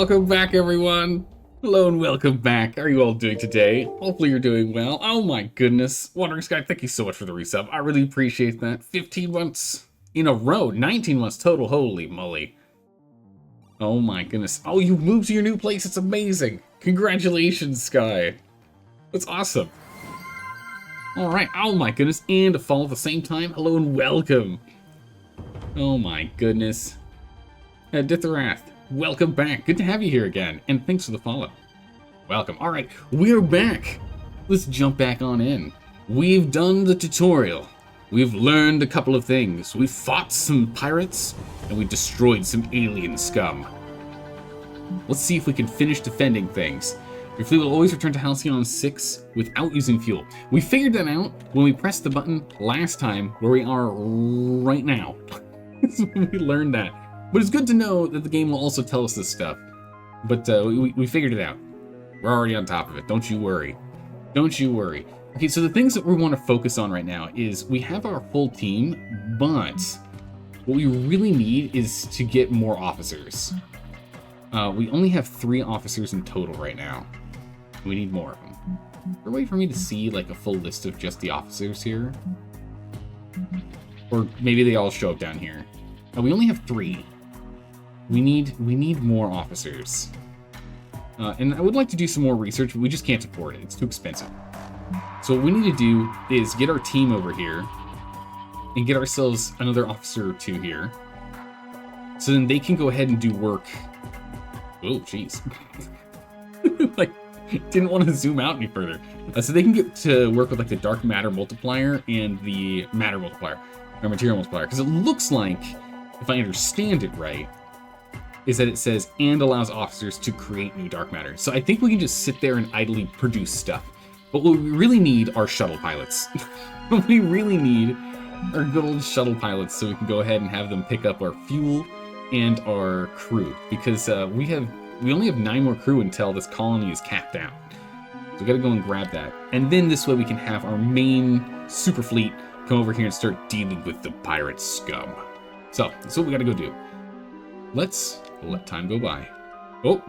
welcome back, everyone. Hello and welcome back. How are you all doing today? Hopefully you're doing well. Oh my goodness. Wandering Sky, thank you so much for the resub. I really appreciate that. 15 months in a row. 19 months total. Holy moly. Oh my goodness. Oh, you moved to your new place. It's amazing. Congratulations, Sky. That's awesome. All right. Oh my goodness. And a fall at the same time. Hello and welcome. Oh my goodness. Ditharath, welcome back. Good to have you here again. And thanks for the follow. Welcome. All right. We're back. Let's jump back on in. We've done the tutorial. We've learned a couple of things. We fought some pirates and we destroyed some alien scum. Let's see if we can finish defending things. Your fleet will always return to Halcyon 6 without using fuel. We figured that out when we pressed the button last time, where we are right now. We learned that. But it's good to know that the game will also tell us this stuff. But we figured it out. We're already on top of it. Don't you worry. Don't you worry. Okay, so the things that we want to focus on right now is we have our full team, but what we really need is to get more officers. We only have 3 officers in total right now. We need more of them. Is there a way for me to see like a full list of just the officers here? Or maybe they all show up down here. We only have 3. We need more officers. And I would like to do some more research, but we just can't afford it. It's too expensive. So what we need to do is get our team over here and get ourselves another officer or 2 here. So then they can go ahead and do work. Oh, jeez. Like, didn't want to zoom out any further. So they can get to work with like the dark matter multiplier and the matter multiplier, or material multiplier. Because it looks like, if I understand it right, is that it says, and allows officers to create new dark matter. So I think we can just sit there and idly produce stuff. But what we really need are shuttle pilots. We really need our good old shuttle pilots so we can go ahead and have them pick up our fuel and our crew. Because we only have 9 more crew until this colony is capped out. So we gotta go and grab that. And then this way we can have our main super fleet come over here and start dealing with the pirate scum. So that's what we gotta go do. Let's let time go by. Oh!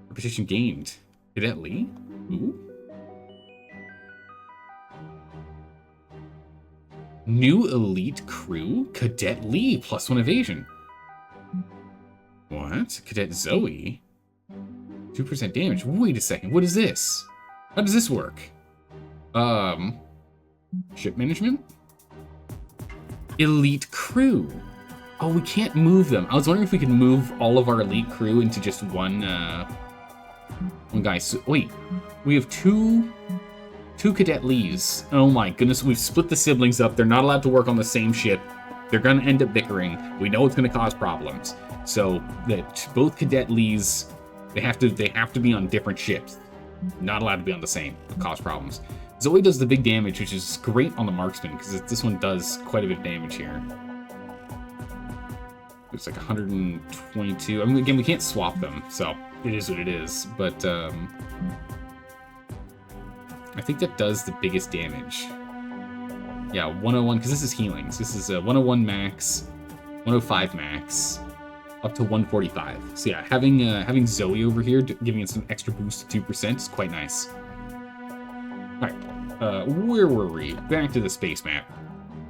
Reputation gained. Cadet Lee? Ooh. New elite crew? Cadet Lee, +1 evasion. What? Cadet Zoe? 2% damage. Wait a second, what is this? How does this work? Ship management? Elite crew. Oh, we can't move them. I was wondering if we could move all of our elite crew into just one guy. So, wait, we have two Cadet Lees. Oh my goodness, we've split the siblings up. They're not allowed to work on the same ship. They're gonna end up bickering. We know it's gonna cause problems. So that both Cadet Lees, they have to be on different ships. Not allowed to be on the same. It'll cause problems. Zoe does the big damage, which is great on the marksman, because this one does quite a bit of damage here. It's like 122. I mean, again, we can't swap them, so it is what it is. But I think that does the biggest damage. Yeah, 101, because this is healings. This is 101 max, 105 max, up to 145. So yeah, having Zoe over here giving it some extra boost to 2% is quite nice. All right, where were we? Back to the space map.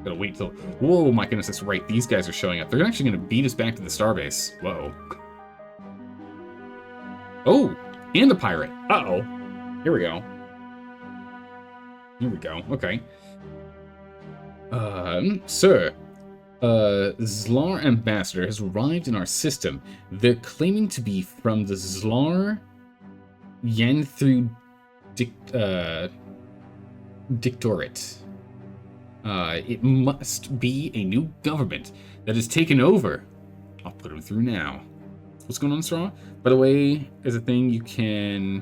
Gotta wait till... Whoa, my goodness, that's right. These guys are showing up. They're actually gonna beat us back to the starbase. Whoa. Oh, and a pirate. Uh-oh. Here we go. Here we go. Okay. Sir. Zlar ambassador has arrived in our system. They're claiming to be from the Zlar Yen through Dictorate. It must be a new government that has taken over. I'll put him through now. What's going on, Straw? By the way, as a thing, you can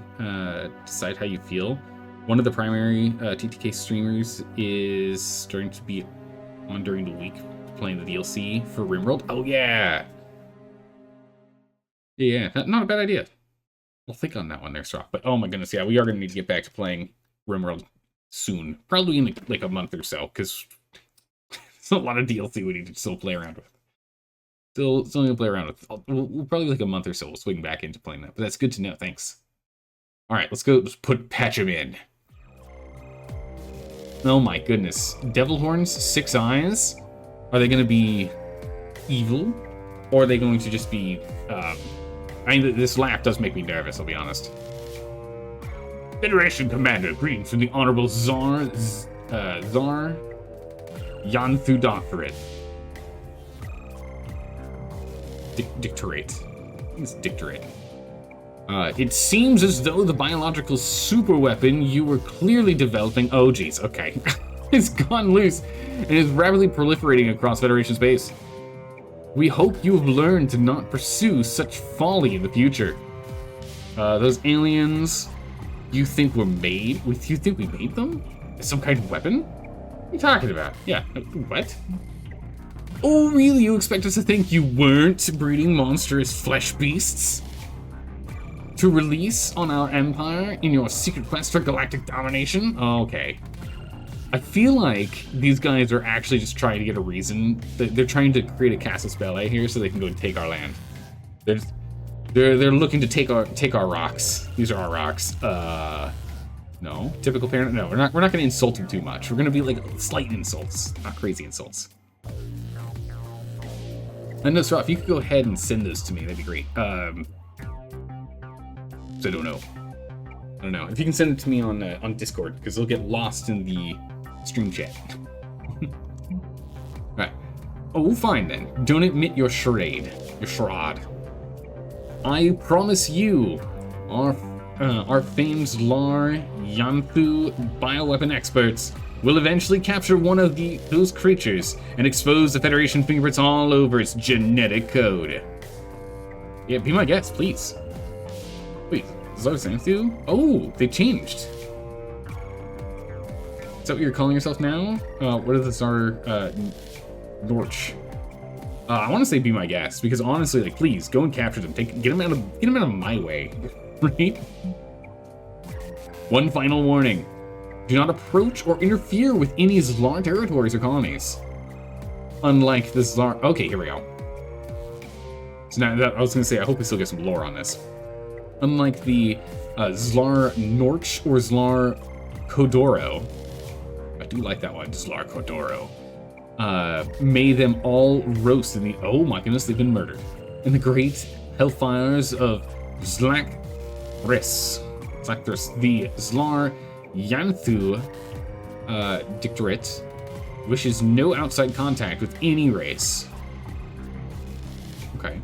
decide how you feel. One of the primary TTK streamers is starting to be on during the week playing the DLC for RimWorld. Oh, yeah! Yeah, not a bad idea. I'll think on that one there, Straw. But oh my goodness, yeah, we are going to need to get back to playing RimWorld soon. Probably in like a month or so, because there's a lot of DLC we need to still play around with. Still gonna play around with. We'll probably like a month or so. We'll swing back into playing that, but that's good to know. Thanks. All right, let's go. Let's patch him in. Oh my goodness, devil horns, 6 eyes. Are they gonna be evil, or are they going to just be? I mean, this laugh does make me nervous. I'll be honest. Federation Commander, greetings from the Honorable Czar Yanthu Doctorate. Dictorate. It's dictorate. It seems as though the biological superweapon you were clearly developing. Oh, geez. Okay. It's gone loose and is rapidly proliferating across Federation space. We hope you have learned to not pursue such folly in the future. Those aliens you think were made? You think we made them? Some kind of weapon? What are you talking about? Yeah. What? Oh, really? You expect us to think you weren't breeding monstrous flesh beasts? To release on our empire in your secret quest for galactic domination? Okay. I feel like these guys are actually just trying to get a reason. They're trying to create a casus belli here so they can go and take our land. They're looking to take our rocks. These are our rocks. No. Typical parent? No, we're not gonna insult them too much. We're gonna be like slight insults, not crazy insults. And no, Sraf, if you could go ahead and send those to me, that'd be great. I don't know. If you can send it to me on Discord, because they'll get lost in the stream chat. Alright. Oh, fine then. Don't admit your charade. Your charade. I promise you, our famed Zlar Yanthu bioweapon experts will eventually capture one of those creatures and expose the Federation fingerprints all over its genetic code. Yeah, be my guest, please. Wait, Zlar Yanthu? Oh, they changed. Is that what you're calling yourself now? What is the Zlar Norch? I want to say be my guest, because honestly, like, please go and capture them. Get them out of my way, right? One final warning: do not approach or interfere with any Zlar territories or colonies. Unlike the Zlar. Okay, here we go. So now I was going to say, I hope we still get some lore on this. Unlike the Zlar Norch or Zlar Kodoro, I do like that one, Zlar Kodoro. May them all roast in the, oh my goodness, they've been murdered, in the great hellfires of Zlakthris. The Zlar Yanthu Dictorate wishes no outside contact with any race. Okay.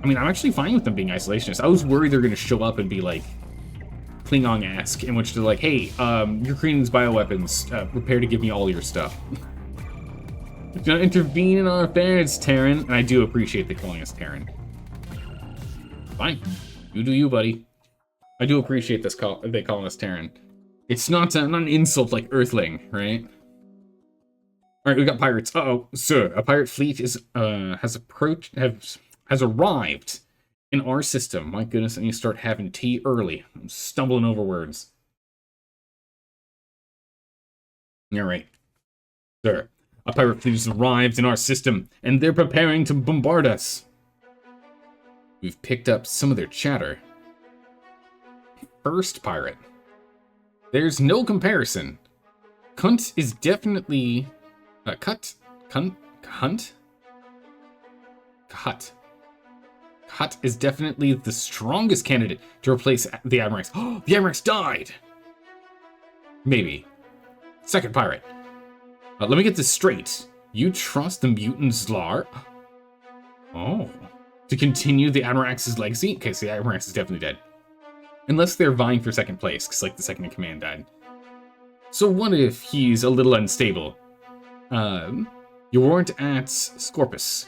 I mean, I'm actually fine with them being isolationists. I was worried they're going to show up and be like Klingon-esque, in which they're like, hey, you're creating these bioweapons, prepare to give me all your stuff. Do not intervene in our affairs, Terran. And I do appreciate they calling us Terran. Fine. You do you, buddy. I do appreciate they calling us Terran. It's not an insult like Earthling, right? Alright, we got pirates. Uh-oh, sir. A pirate fleet has arrived in our system. My goodness, I need to start having tea early. I'm stumbling over words. Alright. Sir. A pirate fleet has arrived in our system, and they're preparing to bombard us. We've picked up some of their chatter. First pirate. There's no comparison. Cunt is definitely... Cut is definitely the strongest candidate to replace the Admirax. Oh, the Admirax died! Maybe. Second pirate. Let me get this straight. You trust the mutant Zlar? Oh. To continue the Admirax's legacy? Okay, so the Admirax is definitely dead. Unless they're vying for second place, because like the second in command died. So what if he's a little unstable? You weren't at Scorpus.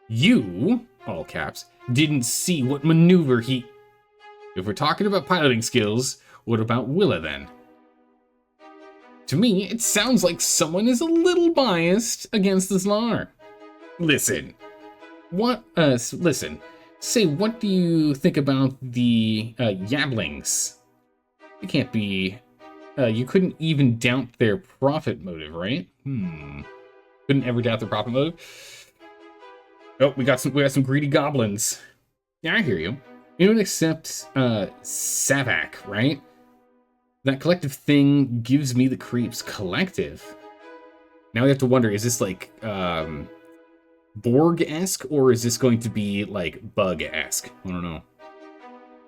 You, all caps, didn't see what maneuver he... If we're talking about piloting skills, what about Willa then? To me, it sounds like someone is a little biased against the Zlar. Listen. Listen. Say, what do you think about the, Yablings? It can't be... you couldn't even doubt their profit motive, right? Couldn't ever doubt their profit motive? Oh, we got some greedy goblins. Yeah, I hear you. Anyone except Savak, right? That collective thing gives me the creeps. Collective. Now we have to wonder, is this like Borg-esque, or is this going to be like Bug-esque? I don't know.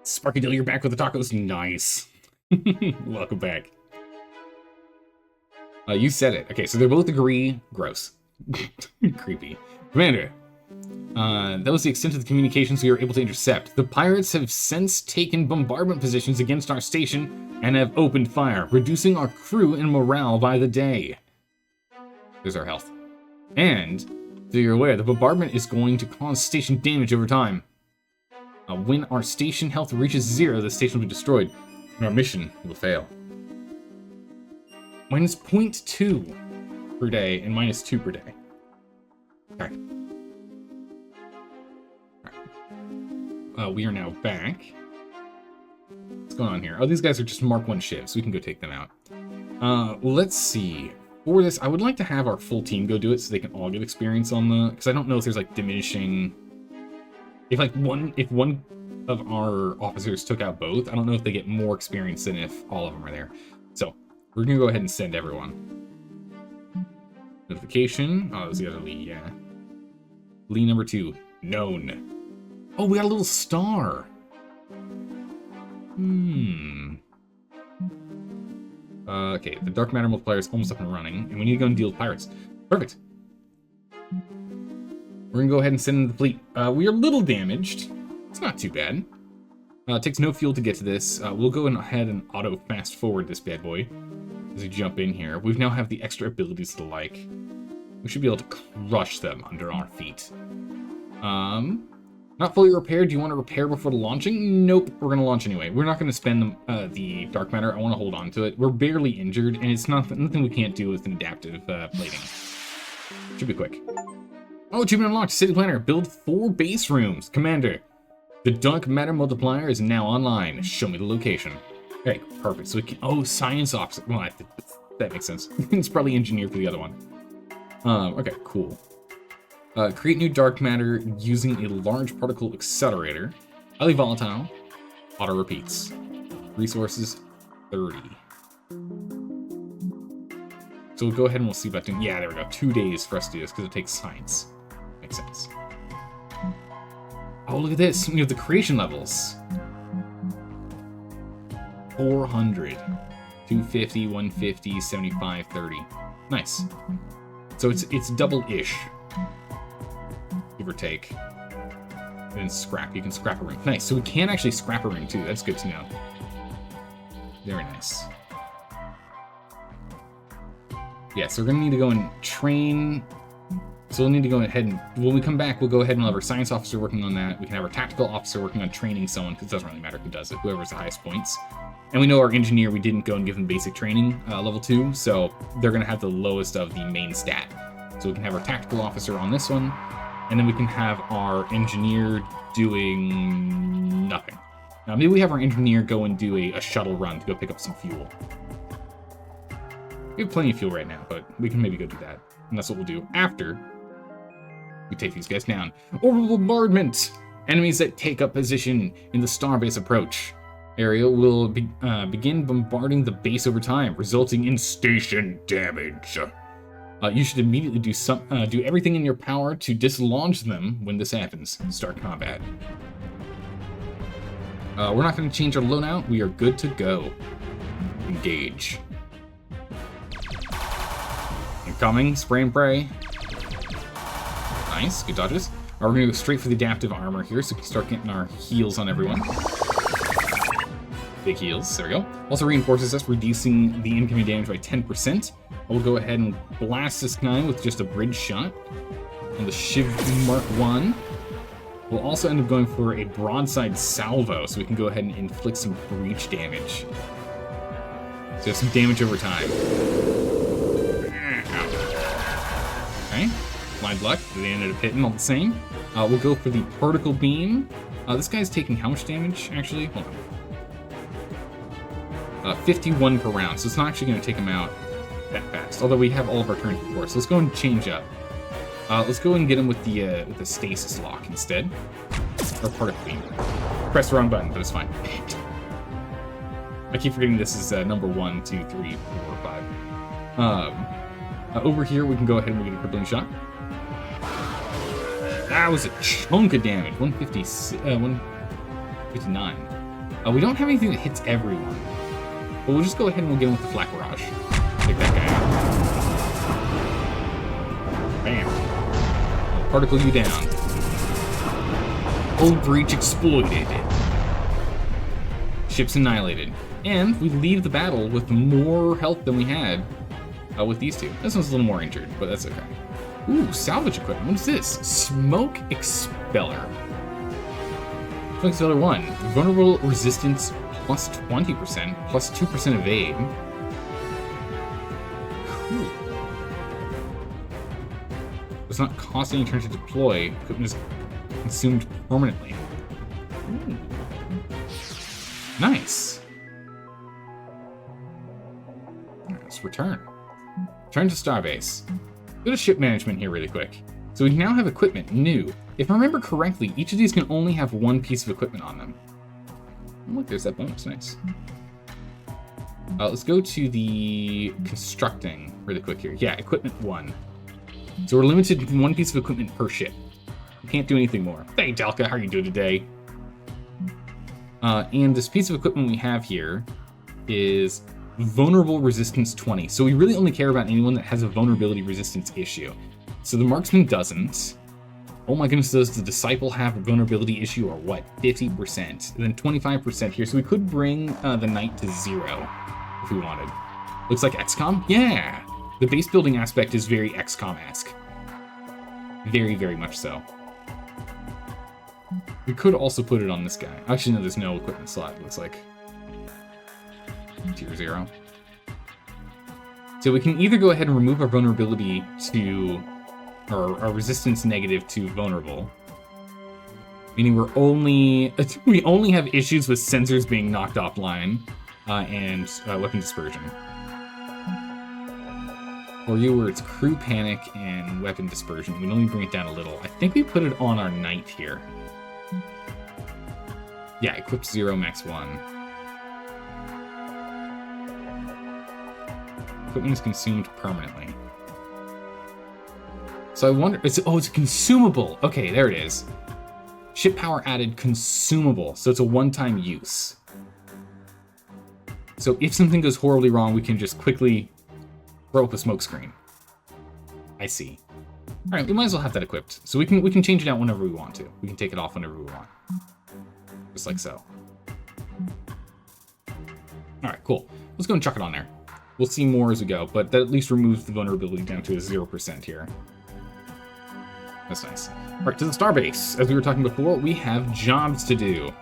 Sparkadilly, you're back with the tacos. Nice. Welcome back. You said it. Okay, so they both agree. Gross. Creepy. Commander, that was the extent of the communications we were able to intercept. The pirates have since taken bombardment positions against our station and have opened fire, reducing our crew and morale by the day. There's our health. And, so you're aware, the bombardment is going to cause station damage over time. When our station health reaches 0, the station will be destroyed, and our mission will fail. Minus 0.2 per day and minus 2 per day. Okay. We are now back. What's going on here? Oh, these guys are just Mark 1 shivs, so we can go take them out. Let's see. For this, I would like to have our full team go do it so they can all get experience on the... Because I don't know if there's, like, diminishing... If one of our officers took out both, I don't know if they get more experience than if all of them are there. So, we're going to go ahead and send everyone. Notification. Oh, there's the other Lee, yeah. Lee number 2. Known. Oh, we got a little star. Okay, the dark matter multiplier is almost up and running, and we need to go and deal with pirates. Perfect. We're going to go ahead and send in the fleet. We are a little damaged. It's not too bad. It takes no fuel to get to this. We'll go ahead and auto fast forward this bad boy as we jump in here. We now have the extra abilities to the like. We should be able to crush them under our feet. Not fully repaired. Do you want to repair before the launching? Nope. We're going to launch anyway. We're not going to spend the dark matter. I want to hold on to it. We're barely injured, and it's nothing we can't do with an adaptive plating. Should be quick. Oh, achievement unlocked. City planner. Build 4 base rooms. Commander, the dark matter multiplier is now online. Show me the location. Okay, perfect. So we can... Oh, science officer. Well, that makes sense. It's probably engineered for the other one. Okay, cool. Create new dark matter using a large particle accelerator. Highly volatile. Auto repeats. Resources 30. So we'll go ahead and we'll see about doing... Yeah, there we go. 2 days for us to do this because it takes science. Makes sense. Oh, look at this. We have the creation levels. 400. 250, 150, 75, 30. Nice. So it's double-ish. Give or take. And then scrap. You can scrap a ring. Nice. So we can actually scrap a ring too. That's good to know. Very nice. Yeah, so we're going to need to go and train. So we'll need to go ahead and, when we come back, we'll go ahead and have our science officer working on that. We can have our tactical officer working on training someone, because it doesn't really matter who does it, whoever's the highest points. And we know our engineer, we didn't go and give them basic training, level 2, so they're going to have the lowest of the main stat. So we can have our tactical officer on this one, and then we can have our engineer doing nothing. Now, maybe we have our engineer go and do a shuttle run to go pick up some fuel. We have plenty of fuel right now, but we can maybe go do that. And that's what we'll do after we take these guys down. Orbital bombardment! Enemies that take up position in the starbase approach area will begin bombarding the base over time, resulting in station damage. You should immediately do everything in your power to dislodge them when this happens. Start combat. We're not going to change our loadout. We are good to go. Engage. Incoming. Spray and pray. Nice. Good dodges. We're going to go straight for the adaptive armor here so we can start getting our heals on everyone. Big heals. There we go. Also reinforces us, reducing the incoming damage by 10%. We'll go ahead and blast this guy with just a bridge shot on the Shiv Mark 1. We'll also end up going for a broadside salvo, so we can go ahead and inflict some breach damage. So have some damage over time. Okay. Blind luck. They ended up hitting all the same. We'll go for the particle beam. This guy's taking how much damage, actually? Hold on. 51 per round, so it's not actually going to take him out that fast. Although we have all of our turns before, so let's go and change up. Let's go and get him with the stasis lock instead. Or particle beam. Press the wrong button, but it's fine. I keep forgetting this is number 1, 2, 3, 4, 5. Over here, we can go ahead and we get a crippling shot. That was a chunk of damage. 159. We don't have anything that hits everyone. But we'll just go ahead and we'll get him with the flak barrage. Take that guy out. Bam. We'll particle you down. Old breach exploited. Ship's annihilated. And we leave the battle with more health than we had with these two. This one's a little more injured, but that's okay. Ooh, salvage equipment. What is this? Smoke Expeller. Smoke Expeller 1. Vulnerable resistance plus 20%, plus 2% evade. Cool. Does not cost any turn to deploy. Equipment is consumed permanently. Ooh. Nice. Let's return. Return to Starbase. Go to ship management here really quick. So we now have equipment, new. If I remember correctly, each of these can only have one piece of equipment on them. Oh, look, there's that bonus, nice. Let's go to the constructing really quick here. Yeah, equipment 1. So we're limited to one piece of equipment per ship. We can't do anything more. Hey, Delka, how are you doing today? And this piece of equipment we have here is vulnerable resistance 20. So we really only care about anyone that has a vulnerability resistance issue. So the marksman doesn't. Oh my goodness, does the disciple have a vulnerability issue or what? 50%. And then 25% here. So we could bring the knight to 0 if we wanted. Looks like XCOM? Yeah! The base building aspect is very XCOM-esque. Very, very much so. We could also put it on this guy. Actually, no, there's no equipment slot, it looks like. Tier 0. So we can either go ahead and remove our vulnerability to, or our resistance negative to vulnerable. Meaning we only have issues with sensors being knocked offline and weapon dispersion. Or you where it's crew panic and weapon dispersion. We only bring it down a little. I think we put it on our knight here. Yeah, equip 0, max 1. Equipment is consumed permanently. So I wonder, it's a consumable. Okay, there it is. Ship power added consumable, so it's a one-time use. So if something goes horribly wrong, we can just quickly throw up a smoke screen. I see. All right, we might as well have that equipped. So we can change it out whenever we want to. We can take it off whenever we want. Just like so. All right, cool. Let's go and chuck it on there. We'll see more as we go, but that at least removes the vulnerability down to a 0% here. That's nice. All right, to the starbase. As we were talking before, we have jobs to do.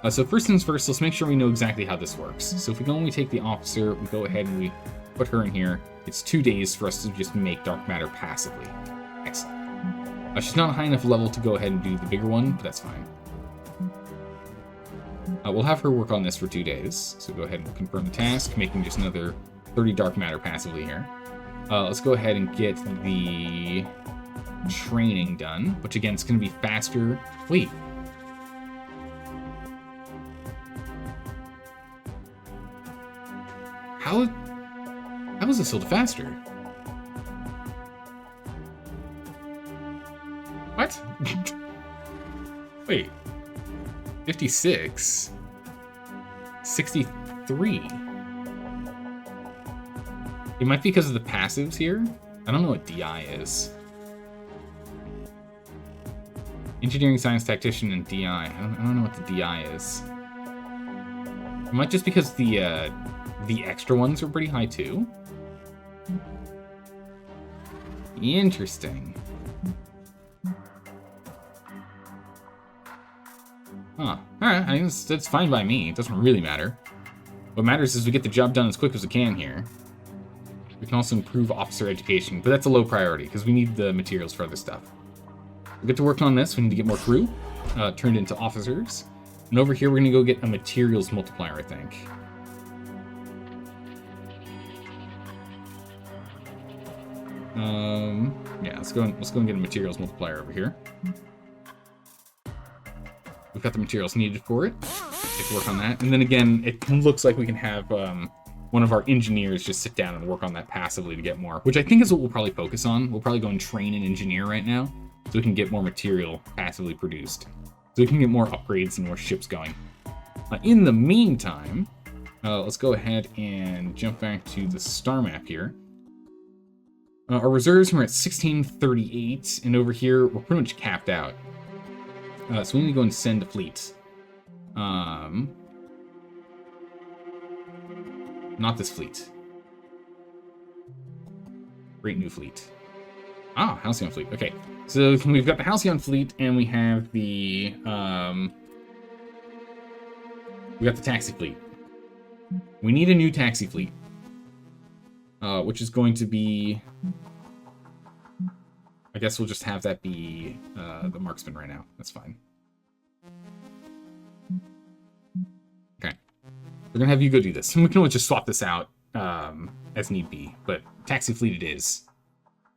So first things first, let's make sure we know exactly how this works. So if we go and we take the officer, we go ahead and we put her in here. It's 2 days for us to just make dark matter passively. Excellent. She's not a high enough level to go ahead and do the bigger one, but that's fine. We'll have her work on this for 2 days. So go ahead and confirm the task, making just another 30 dark matter passively here. Let's go ahead and get the training done, which again, it's going to be faster. Wait. How is this still faster? What? Wait. 56. 63. It might be because of the passives here. I don't know what DI is. Engineering Science Tactician and DI. I don't know what the DI is. It might just because the extra ones are pretty high too. Interesting. Huh. Alright, I think that's fine by me. It doesn't really matter. What matters is we get the job done as quick as we can here. We can also improve officer education, but that's a low priority because we need the materials for other stuff. We'll get to work on this. We need to get more crew turned into officers. And over here, we're going to go get a materials multiplier, I think. Yeah, let's go and get a materials multiplier over here. We've got the materials needed for it. Take work on that. And then again, it looks like we can have one of our engineers just sit down and work on that passively to get more, which I think is what we'll probably focus on. We'll probably go and train an engineer right now so we can get more material passively produced. So we can get more upgrades and more ships going. In the meantime, let's go ahead and jump back to the star map here. Our reserves are at 1638, and over here, we're pretty much capped out. So we need to go and send a fleet. Not this fleet. Great new fleet. Ah, Halcyon fleet. Okay, so we've got the Halcyon fleet, and we have the we got the taxi fleet. We need a new taxi fleet, which is going to be. I guess we'll just have that be the marksman right now. That's fine. Okay. We're going to have you go do this. And we can always just swap this out as need be. But taxi fleet it is.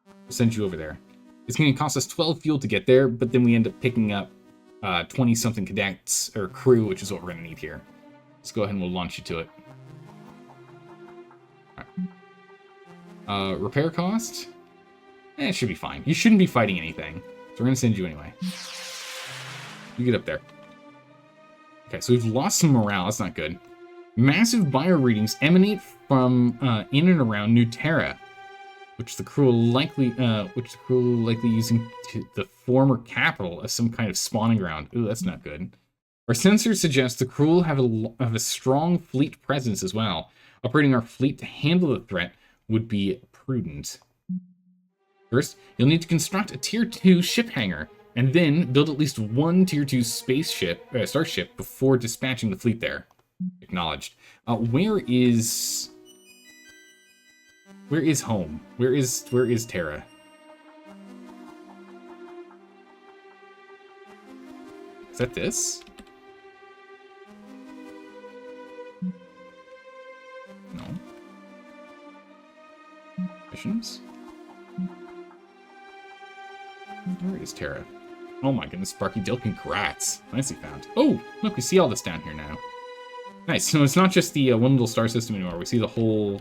We'll send you over there. It's going to cost us 12 fuel to get there, but then we end up picking up 20-something cadets, or crew, which is what we're going to need here. Let's go ahead and we'll launch you to it. All right. Repair cost? It should be fine. You shouldn't be fighting anything. So we're going to send you anyway. You get up there. Okay, so we've lost some morale. That's not good. Massive bio readings emanate from in and around New Terra, which the Chruul likely using the former capital as some kind of spawning ground. Ooh, that's not good. Our sensors suggest the Chruul have a strong fleet presence as well. Operating our fleet to handle the threat would be prudent. First, you'll need to construct a Tier 2 ship hangar, and then build at least one Tier 2 starship before dispatching the fleet there. Acknowledged. Where is home? Where is Terra? Is that this? No. Missions? Where is Terra? Oh my goodness, Sparky Dill, congrats. Nicely found. Oh, look, we see all this down here now. Nice. So it's not just the one little star system anymore. We see the whole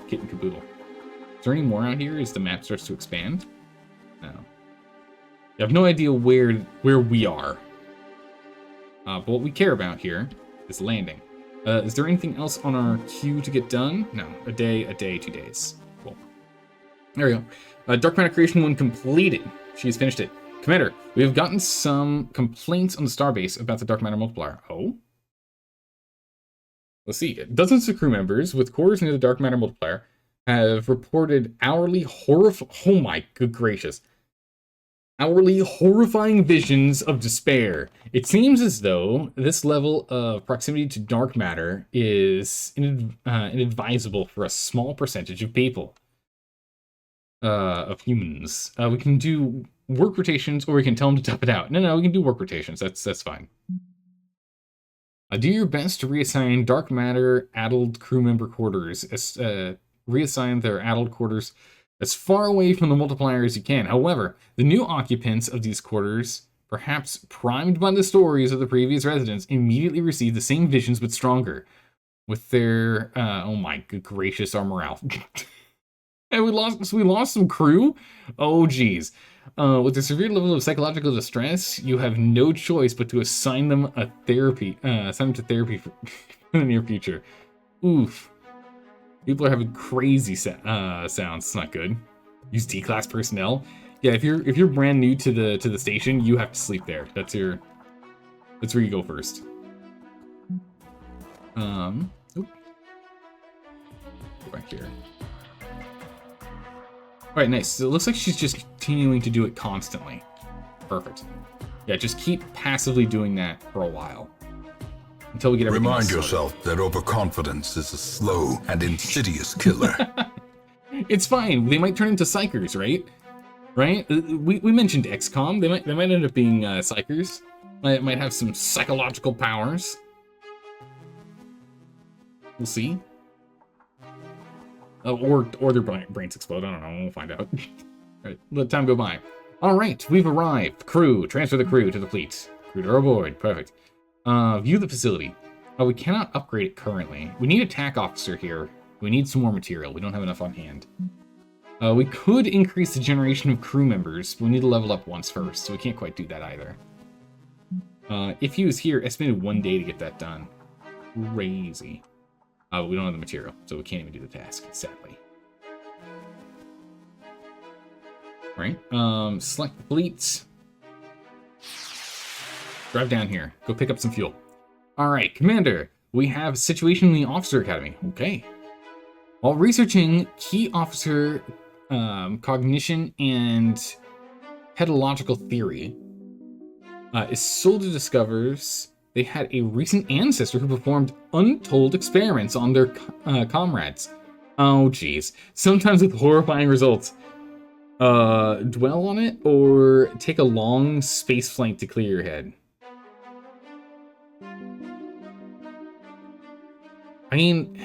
kit and caboodle. Is there any more out here as the map starts to expand? No. I have no idea where we are. But what we care about here is landing. Is there anything else on our queue to get done? No. A day, 2 days. Cool. There we go. Dark Matter Creation 1 completed. She has finished it. Commander, we have gotten some complaints on the starbase about the Dark Matter Multiplier. Oh? Let's see. Dozens of crew members with quarters near the Dark Matter Multiplier have reported hourly oh my good gracious. Hourly horrifying visions of despair. It seems as though this level of proximity to dark matter is inadvisable for a small percentage of people. Of humans. We can do work rotations, or we can tell them to tough it out. No, we can do work rotations. That's fine. Do your best to reassign dark matter addled crew member quarters. Reassign their addled quarters as far away from the multiplier as you can. However, the new occupants of these quarters, perhaps primed by the stories of the previous residents, immediately receive the same visions but stronger. With their oh my good gracious, our morale. And we lost some crew? Oh, geez. With the severe level of psychological distress, you have no choice but to assign them to therapy for in the near future. Oof. People are having crazy sounds. It's not good. Use D-class personnel. Yeah, if you're brand new to the station, you have to sleep there. That's where you go first. Go back here. Alright, nice. So it looks like she's just continuing to do it constantly. Perfect. Yeah, just keep passively doing that for a while. Until we get everything Remind yourself that overconfidence is a slow and insidious killer. It's fine. They might turn into psychers, right? Right? We mentioned XCOM. They might end up being psychers. Might have some psychological powers. We'll see. Or their brains explode. I don't know. We'll find out. Right, let time go by. All right, we've arrived. Crew, transfer the crew to the fleet. Crew are aboard. Perfect. View the facility. We cannot upgrade it currently. We need a TAC officer here. We need some more material. We don't have enough on hand. We could increase the generation of crew members, but we need to level up once first, so we can't quite do that either. If he was here, estimated 1 day to get that done. Crazy. We don't have the material, so we can't even do the task, sadly. Right. Select the fleet. Drive down here. Go pick up some fuel. All right, Commander. We have a situation in the Officer Academy. Okay. While researching key officer cognition and pedological theory, Isolde discovers they had a recent ancestor who performed untold experiments on their comrades. Oh, geez. Sometimes with horrifying results. Dwell on it or take a long space flight to clear your head. I mean,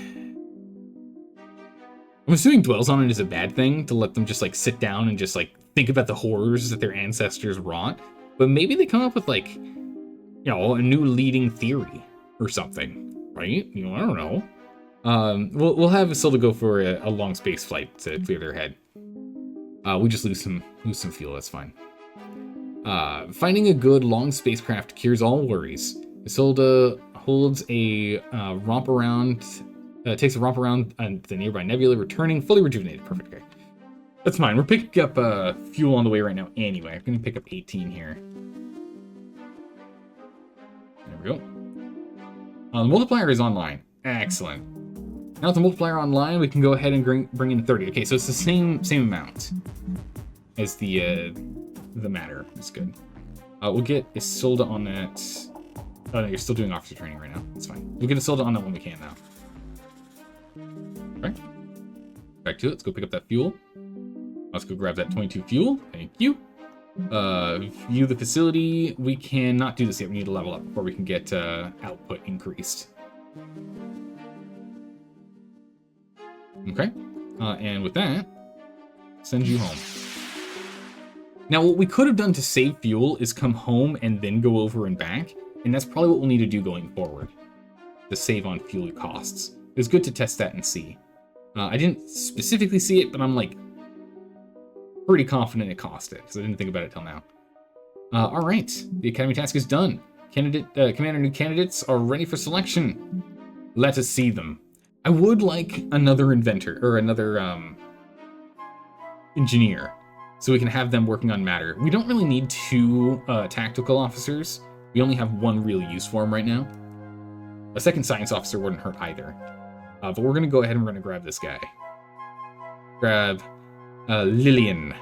I'm assuming dwells on it is a bad thing to let them just like sit down and just like think about the horrors that their ancestors wrought. But maybe they come up with like, you know, a new leading theory or something, right? You know, I don't know. We'll have Isolde go for a long space flight to clear their head. We just lose some fuel. That's fine. Finding a good long spacecraft cures all worries. Isolde holds a romp around, takes a romp around the nearby nebula, returning fully rejuvenated. Perfect. Okay, that's fine. We're picking up fuel on the way right now. Anyway, I'm gonna pick up 18 here. There we go. The multiplier is online. Excellent. Now with the multiplier online, we can go ahead and bring in 30. Okay, so it's the same amount as the matter. That's good. We'll get Isolde on that. Oh no, you're still doing officer training right now. That's fine. We'll get Isolde on that when we can now. All right. Back to it. Let's go pick up that fuel. Let's go grab that 22 fuel. Thank you. View the facility. We cannot do this yet. We need to level up before we can get output increased. Okay, and with that, send you home. Now, what we could have done to save fuel is come home and then go over and back, and that's probably what we'll need to do going forward, to save on fuel costs. It's good to test that and see. I didn't specifically see it, but I'm like pretty confident it cost it, because I didn't think about it till now. All right, the Academy task is done. Commander new candidates are ready for selection. Let us see them. I would like another inventor, or another engineer, so we can have them working on matter. We don't really need 2 tactical officers. We only have 1 real use for them right now. A second science officer wouldn't hurt either. But we're going to go ahead and we're going to grab this guy. Grab Lillian.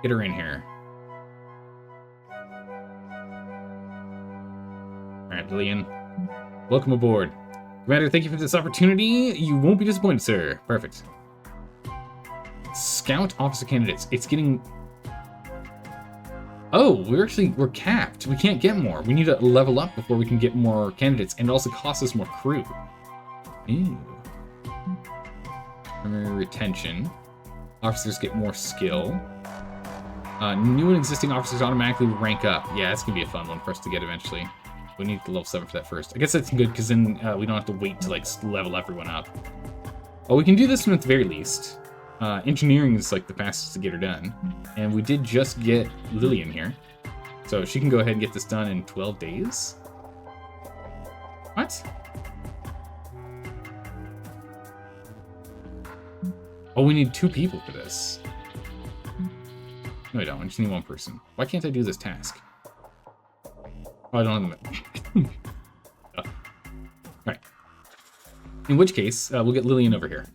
Get her in here. Alright, Lillian. Welcome aboard. Commander, thank you for this opportunity. You won't be disappointed, sir. Perfect. Scout officer candidates. It's getting... Oh, we're capped. We can't get more. We need to level up before we can get more candidates, and it also costs us more crew. Ew. Primary retention. Officers get more skill. New and existing officers automatically rank up. Yeah, that's gonna be a fun one for us to get eventually. We need the level 7 for that first. I guess that's good, because then we don't have to wait to like level everyone up. Well, we can do this one at the very least. Engineering is like the fastest to get her done. And we did just get Lillian here. So she can go ahead and get this done in 12 days. What? Oh, we need 2 people for this. No, I don't. I just need 1 person. Why can't I do this task? Oh, I don't have them. Alright. In which case, we'll get Lillian over here.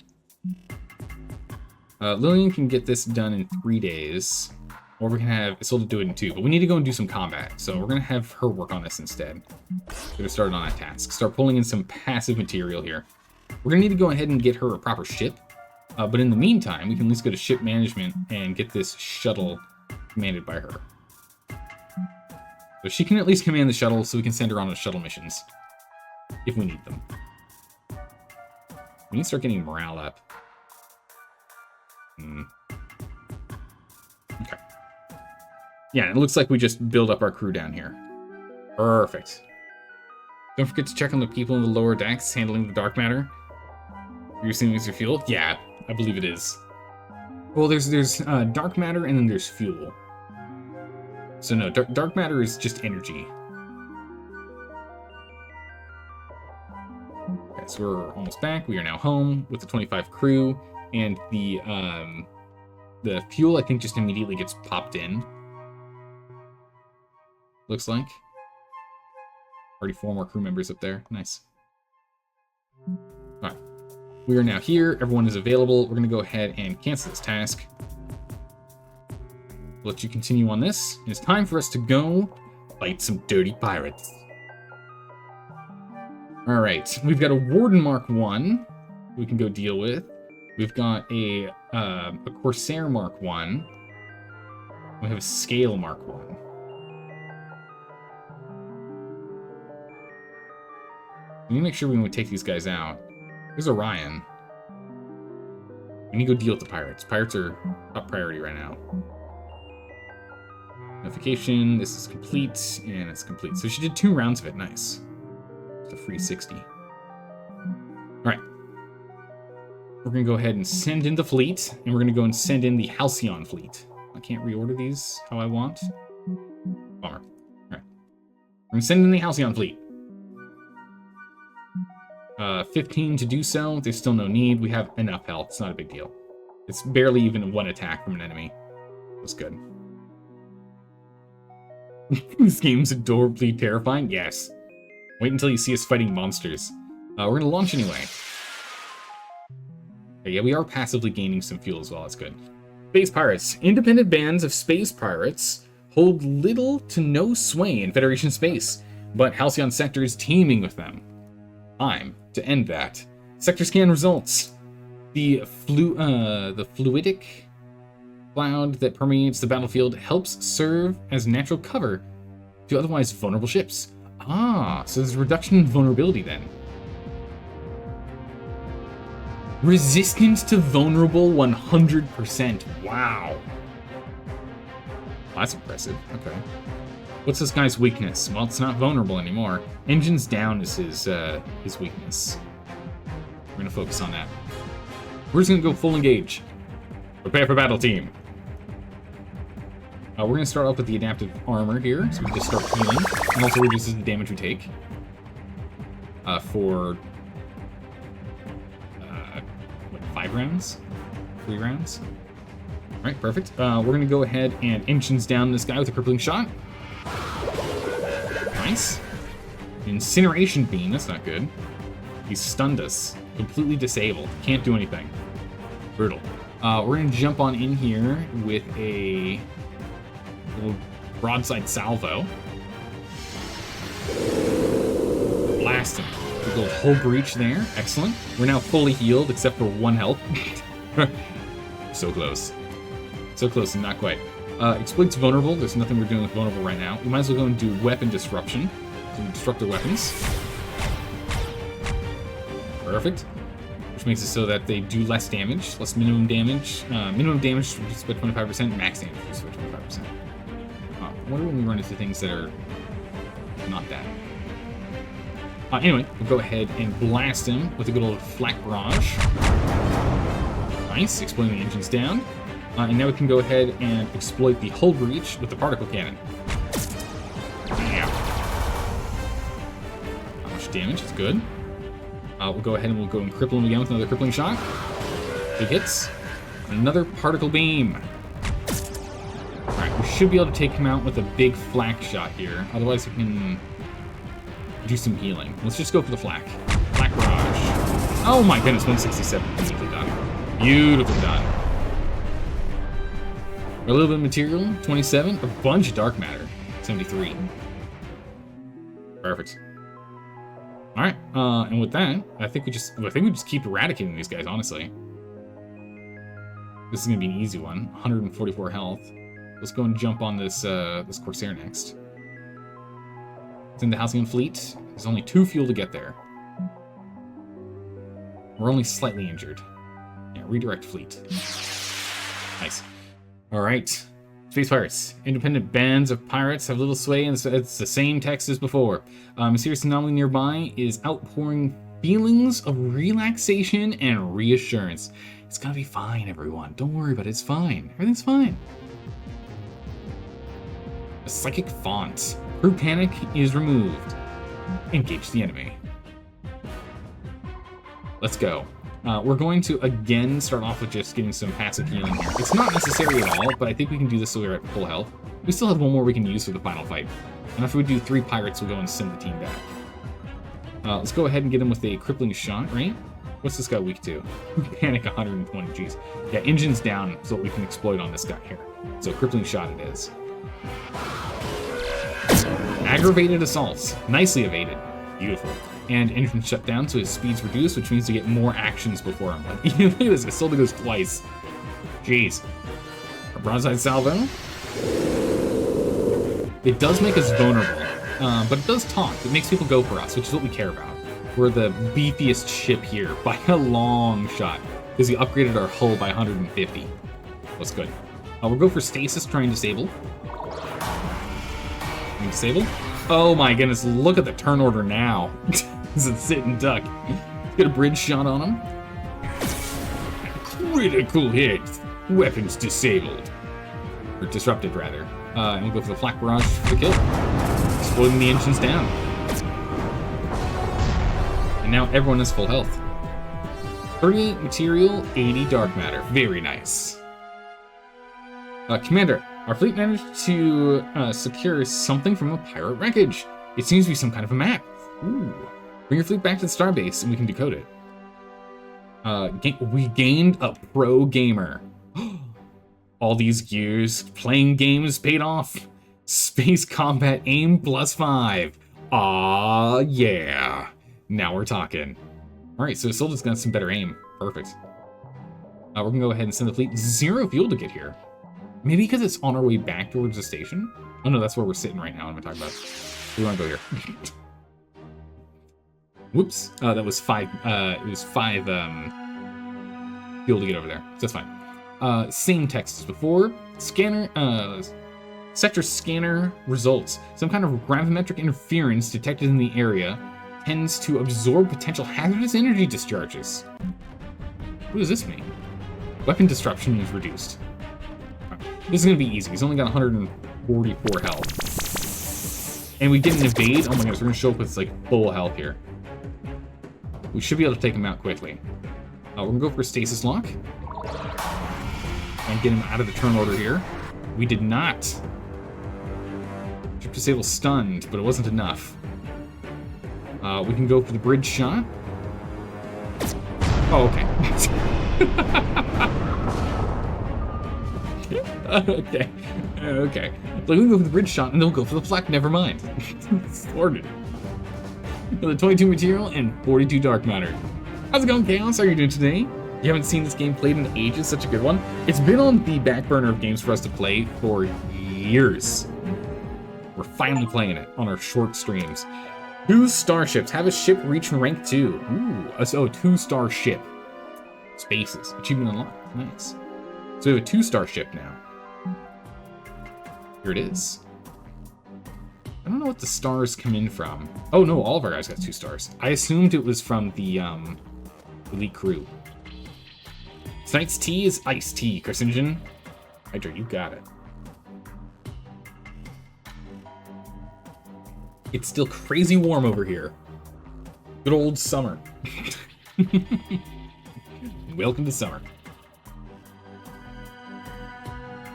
Lillian can get this done in 3 days. Or we can have Isolde do it in 2. But we need to go and do some combat. So we're going to have her work on this instead. We're going to start on that task. Start pulling in some passive material here. We're going to need to go ahead and get her a proper ship. But in the meantime, we can at least go to ship management and get this shuttle commanded by her. So she can at least command the shuttle so we can send her on the shuttle missions. If we need them. We need to start getting morale up. Okay. Yeah, it looks like we just build up our crew down here. Perfect. Don't forget to check on the people in the lower decks handling the dark matter. You're assuming it's your fuel? Yeah, I believe it is. Well, there's dark matter and then there's fuel. So no, dark matter is just energy. Okay, so we're almost back. We are now home with the 25 crew, and the fuel I think just immediately gets popped in. Looks like. Already 4 more crew members up there. Nice. Alright. We are now here. Everyone is available. We're going to go ahead and cancel this task. Let you continue on this. It's time for us to go fight some dirty pirates. Alright. We've got a Warden Mark 1 we can go deal with. We've got a Corsair Mark 1. We have a Scale Mark 1. We need to make sure we take these guys out. There's Orion. We need to go deal with the pirates. Pirates are top priority right now. Notification. This is complete, and it's complete. So she did 2 rounds of it. Nice. It's a free 60. Alright. We're going to go ahead and send in the fleet, and we're going to go and send in the Halcyon fleet. I can't reorder these how I want. Bummer. Alright. We're going to send in the Halcyon fleet. 15 to do so. There's still no need. We have enough health. It's not a big deal. It's barely even 1 attack from an enemy. That's good. This game's adorably terrifying. Yes. Wait until you see us fighting monsters. We're going to launch anyway. Okay, yeah, we are passively gaining some fuel as well. That's good. Space pirates. Independent bands of space pirates hold little to no sway in Federation space, but Halcyon Sector is teeming with them. Time to end that. Sector scan results. The fluidic cloud that permeates the battlefield helps serve as natural cover to otherwise vulnerable ships. Ah, so there's a reduction in vulnerability then. Resistance to vulnerable 100%. Wow. That's impressive. Okay. What's this guy's weakness? Well, it's not vulnerable anymore. Engines down is his weakness. We're gonna focus on that. We're just gonna go full engage. Prepare for battle, team. We're gonna start off with the adaptive armor here, so we can just start healing, and also reduces the damage we take. For what, 5 rounds? 3 rounds? All right, perfect. We're gonna go ahead and engines down this guy with a crippling shot. Nice. Incineration beam, that's not good. He's stunned us. Completely disabled. Can't do anything. Brutal. We're gonna jump on in here with a little broadside salvo. Blast him. A little hull breach there. Excellent. We're now fully healed except for 1 health. So close. So close and not quite. Exploit's vulnerable. There's nothing we're doing with vulnerable right now. We might as well go and do weapon disruption. So we disrupt their weapons. Perfect. Which makes it so that they do less damage, less minimum damage. Minimum damage reduced by 25%, max damage reduced by 25%. I wonder when we run into things that are not that. Anyway, we'll go ahead and blast him with a good old flak barrage. Nice, exploding the engines down. And now we can go ahead and exploit the hull breach with the particle cannon. Yeah. Not much damage, it's good. We'll go ahead and we'll go and cripple him again with another crippling shot. Big hits. Another particle beam. Alright, we should be able to take him out with a big flak shot here. Otherwise, we can do some healing. Let's just go for the flak. Flak barrage. Oh my goodness, 167. Beautifully done. Beautifully done. A little bit of material, 27. A bunch of dark matter, 73. Perfect. All right, and with that, I think we just keep eradicating these guys. Honestly, this is gonna be an easy one. 144 health. Let's go and jump on this this Corsair next. It's in the Halcyon fleet. There's only 2 fuel to get there. We're only slightly injured. Yeah, redirect fleet. Nice. All right, Space pirates. Independent bands of pirates have little sway, and it's the same text as before. A mysterious anomaly nearby is outpouring feelings of relaxation and reassurance. It's gonna be fine, everyone. Don't worry about it. It's fine. Everything's fine. A psychic font. Crew panic is removed. Engage the enemy. Let's go. We're going to, again, start off with just getting some passive healing here. It's not necessary at all, but I think we can do this so we're at full health. We still have one more we can use for the final fight. And after we do 3 pirates, we'll go and send the team back. Let's go ahead and get him with a crippling shot, right? What's this guy weak to? Panic 120, jeez. Yeah, engine's down, so we can exploit on this guy here. So crippling shot it is. Aggravated assaults. Nicely evaded. Beautiful. And engine shut down, so his speed's reduced, which means to get more actions before him. Like, look at this, it still goes twice. Jeez. A broadside salvo. It does make us vulnerable, but it does talk. It makes people go for us, which is what we care about. We're the beefiest ship here by a long shot, because we upgraded our hull by 150. That's good. We'll go for stasis, try and disable. Disable? Oh my goodness, look at the turn order now. It's a sit and duck. Get a bridge shot on him. Critical hit. Weapons disabled. Or disrupted, rather. And we'll go for the flak barrage for the kill. Exploding the engines down. And now everyone is full health. 38 material, 80 dark matter. Very nice. Commander, our fleet managed to secure something from a pirate wreckage. It seems to be some kind of a map. Ooh. Bring your fleet back to the starbase and we can decode it. We gained a pro gamer. All these years playing games paid off. Space combat aim +5. Aw, yeah. Now we're talking. Alright, so Isilda's got some better aim. Perfect. We're gonna go ahead and send the fleet 0 fuel to get here. Maybe because it's on our way back towards the station? Oh no, that's where we're sitting right now. I'm gonna talk about. We want to go here. Whoops. That was 5. It was 5 fuel to get over there. So that's fine. Same text as before. Scanner. Sector scanner results. Some kind of gravimetric interference detected in the area tends to absorb potential hazardous energy discharges. What does this mean? Weapon disruption is reduced. This is going to be easy. He's only got 144 health. And we get an evade. Oh my goodness, we're going to show up with like full health here. We should be able to take him out quickly. We're going to go for stasis lock. And get him out of the turn order here. We did not. Ship disable stunned, but it wasn't enough. We can go for the bridge shot. Oh, okay. Okay. Okay. So we can go for the bridge shot and they'll go for the flak. Never mind. Sorted. The 22 material and 42 dark matter. How's it going, Chaos? How are you doing today? You haven't seen this game played in ages. Such a good one. It's been on the back burner of games for us to play for years. We're finally playing it on our short streams. 2 starships. Have a ship reach rank 2. Ooh. So 2-star ship. Spaces. Achievement unlocked. Nice. So we have a 2-star ship now. Here it is. I don't know what the stars come in from. Oh no, all of our guys got 2 stars. I assumed it was from the elite crew. Tonight's tea is iced tea, carcinogen. Hydra, you got it. It's still crazy warm over here. Good old summer. Welcome to summer.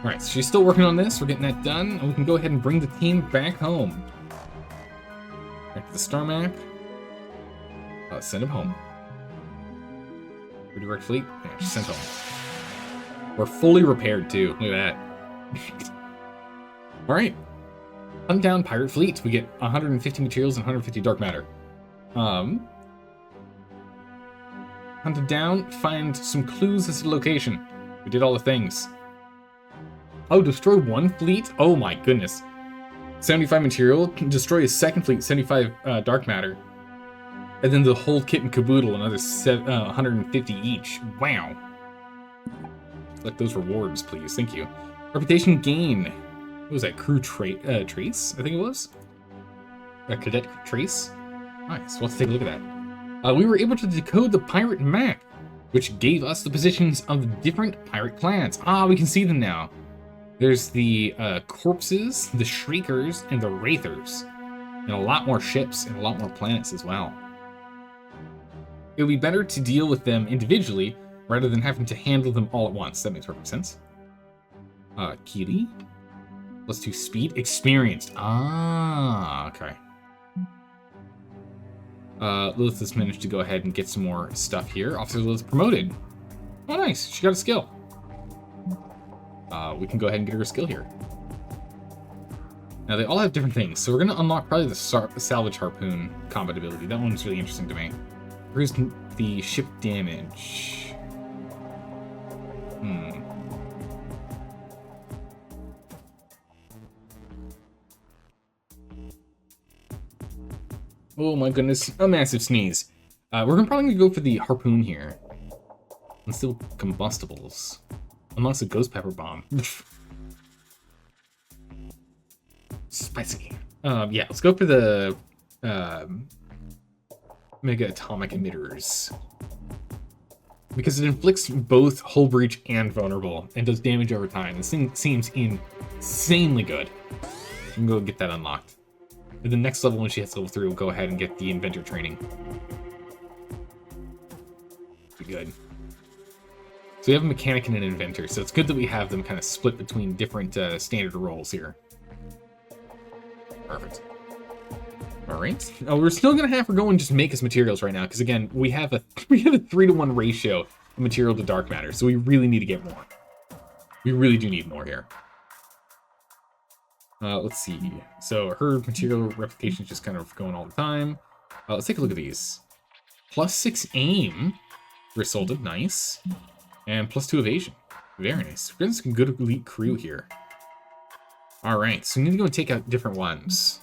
Alright, so she's still working on this. We're getting that done. And we can go ahead and bring the team back home. Back to the star map. Send him home. Redirect fleet. Yeah, she's sent home. We're fully repaired too. Look at that. Alright. Hunt down pirate fleet. We get 150 materials and 150 dark matter. Hunted down. Find some clues as to the location. We did all the things. Oh, destroy 1 fleet? Oh my goodness. 75 material. Destroy a 2nd fleet, 75 dark matter. And then the whole kit and caboodle, another 150 each. Wow. Select those rewards, please. Thank you. Reputation gain. What was that? Crew trace, I think it was. A cadet trace. Nice. Well, let's take a look at that. We were able to decode the pirate map, which gave us the positions of the different pirate clans. Ah, we can see them now. There's the corpses, the shriekers, and the wraithers. And a lot more ships and a lot more planets as well. It would be better to deal with them individually rather than having to handle them all at once. That makes perfect sense. Kiri. +2 speed. Experienced. Ah, okay. Lilith has managed to go ahead and get some more stuff here. Officer Lilith promoted. Oh, nice. She got a skill. We can go ahead and get her a skill here. Now, they all have different things, so we're going to unlock probably the salvage harpoon combat ability. That one's really interesting to me. Here's the ship damage. Oh my goodness, a massive sneeze. We're probably gonna go for the harpoon here. And still combustibles. Unlocks a ghost pepper bomb. Spicy. Yeah, let's go for the mega atomic emitters. Because it inflicts both hull breach and vulnerable, and does damage over time. This thing seems insanely good. We can go get that unlocked. At the next level, when she hits level 3, we'll go ahead and get the inventor training. Be good. So we have a mechanic and an inventor, so it's good that we have them kind of split between different standard roles here. Perfect. Alright. We're still gonna have her go and just make us materials right now, because again, we have a 3-to-1 ratio of material to dark matter, so we really need to get more. We really do need more here. Let's see. So her material replication is just kind of going all the time. Let's take a look at these. +6 aim. Resulted. Nice. And +2 evasion. Very nice. We're getting some good elite crew here. Alright, so we need to go and take out different ones.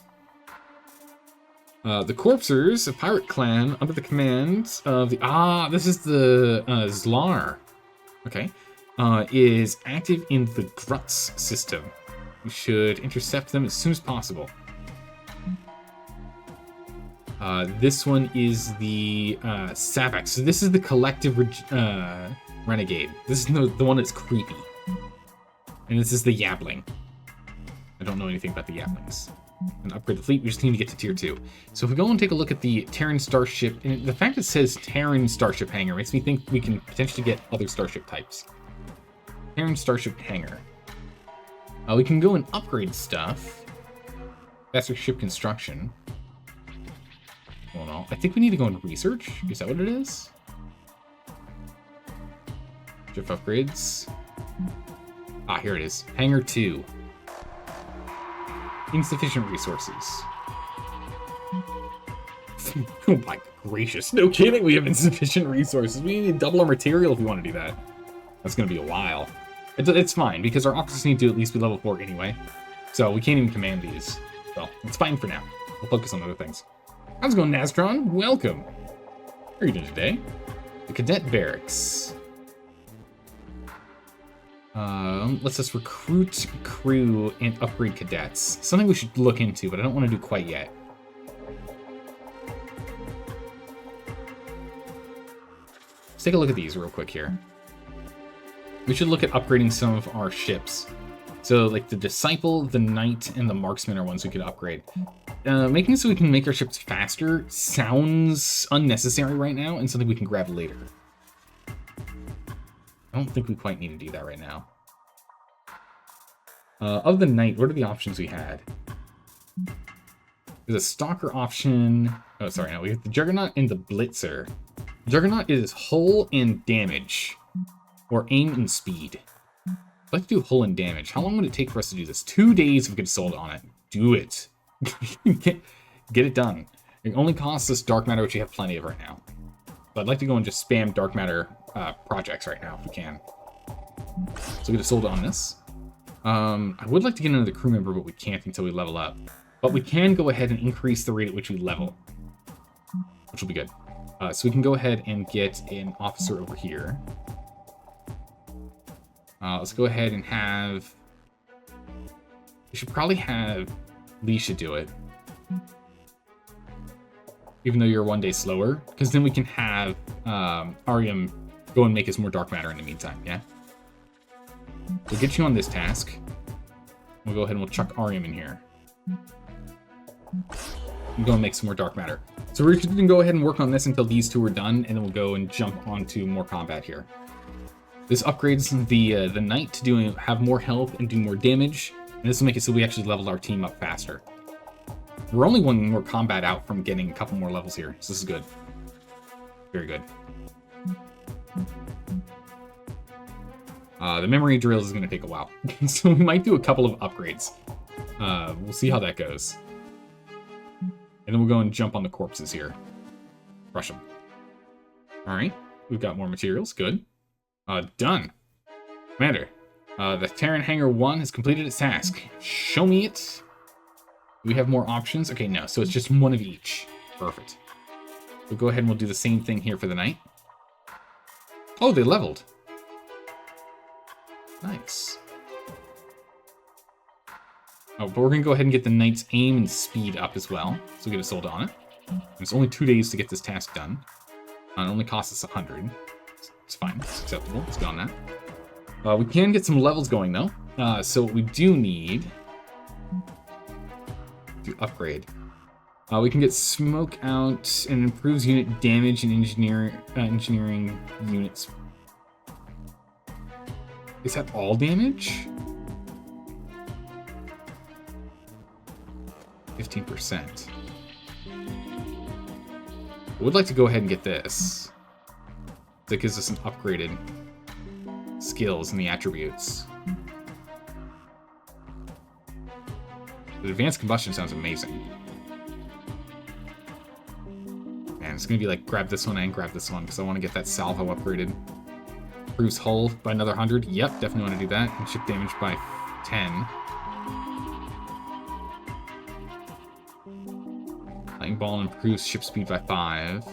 The Corpsers, a pirate clan under the command of the... this is the Zlar. Okay. Is active in the Gruts system. We should intercept them as soon as possible. This one is the Savak. So this is the collective renegade. This is the one that's creepy. And this is the Yabling. I don't know anything about the Yablings. And upgrade the fleet, we just need to get to tier 2. So if we go and take a look at the Terran Starship, and the fact it says Terran Starship Hangar makes me think we can potentially get other starship types. Terran Starship Hangar. We can go and upgrade stuff. Faster ship construction. Oh no, I think we need to go and research. Is that what it is? Ship upgrades. Here it is. Hangar 2. Insufficient resources. Oh my gracious. No kidding, we have insufficient resources. We need to double our material if we want to do that. That's going to be a while. It's fine, because our officers need to at least be level 4 anyway. So we can't even command these. So it's fine for now. We'll focus on other things. How's it going, Nastron? Welcome. How are you doing today? The Cadet Barracks. Let's just recruit crew and upgrade cadets. Something we should look into, but I don't want to do quite yet. Let's take a look at these real quick here. We should look at upgrading some of our ships. So, like the Disciple, the Knight, and the Marksman are ones we could upgrade. Making it so we can make our ships faster sounds unnecessary right now, and something we can grab later. I don't think we quite need to do that right now. Of the Knight, what are the options we had? There's a Stalker option. Oh, sorry, no, we have the Juggernaut and the Blitzer. Juggernaut is hull and damage, or aim and speed. I'd like to do hull and damage. How long would it take for us to do this? 2 days if we could sold on it. Do it. Get it done. It only costs us dark matter, which we have plenty of right now. But I'd like to go and just spam dark matter projects right now if we can. So get it sold on this. I would like to get another crew member, but we can't until we level up. But we can go ahead and increase the rate at which we level, which will be good. So we can go ahead and get an officer over here. Let's go ahead and have We should probably have Leisha do it. Even though you're 1 day slower. Because then we can have Arium go and make us more dark matter in the meantime, yeah? We'll get you on this task. We'll go ahead and we'll chuck Arium in here. And go and make some more dark matter. So we're just going to go ahead and work on this until these two are done, and then we'll go and jump onto more combat here. This upgrades the knight to have more health and do more damage, and this will make it so we actually level our team up faster. We're only one more combat out from getting a couple more levels here, so this is good. Very good. The memory drills is going to take a while, so we might do a couple of upgrades. We'll see how that goes. And then we'll go and jump on the corpses here. Crush them. Alright, we've got more materials, good. Done. Commander, the Terran Hangar 1 has completed its task. Show me it. Do we have more options? Okay, no, so it's just one of each. Perfect. We'll go ahead and we'll do the same thing here for the knight. Oh, they leveled. Nice. Oh, but we're going to go ahead and get the knight's aim and speed up as well. So we'll get a sold on it. And it's only 2 days to get this task done. It only costs us 100. It's fine. It's acceptable. Let's go on that. We can get some levels going, though. So what we do need to upgrade. We can get smoke out and improves unit damage and engineering units. Is that all damage? 15%. I would like to go ahead and get this. That gives us some upgraded skills in the attributes. The advanced combustion sounds amazing. Man, it's gonna be like grab this one and grab this one because I want to get that salvo upgraded. Improves hull by another 100. Yep, definitely want to do that. And ship damage by 10. Lightning Ball improves ship speed by 5.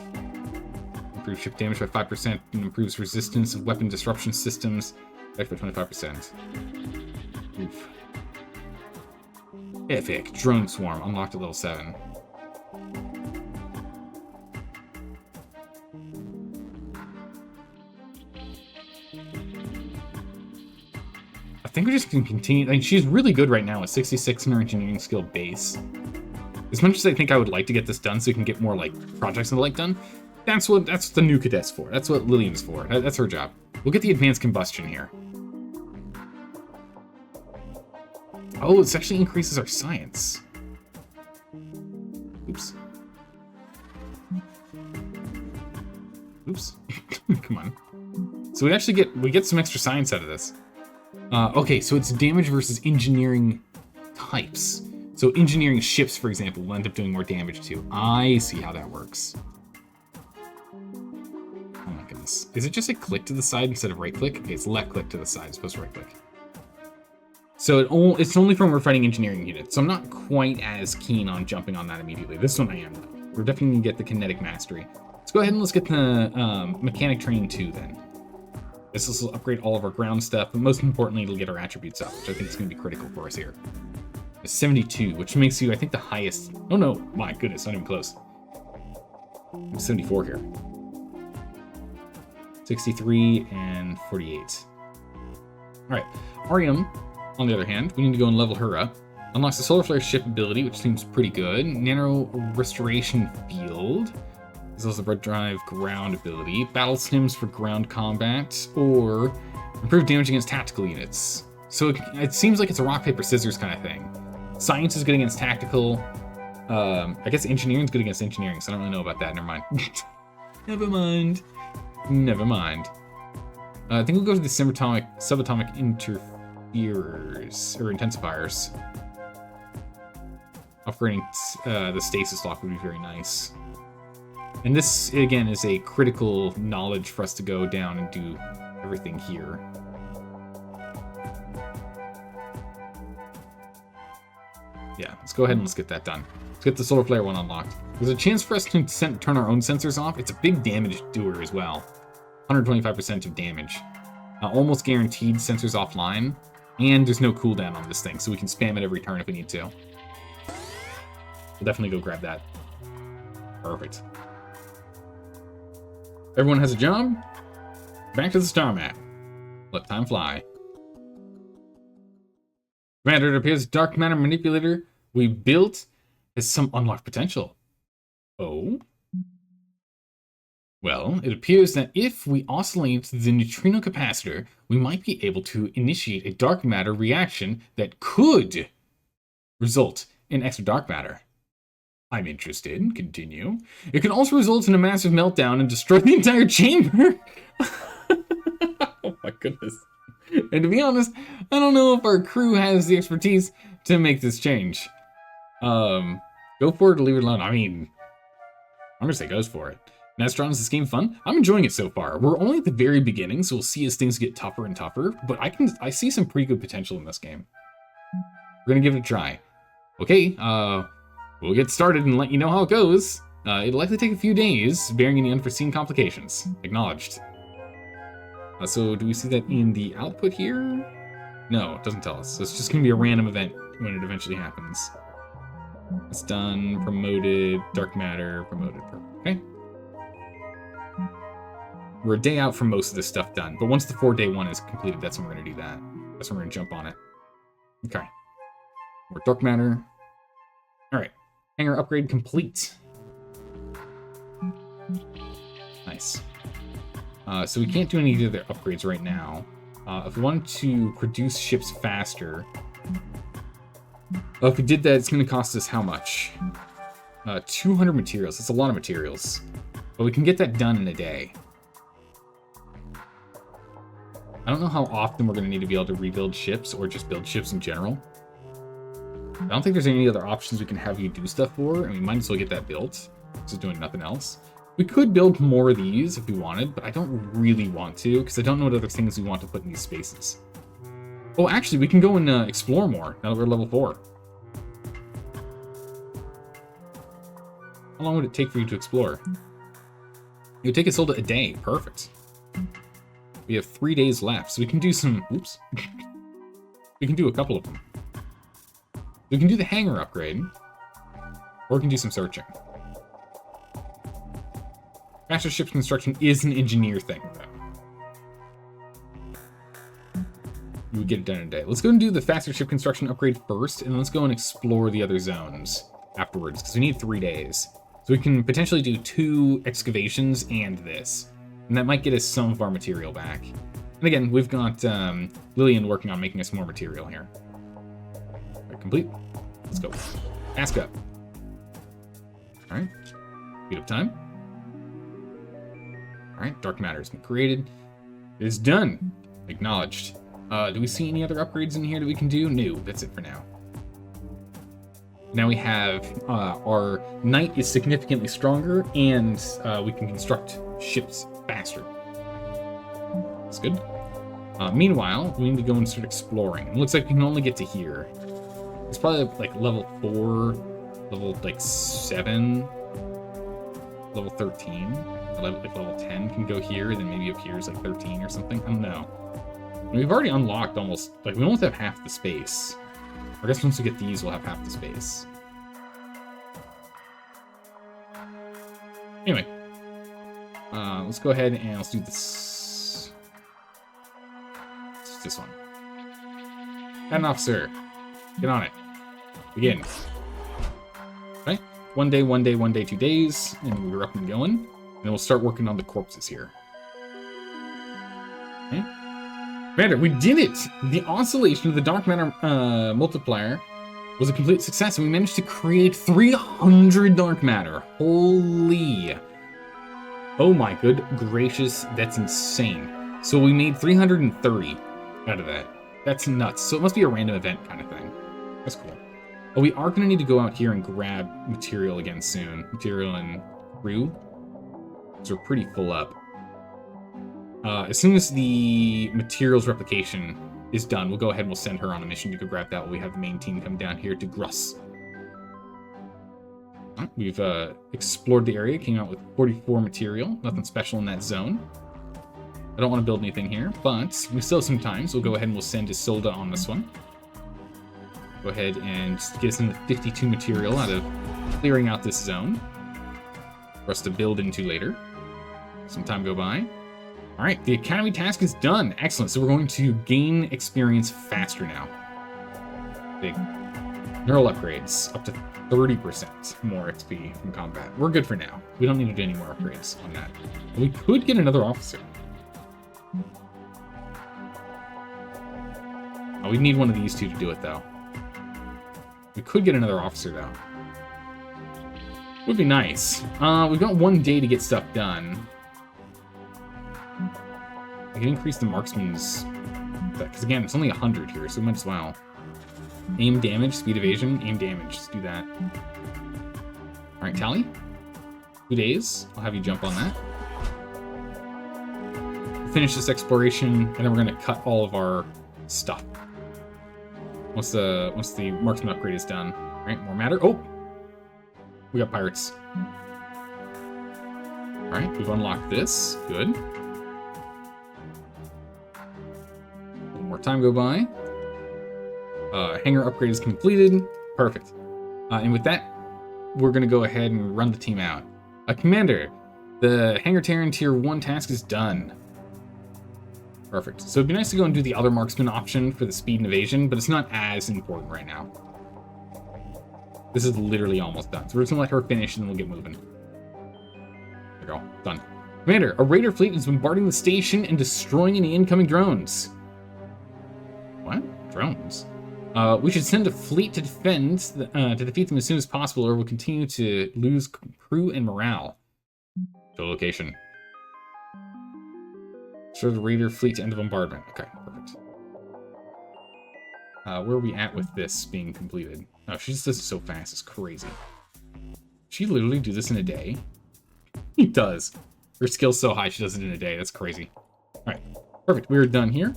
Improves ship damage by 5% and improves resistance of weapon disruption systems by 25%. Oof. Epic. Drone Swarm unlocked at level 7. I think we just can continue. I mean, she's really good right now with 66 in her engineering skill base. As much as I think I would like to get this done so we can get more like projects and the like done, that's the new cadet's for. That's what Lillian's for. That's her job. We'll get the advanced combustion here. Oh, it actually increases our science. Oops. Oops. Come on. So we get some extra science out of this. Okay, so it's damage versus engineering types. So engineering ships, for example, will end up doing more damage too. I see how that works. Oh my goodness. Is it just a click to the side instead of right click? Okay, it's left click to the side as opposed to right click. So it's only from we're fighting engineering units. So I'm not quite as keen on jumping on that immediately. This one I am though. We're definitely going to get the kinetic mastery. Let's go ahead and let's get the mechanic training too then. This will upgrade all of our ground stuff, but most importantly, it'll get our attributes up, which I think is going to be critical for us here. 72, which makes you, I think, the highest. Oh no, my goodness, not even close. I'm 74 here. 63 and 48. All right, Arium, on the other hand, we need to go and level her up. Unlocks the Solar Flare ship ability, which seems pretty good. Nano Restoration Field. As well as the Red Drive ground ability. Battle Stims for ground combat, or improved damage against tactical units. So it seems like it's a rock, paper, scissors kind of thing. Science is good against tactical. I guess engineering is good against engineering, so I don't really know about that. Never mind. Never mind. Never mind. I think we'll go to the subatomic interferers, or intensifiers. Upgrading the stasis lock would be very nice. And this, again, is a critical knowledge for us to go down and do everything here. Yeah, let's go ahead and let's get that done. Let's get the Solar Flare one unlocked. There's a chance for us to turn our own sensors off. It's a big damage doer as well. 125% of damage. Almost guaranteed sensors offline. And there's no cooldown on this thing, so we can spam it every turn if we need to. We'll definitely go grab that. Perfect. Everyone has a job. Back to the star map. Let time fly. Commander, it appears the dark matter manipulator we built has some unlocked potential. Oh? Well, it appears that if we oscillate the neutrino capacitor, we might be able to initiate a dark matter reaction that could result in extra dark matter. I'm interested. Continue. It can also result in a massive meltdown and destroy the entire chamber. Oh my goodness. And to be honest, I don't know if our crew has the expertise to make this change. Go for it or leave it alone. I mean, I'm gonna say goes for it. Nastron, is this game fun? I'm enjoying it so far. We're only at the very beginning, so we'll see as things get tougher and tougher, but I see some pretty good potential in this game. We're gonna give it a try. Okay, we'll get started and let you know how it goes. It'll likely take a few days, bearing any unforeseen complications. Acknowledged. So do we see that in the output here? No, it doesn't tell us. So it's just gonna be a random event when it eventually happens. It's done, promoted, dark matter, promoted, okay? We're a day out from most of this stuff done, but once the 4-day one is completed, that's when we're gonna do that. That's when we're gonna jump on it. Okay. More dark matter. Alright. Hangar upgrade complete. Nice. So we can't do any of the other upgrades right now. If we wanted to produce ships faster, if we did that, it's going to cost us how much? 200 materials. That's a lot of materials. But we can get that done in a day. I don't know how often we're going to need to be able to rebuild ships or just build ships in general. I don't think there's any other options we can have you do stuff for, and we might as well get that built. Just doing nothing else. We could build more of these if we wanted, but I don't really want to, because I don't know what other things we want to put in these spaces. Oh, actually, we can go and explore more, now that we're level 4. How long would it take for you to explore? It would take us all to a day. Perfect. We have 3 days left, so we can do some... Oops. We can do a couple of them. We can do the hangar upgrade, or we can do some searching. Faster ship construction is an engineer thing, though. We would get it done in a day. Let's go and do the faster ship construction upgrade first, and let's go and explore the other zones afterwards, because we need 3 days. So we can potentially do 2 excavations and this. And that might get us some of our material back. And again, we've got Lillian working on making us more material here. Right, complete. Let's go. Ask up. Alright. Speed up time. Alright, dark matter has been created. It is done. Acknowledged. Do we see any other upgrades in here that we can do? No, that's it for now. Now we have our knight is significantly stronger, and we can construct ships faster. That's good. Meanwhile, we need to go and start exploring. It looks like we can only get to here. It's probably like level 4, level like 7, level 13. Like level 10 can go here, and then maybe up here is like 13 or something. I don't know. And we've already unlocked almost, like we almost have half the space. I guess once we get these, we'll have half the space. Anyway, let's go ahead and let's do this. It's this one. Head officer, get on it. Begin. Okay, 1 day, 1 day, 1 day, 2 days, and we're up and going. And then we'll start working on the corpses here. Okay. Commander, we did it! The oscillation of the dark matter multiplier was a complete success, and we managed to create 300 dark matter. Holy. Oh my good gracious, that's insane. So we made 330 out of that. That's nuts. So it must be a random event kind of thing. That's cool. Oh, we are going to need to go out here and grab material again soon. Material and Chruul. So we're pretty full up. As soon as the materials replication is done, we'll go ahead and we'll send her on a mission to go grab that while we have the main team come down here to Gruss. We've explored the area, came out with 44 material. Nothing special in that zone. I don't want to build anything here, but we still have some time, so we'll go ahead and we'll send Isolde on this one. Go ahead and just get us into 52 material out of clearing out this zone for us to build into later. Some time go by. All right, the Academy task is done. Excellent. So we're going to gain experience faster now. Big neural upgrades, up to 30% more XP from combat. We're good for now. We don't need to do any more upgrades on that. We could get another officer. Oh, we need one of these two to do it, though. We could get another officer, though. Would be nice. We've got 1 day to get stuff done. I can increase the marksman's... Because, again, it's only 100 here, so we might as well. Aim damage, speed evasion, aim damage. Let's do that. Alright, Tally. 2 days. I'll have you jump on that. Finish this exploration, and then we're going to cut all of our stuff. Once the marksman upgrade is done. Alright, more matter. Oh! We got pirates. Alright, we've unlocked this. Good. One more time go by. Hangar upgrade is completed. Perfect. And with that, we're going to go ahead and run the team out. Commander, the Hangar Terran Tier 1 task is done. Perfect. So it'd be nice to go and do the other marksman option for the speed and evasion, but it's not as important right now. This is literally almost done. So we're just going to let her finish and then we'll get moving. There we go. Done. Commander, a raider fleet is bombarding the station and destroying any incoming drones. What? Drones? We should send a fleet to defeat them as soon as possible, or we'll continue to lose crew and morale. To location. Show the raider fleet to end the bombardment. Okay, perfect. Where are we at with this being completed? Oh, she just does it so fast. It's crazy. She literally do this in a day? He does. Her skill's so high, she does it in a day. That's crazy. All right, perfect. We're done here.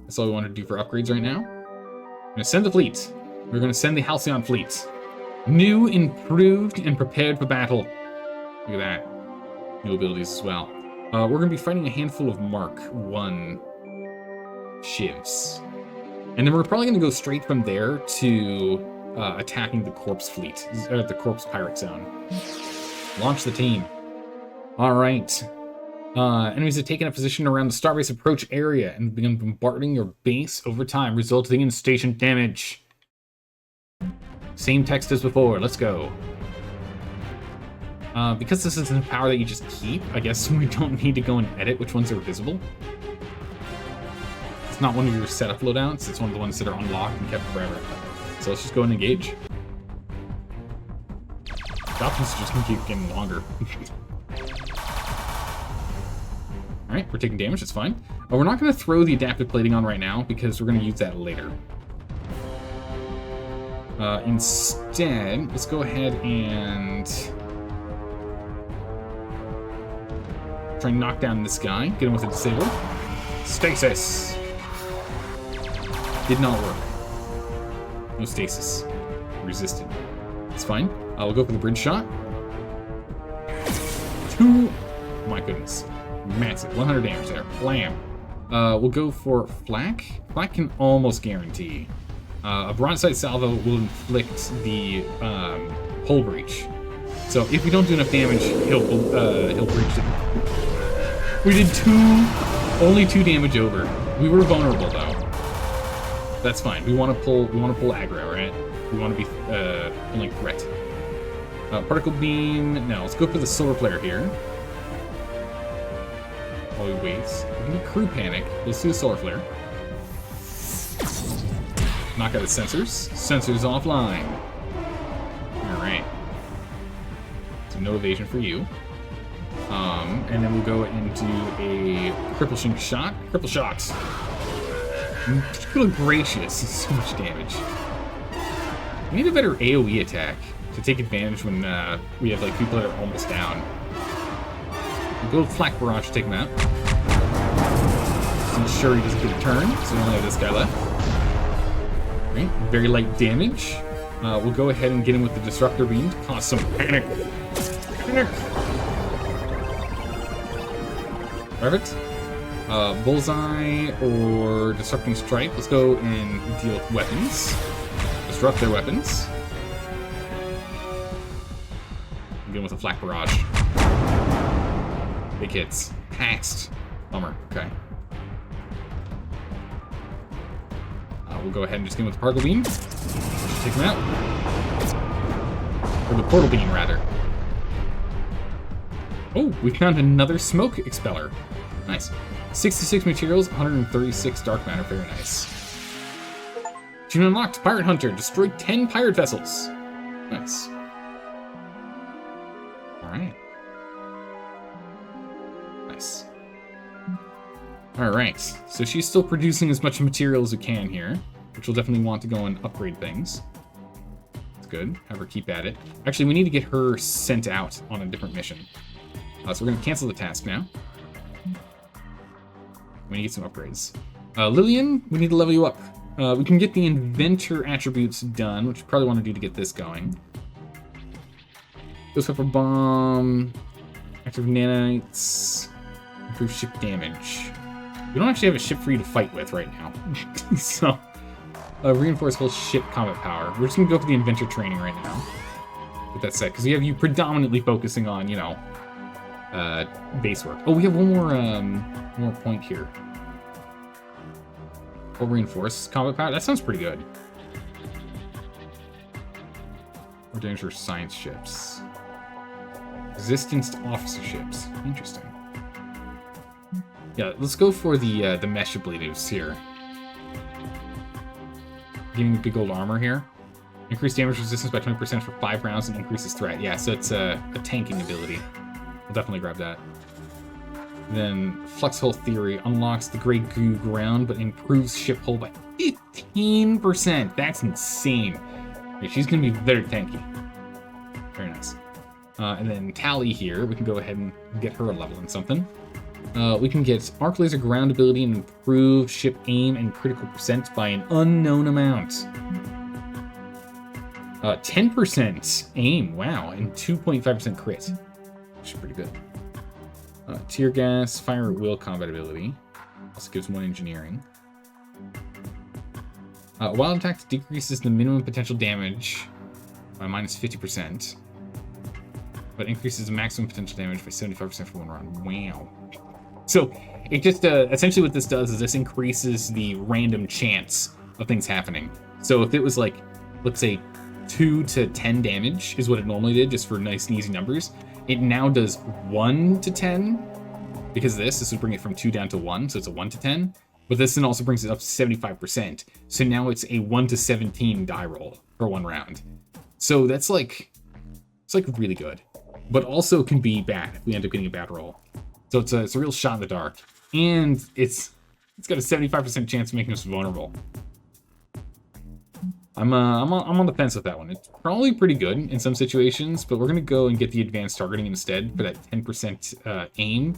That's all we want to do for upgrades right now. We're going to send the fleet. We're going to send the Halcyon fleet. New, improved, and prepared for battle. Look at that. New abilities as well. We're going to be fighting a handful of Mark 1 shivs. And then we're probably going to go straight from there to attacking the corpse fleet, or the corpse pirate zone. Launch the team. All right. Enemies have taken a position around the starbase approach area and begun bombarding your base over time, resulting in station damage. Same text as before. Let's go. Because this isn't a power that you just keep, I guess we don't need to go and edit which ones are visible. It's not one of your setup loadouts, it's one of the ones that are unlocked and kept forever. So let's just go and engage. The options are just gonna keep getting longer. Alright, we're taking damage, that's fine. We're not gonna throw the adaptive plating on right now because we're gonna use that later. Instead, let's go ahead and try and knock down this guy. Get him with a disable. Stasis! Did not work. No stasis. Resisted. It's fine. We'll go for the bridge shot. 2. Oh my goodness. Massive. 100 damage there. Blam. We'll go for Flak. Flak can almost guarantee. A broadside salvo will inflict the hull breach. So if we don't do enough damage, he'll breach it. We did only 2 damage over. We were vulnerable though. That's fine. We want to pull aggro, right? We want to be pulling threat. Particle beam. No, let's go for the solar flare here. While we wait, we can do crew panic. Let's do the solar flare. Knock out the sensors. Sensors offline. All right. So no evasion for you. And then we'll go into a crippling shot. Cripple shot. Good gracious, so much damage. We need a better AoE attack to take advantage when we have like people that are almost down. We'll go with Flak Barrage to take him out. Just ensure he doesn't get a turn, so we only have this guy left. Right, very light damage. We'll go ahead and get him with the Disruptor Beam to cause some panic. Panic! Perfect. Bullseye or Disrupting Strike. Let's go and deal with weapons. Disrupt their weapons. Again with a Flak Barrage. Big hits. Passed. Bummer. Okay. We'll go ahead and just get with the Particle Beam. Take him out. Or the Portal Beam, rather. Oh, we found another Smoke Expeller. Nice. 66 materials, 136 dark matter. Very nice. Achievement unlocked. Pirate Hunter. Destroyed 10 pirate vessels. Nice. Alright. Nice. Alright. So she's still producing as much material as we can here, which we'll definitely want to go and upgrade things. That's good. Have her keep at it. Actually, we need to get her sent out on a different mission. So we're going to cancel the task now. We need to get some upgrades. Lillian, we need to level you up. We can get the inventor attributes done, which we probably want to do to get this going. Ghost Pepper Bomb, active nanites, improve ship damage. We don't actually have a ship for you to fight with right now. So, reinforce whole ship combat power. We're just going to go for the inventor training right now. With that set, because we have you predominantly focusing on, you know, base work. Oh, we have one more point here. We'll reinforce combat power. That sounds pretty good. Or dangerous science ships. Resistance to officer ships. Interesting. Yeah, let's go for the mesh ablatives here. Getting big old armor here. Increase damage resistance by 20% for 5 rounds and increases threat. Yeah, so it's a tanking ability. We'll definitely grab that. Then Flux Hull Theory unlocks the Grey Goo ground, but improves ship hull by 15%. That's insane. Okay, she's going to be very tanky. Very nice. And then Tally here, we can go ahead and get her a level in something. We can get Arc Laser ground ability and improve ship aim and critical percent by an unknown amount. 10% aim, wow, and 2.5% crit. Which is pretty good. Tear gas, fire at will combat ability. Also gives 1 engineering. Wild attack decreases the minimum potential damage by minus 50%, but increases the maximum potential damage by 75% for 1 round. Wow. So it just essentially what this does is this increases the random chance of things happening. So if it was like, let's say 2 to 10 damage is what it normally did, just for nice and easy numbers. It now does 1 to 10, because this would bring it from 2 down to 1, so it's a 1 to 10. But this then also brings it up to 75%. So now it's a 1 to 17 die roll for 1 round. So that's like, it's like really good. But also can be bad if we end up getting a bad roll. So it's a real shot in the dark. And it's got a 75% chance of making us vulnerable. I'm on the fence with that one. It's probably pretty good in some situations, but we're going to go and get the advanced targeting instead for that 10% aim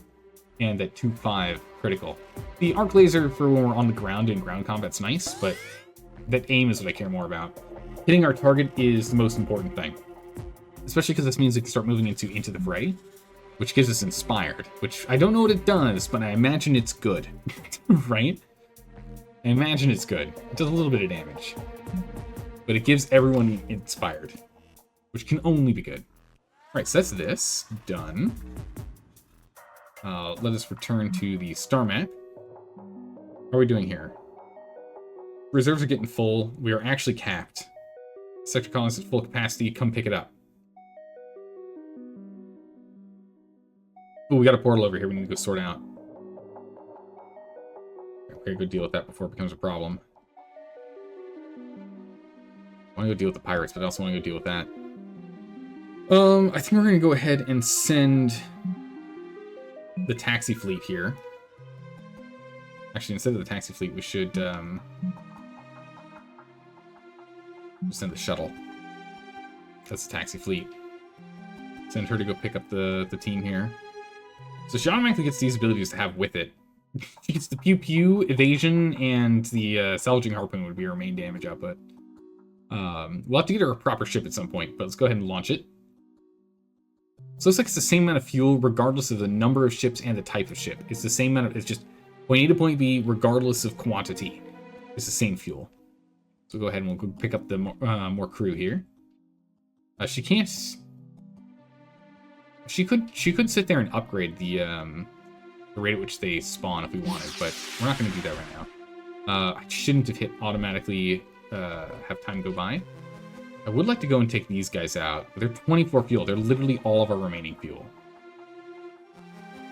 and that 2.5 critical. The arc laser for when we're on the ground in ground combat's nice, but that aim is what I care more about. Hitting our target is the most important thing, especially because this means we can start moving into the fray, which gives us inspired, which I don't know what it does, but I imagine it's good, right? I imagine it's good. It does a little bit of damage. But it gives everyone inspired, which can only be good. All right, so that's this. Done. Let us return to the star map. How are we doing here? Reserves are getting full. We are actually capped. Sector colonists at full capacity. Come pick it up. Oh, we got a portal over here we need to go sort out. Okay, go deal with that before it becomes a problem. I want to go deal with the pirates, but I also want to go deal with that. I think we're going to go ahead and send the taxi fleet here. Actually, instead of the taxi fleet, we should send the shuttle. That's the taxi fleet. Send her to go pick up the team here. So she automatically gets these abilities to have with it. She gets the pew-pew, evasion, and the salvaging harpoon would be her main damage output. We'll have to get her a proper ship at some point, but let's go ahead and launch it. So it looks like it's the same amount of fuel regardless of the number of ships and the type of ship. It's the same amount of, it's just point A to point B regardless of quantity. It's the same fuel. So go ahead and we'll go pick up the more crew here. She can't. She could sit there and upgrade the rate at which they spawn if we wanted, but we're not going to do that right now. I shouldn't have hit automatically have time go by. I would like to go and take these guys out, but they're 24 fuel. They're literally all of our remaining fuel.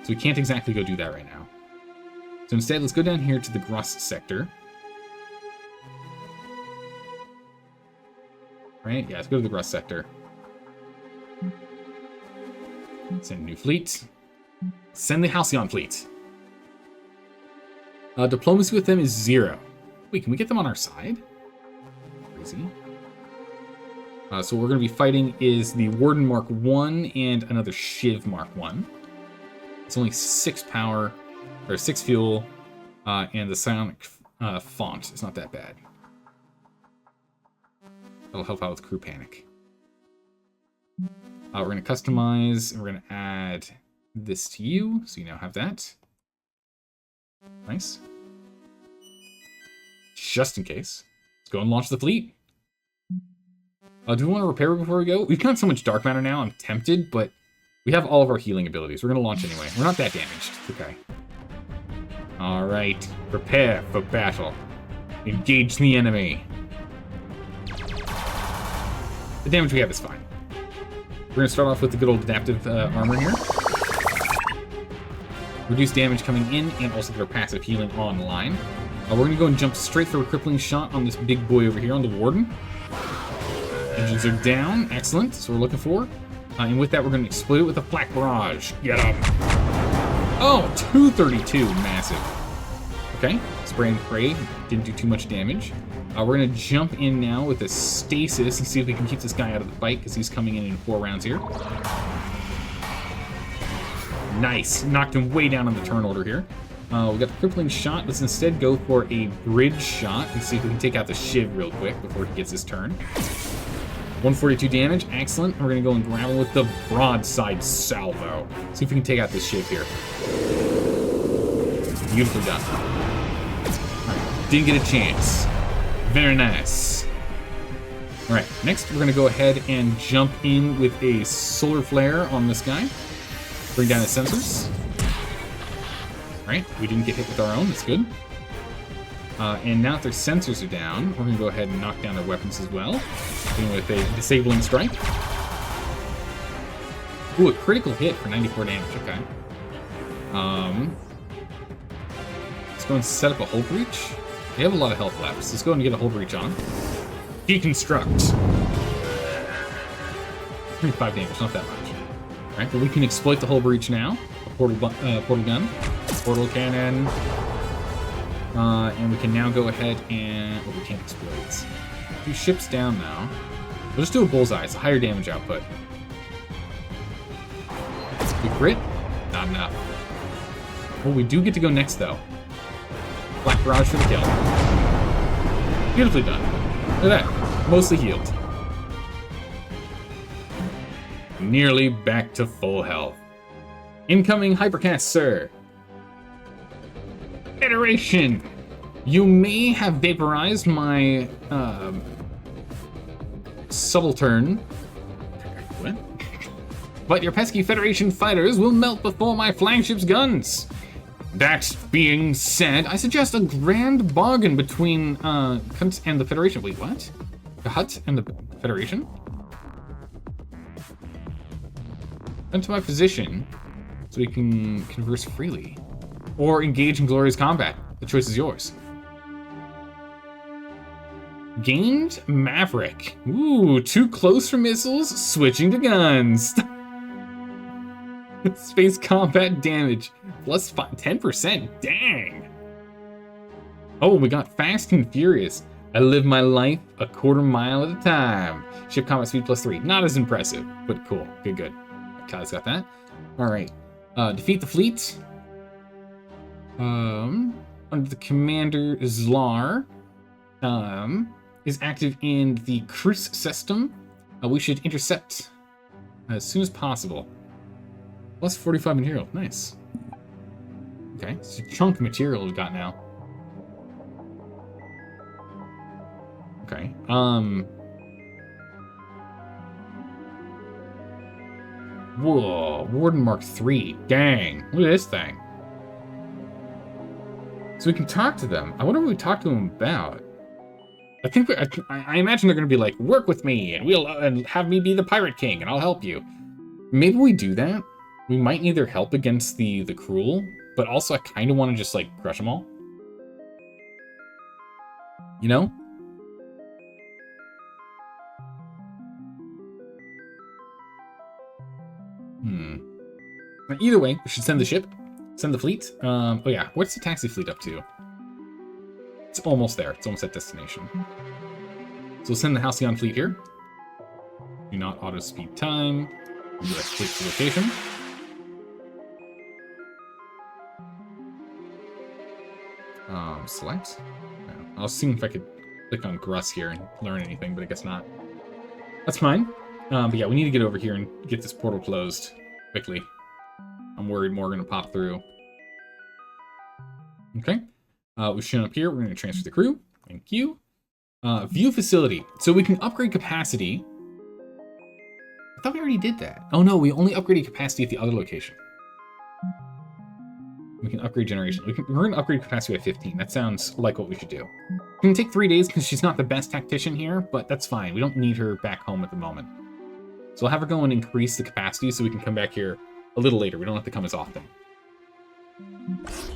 So we can't exactly go do that right now. So instead, let's go down here to the Gruss sector. Right? Yeah, let's go to the Gruss sector. Send a new fleet. Send the Halcyon fleet. Diplomacy with them is 0. Wait, can we get them on our side? Crazy. So what we're going to be fighting is the Warden Mark 1 and another Shiv Mark 1. It's only 6 power, or 6 fuel, and the psionic font is not that bad. That'll help out with crew panic. We're going to customize, and we're going to add this to you, so you now have that. Nice. Just in case. Let's go and launch the fleet. Do we want to repair before we go? We've got so much dark matter now, I'm tempted, but we have all of our healing abilities. We're going to launch anyway. We're not that damaged. Okay. Alright. Prepare for battle. Engage the enemy. The damage we have is fine. We're going to start off with the good old adaptive armor here. Reduce damage coming in, and also get our passive healing online. We're going to go and jump straight for a crippling shot on this big boy over here on the Warden. Engines are down. Excellent. That's what we're looking for. And with that, we're going to explode it with a flak barrage. Get him. Oh, 232. Massive. Okay. Spray and pray. Didn't do too much damage. We're going to jump in now with a stasis and see if we can keep this guy out of the fight, because he's coming in 4 rounds here. Nice. Knocked him way down on the turn order here. We got the crippling shot. Let's instead go for a bridge shot and see if we can take out the Shiv real quick before he gets his turn. 142 damage. Excellent. We're going to go and grab him with the broadside salvo. See if we can take out this Shiv here. Beautifully done. Alright, didn't get a chance. Very nice. Alright, next we're going to go ahead and jump in with a solar flare on this guy. Bring down his sensors. Alright, we didn't get hit with our own. That's good. And now that their sensors are down, we're going to go ahead and knock down their weapons as well. With a disabling strike. Ooh, a critical hit for 94 damage. Okay. Let's go and set up a hull breach. They have a lot of health left, so let's go and get a hull breach on. Deconstruct. 35 damage, not that much. Alright, but we can exploit the hull breach now. A portal gun. Portal cannon. And we can now go ahead and... Oh, we can't exploit it. 2 ships down now. We'll just do a bullseye. It's a higher damage output. The crit? Not enough. Well, we do get to go next, though. Black Barrage for the kill. Beautifully done. Look at that. Mostly healed. Nearly back to full health. Incoming hypercast, sir. Federation! You may have vaporized my subaltern. What? But your pesky Federation fighters will melt before my flagship's guns. That being said, I suggest a grand bargain between Hunt and the Federation. Wait, what? The Hut and the Federation? Come to my position so we can converse freely. Or engage in glorious combat. The choice is yours. Gained Maverick. Ooh, too close for missiles, switching to guns. Space combat damage, plus 10%, dang. Oh, we got Fast and Furious. I live my life a quarter mile at a time. Ship combat speed plus 3, not as impressive, but cool, good. Kai's got that. All right, defeat the fleet. Under the commander Zlar, is active in the cruise system. We should intercept as soon as possible. Plus 45 material. Nice. Okay, it's a chunk of material we've got now. Okay. Whoa, Warden Mark III. Dang, look at this thing. So we can talk to them. I wonder what we talk to them about. I think I imagine they're going to be like, work with me, and we'll and have me be the Pirate King, and I'll help you. Maybe we do that. We might need their help against the Chruul, but also I kind of want to just like crush them all. You know? Either way, we should send the ship. Send the fleet. Oh yeah, what's the taxi fleet up to? It's almost there. It's almost at destination. So we'll send the Halcyon fleet here. Do not auto speed time. US fleet to location. Select. No. I was seeing if I could click on Gruss here and learn anything, but I guess not. That's fine. But yeah, we need to get over here and get this portal closed quickly. I'm worried more are going to pop through. Okay. We've shown up here. We're going to transfer the crew. Thank you. View facility. So we can upgrade capacity. I thought we already did that. Oh no, we only upgraded capacity at the other location. We can upgrade generation. We're going to upgrade capacity by 15. That sounds like what we should do. It's going to take 3 days because she's not the best tactician here, but that's fine. We don't need her back home at the moment. So we'll have her go and increase the capacity so we can come back here a little later. We don't have to come as often.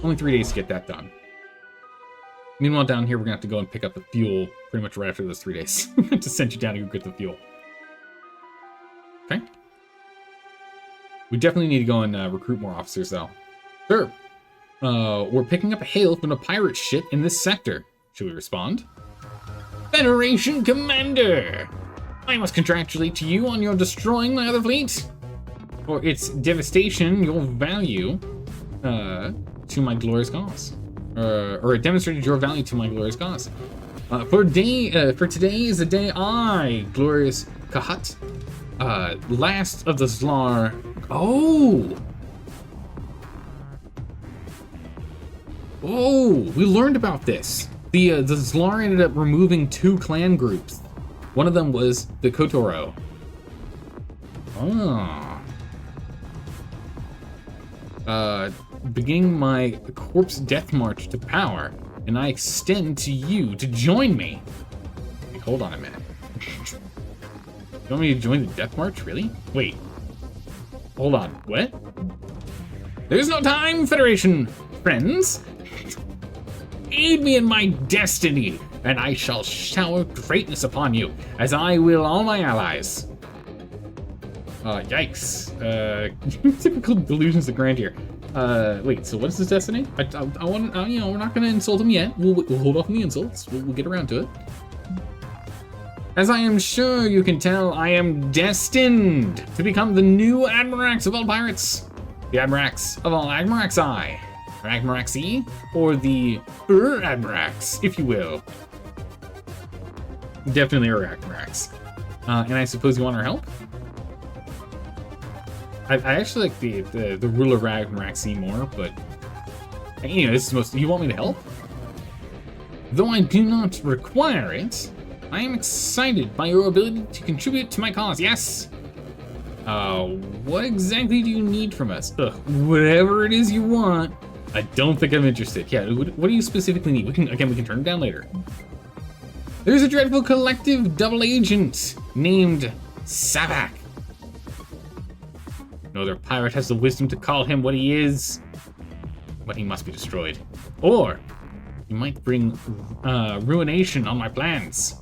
Only 3 days to get that done. Meanwhile, down here, we're going to have to go and pick up the fuel pretty much right after those 3 days to send you down to go get the fuel. Okay. We definitely need to go and recruit more officers, though. Sure. We're picking up a hail from a pirate ship in this sector. Should we respond? Federation Commander! I must congratulate to you on your destroying my other fleet. For its devastation, your value to my glorious cause. Or it demonstrated your value to my glorious cause. For today is the day I, glorious Kahat, last of the Zlar. Oh! Oh, we learned about this. The Zlar ended up removing 2 clan groups. One of them was the Kotoro. Beginning my corpse death march to power, and I extend to you to join me. Wait, hold on a minute. You want me to join the death march? Really? Wait. Hold on. What? There's no time, Federation friends. Aid me in my destiny, and I shall shower greatness upon you, as I will all my allies. Yikes. Typical delusions of grandeur. Wait, so what is his destiny? I want, we're not going to insult him yet. We'll hold off on the insults. We'll get around to it. As I am sure you can tell, I am destined to become the new Admirax of all pirates. The Admirax of all Admiraxi. Or Admiraxi, or the Admirax, if you will. Definitely Admirax. And I suppose you want our help? I actually like the ruler of Admiraxi more, but anyway, this is most. You want me to help? Though I do not require it, I am excited by your ability to contribute to my cause. Yes. What exactly do you need from us? Whatever it is you want. I don't think I'm interested. Yeah, what do you specifically need? We can turn it down later. There's a dreadful collective double agent named Savak. No other pirate has the wisdom to call him what he is, but he must be destroyed. Or he might bring ruination on my plans.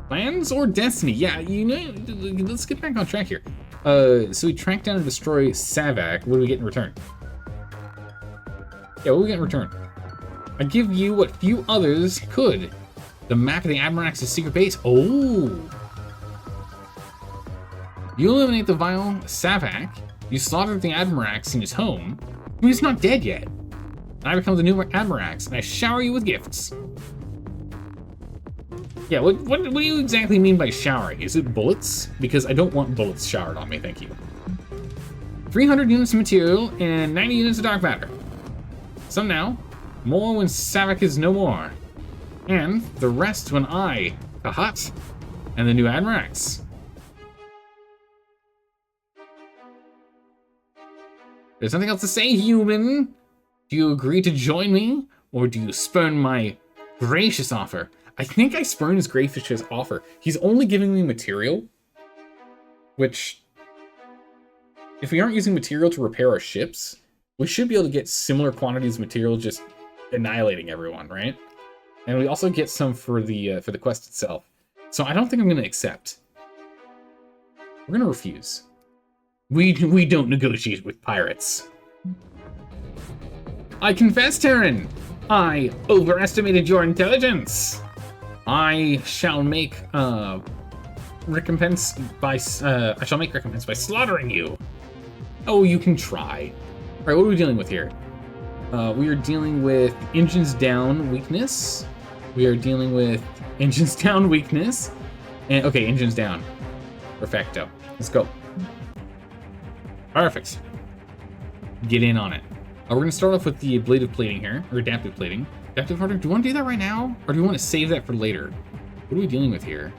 Plans or destiny? Yeah, let's get back on track here. So we track down and destroy Savak. What do we get in return? Yeah, what do we get in return? I give you what few others could. The map of the Admirax's secret base. Oh! You eliminate the vile Savak. You slaughter the Admirax in his home. He's not dead yet. And I become the new Admirax, and I shower you with gifts. Yeah, what do you exactly mean by showering? Is it bullets? Because I don't want bullets showered on me, thank you. 300 units of material and 90 units of dark matter. Some now, more when Savik is no more. And the rest when I, Kahat, and the new Admirax. There's nothing else to say, human. Do you agree to join me, or do you spurn my gracious offer? I think I spurn his gracious offer. He's only giving me material, which, if we aren't using material to repair our ships, we should be able to get similar quantities of material just annihilating everyone, right? And we also get some for the quest itself. So I don't think I'm going to accept. We're going to refuse. We don't negotiate with pirates. I confess, Terran, I overestimated your intelligence. I shall make recompense by slaughtering you. Oh, you can try. All right, what are we dealing with here? We are dealing with engines down weakness. We are dealing with engines down weakness. And okay, engines down. Perfecto. Let's go. Perfect. Get in on it. We're going to start off with the ablative plating here, or adaptive plating. Adaptive hardener, do you want to do that right now? Or do you want to save that for later? What are we dealing with here?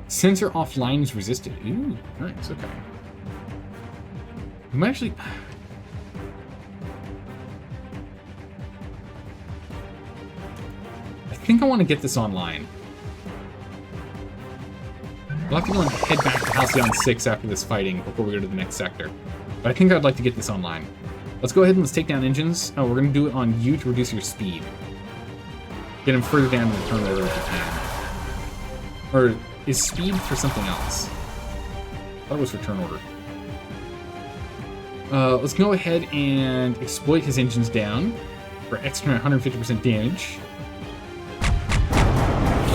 Sensor offline is resisted. Ooh, nice, okay. I'm actually... I think I want to get this online. We'll have to go and head back to Halcyon 6 after this fighting before we go to the next sector. But I think I'd like to get this online. Let's go ahead and let's take down engines. Oh, we're going to do it on you to reduce your speed. Get him further down in the turn order if you can. Or is speed for something else? I thought it was for turn order. Let's go ahead and exploit his engines down for extra 150% damage.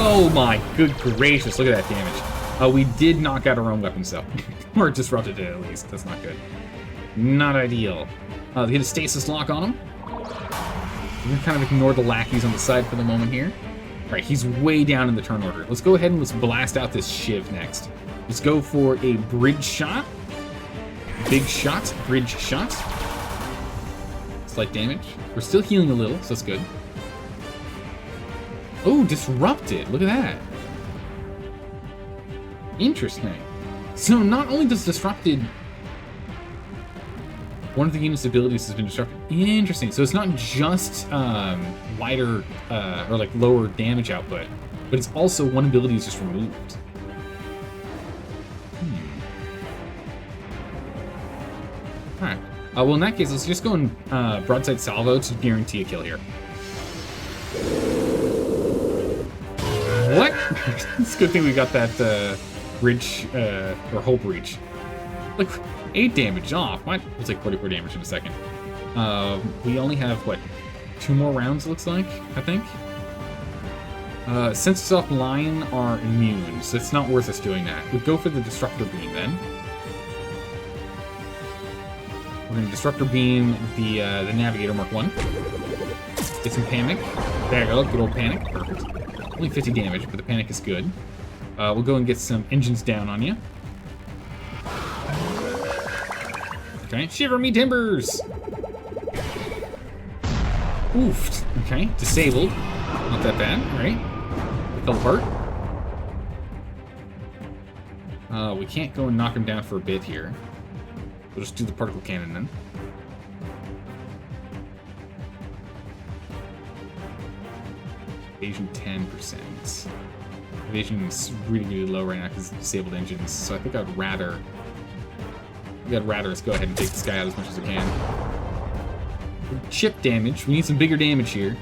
Oh my good gracious, look at that damage. We did knock out our own weapons though. Or disrupted it at least, that's not good. Not ideal. They hit a stasis lock on him. We're gonna kind of ignore the lackeys on the side for the moment here. All right, he's way down in the turn order. Let's go ahead and let's blast out this shiv next. Let's go for a bridge shot. Big shot, bridge shot. Slight damage. We're still healing a little, so that's good. Oh, disrupted. Look at that. Interesting. So not only does disrupted... One of the unit's abilities has been disrupted. Interesting. So it's not just wider or like lower damage output, but it's also one ability is just removed. Alright. Well, in that case, let's just go and broadside salvo to guarantee a kill here. What? It's a good thing we got that bridge, or hull breach. Like, 8 damage off. What? We'll take 44 damage in a second. We only have, what, 2 more rounds, it looks like, I think? Sensors offline are immune, so it's not worth us doing that. We'll go for the Disruptor Beam, then. We're going to Disruptor Beam the Navigator Mark 1. Get some Panic. There you go, good old Panic. Perfect. Only 50 damage, but the Panic is good. We'll go and get some engines down on you. Okay, shiver me timbers! Oof. Okay, disabled. Not that bad, alright. They fell apart. We can't go and knock him down for a bit here. We'll just do the particle cannon then. Evasion 10%. Evasion is really, really low right now because of disabled engines, so I think I'd rather us go ahead and take this guy out as much as I can. Chip damage. We need some bigger damage here.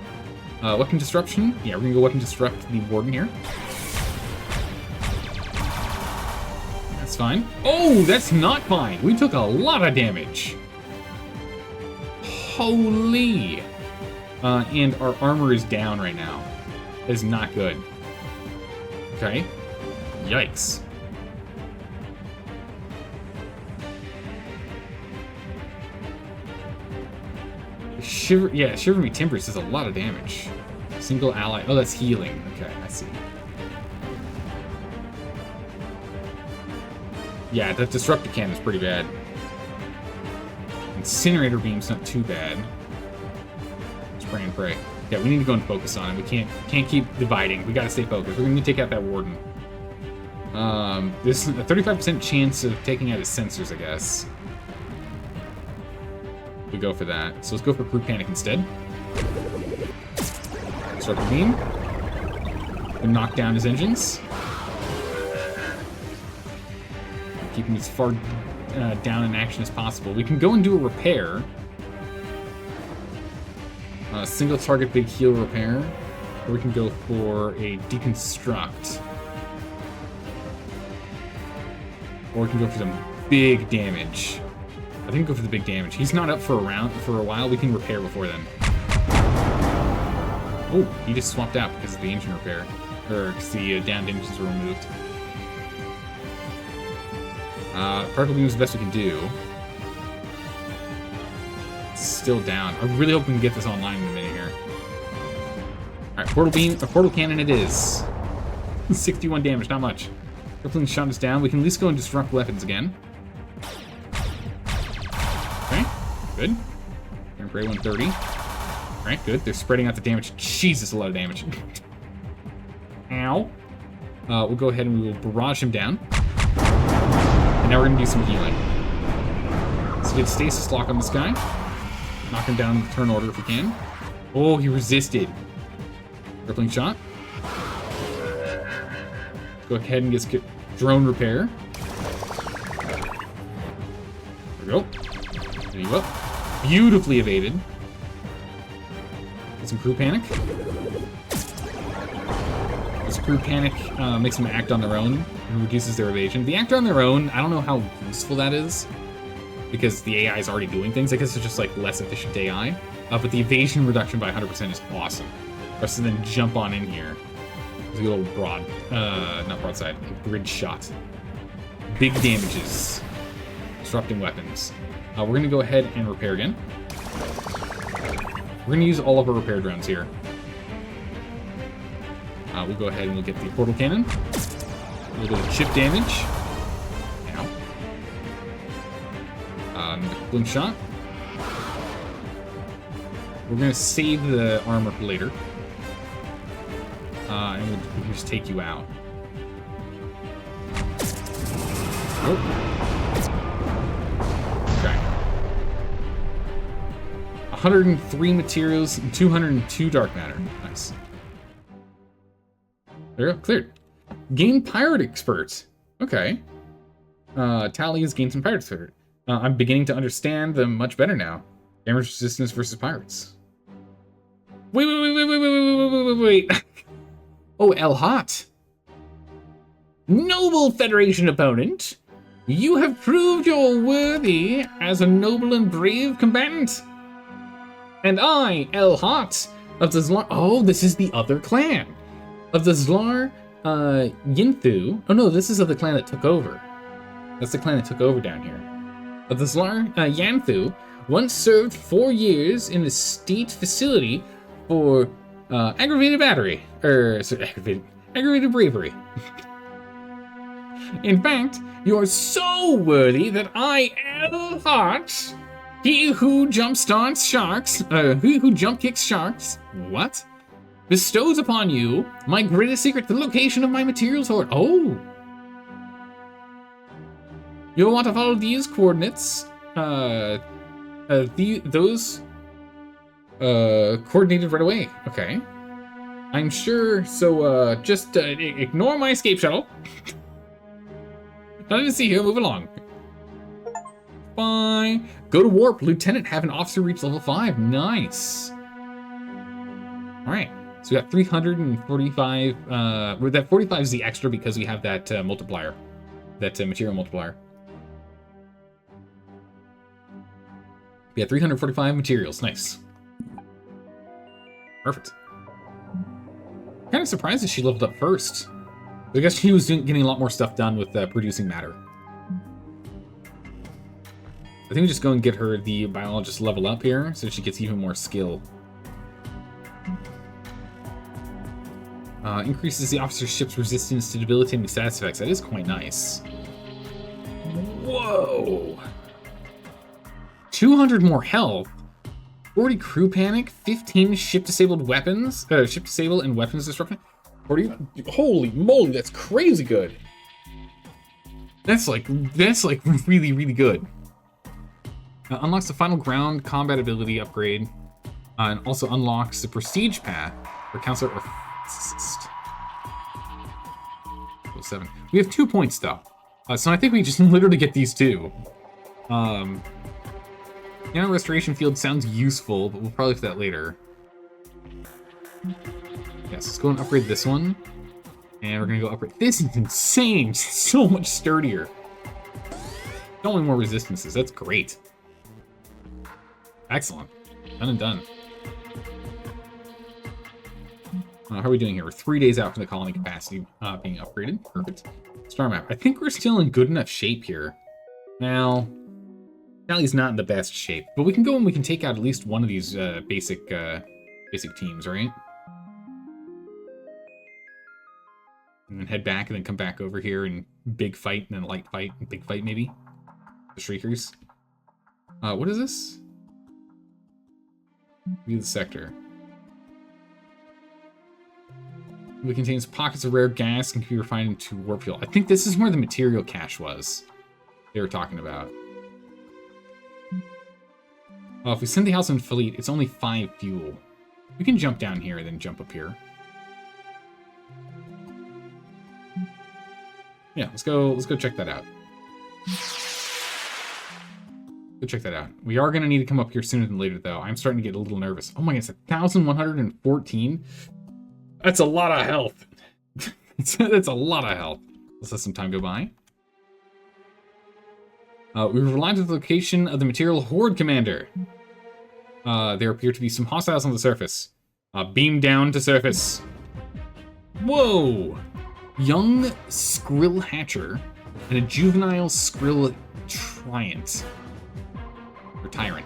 Weapon disruption. Yeah, we're gonna go weapon disrupt the warden here. That's fine. Oh, that's not fine. We took a lot of damage. Holy. And our armor is down right now. That is not good. Okay. Yikes. Shiver Me Timbers does a lot of damage. Single ally. Oh, that's healing. Okay, I see. Yeah, that Disruptor Cannon is pretty bad. incinerator beam's not too bad. Spray and pray. Yeah, we need to go and focus on it. We can't keep dividing. We gotta stay focused. We're gonna need to take out that warden. There's a 35% chance of taking out his sensors, I guess. We go for that. So let's go for Crew Panic instead. Start the beam. And knock down his engines. Keep him as far down in action as possible. We can go and do a repair. Single target big heal repair. Or we can go for a deconstruct. Or we can go for some big damage. I think go for the big damage. He's not up for a while. We can repair before then. Oh, he just swapped out because of the engine repair. Or because the downed engines were removed. Particle beam is the best we can do. It's still down. I really hope we can get this online in a minute here. Alright, portal beam, a portal cannon it is. 61 damage, not much. Crippling shot is down. We can at least go and disrupt weapons again. Okay, good. And Gray 130. Alright, good. They're spreading out the damage. Jesus, a lot of damage. Ow. We'll go ahead and we will barrage him down. And now we're going to do some healing. Let's get stasis lock on this guy. Knock him down in the turn order if we can. Oh, he resisted. Crippling shot. Go ahead and get drone repair. There we go. There you go. Beautifully evaded. Get some crew panic. This crew panic makes them act on their own and reduces their evasion. The act on their own, I don't know how useful that is because the AI is already doing things. I guess it's just like less efficient AI. But the evasion reduction by 100% is awesome. For us to then jump on in here. There's a little not broadside, bridge shot. Big damages. Disrupting weapons. We're going to go ahead and repair again. We're going to use all of our repair drones here. We'll go ahead and we'll get the portal cannon. A little bit of chip damage. Ow. Blink shot. We're going to save the armor for later. And we can just take you out. Oh. Okay. 103 materials and 202 dark matter. Nice. There we go. Cleared. Gain pirate expert. Okay. Tally has gained some pirate expert. I'm beginning to understand them much better now. Damage resistance versus pirates. Wait. Oh, El Hot. Noble Federation opponent, you have proved your worthy as a noble and brave combatant. And I, El Hot, of the Zlar... Oh, this is the other clan. Of the Zlar Yinthu... Oh no, this is of the clan that took over. That's the clan that took over down here. Of the Zlar Yanthu, once served 4 years in the state facility for aggravated battery. Aggravated bravery. In fact, you are so worthy that I, El Hot, he who jumpstarts sharks, he who jump kicks sharks, what? Bestows upon you my greatest secret, the location of my materials hoard. Oh! You'll want to follow these coordinates. Those coordinated right away. Okay. I'm sure, so just ignore my escape shuttle. Nothing to see here, move along. Bye. Go to warp, Lieutenant, have an officer reach level 5. Nice. Alright, so we got 345, that 45 is the extra because we have that multiplier, that material multiplier. Yeah, 345 materials, nice. Perfect. Kind of surprised that she leveled up first. I guess she was getting a lot more stuff done with producing matter. I think we just go and get her the biologist level up here so she gets even more skill. Increases the officer's ship's resistance to debilitating status effects. That is quite nice. Whoa! 200 more health, 40 crew panic, 15 ship disabled weapons, ship disabled and weapons disruption. 40, holy moly, that's crazy good. That's like really, really good. Unlocks the final ground combat ability upgrade, and also unlocks the prestige path for counselor or assist. 7. We have 2 points though, so I think we just literally get these two. Restoration field sounds useful, but we'll probably do that later. Yes, let's go and upgrade this one. And we're gonna go upgrade. This is insane! So much sturdier. Only more resistances, that's great. Excellent. Done and done. How are we doing here? We're 3 days out from the colony capacity being upgraded. Perfect. Star map. I think we're still in good enough shape here. Now, Sally's not in the best shape, but we can go and we can take out at least one of these basic teams, right? And then head back and then come back over here and big fight and then light fight and big fight maybe. The Shriekers. What is this? View the sector. It contains pockets of rare gas and can be refined into warp fuel. I think this is where the material cache was they were talking about. Well, if we send the Halcyon fleet, it's only 5 fuel. We can jump down here and then jump up here. Yeah, let's go check that out. Go check that out. We are gonna need to come up here sooner than later though. I'm starting to get a little nervous. Oh my god, it's 1,114. That's a lot of health. That's a lot of health. Let's let some time go by. We've arrived at the location of the Material Horde Commander. There appear to be some hostiles on the surface. Beam down to surface. Whoa! Young Skrill Hatcher and a juvenile Skrill Tyrant. Or Tyrant.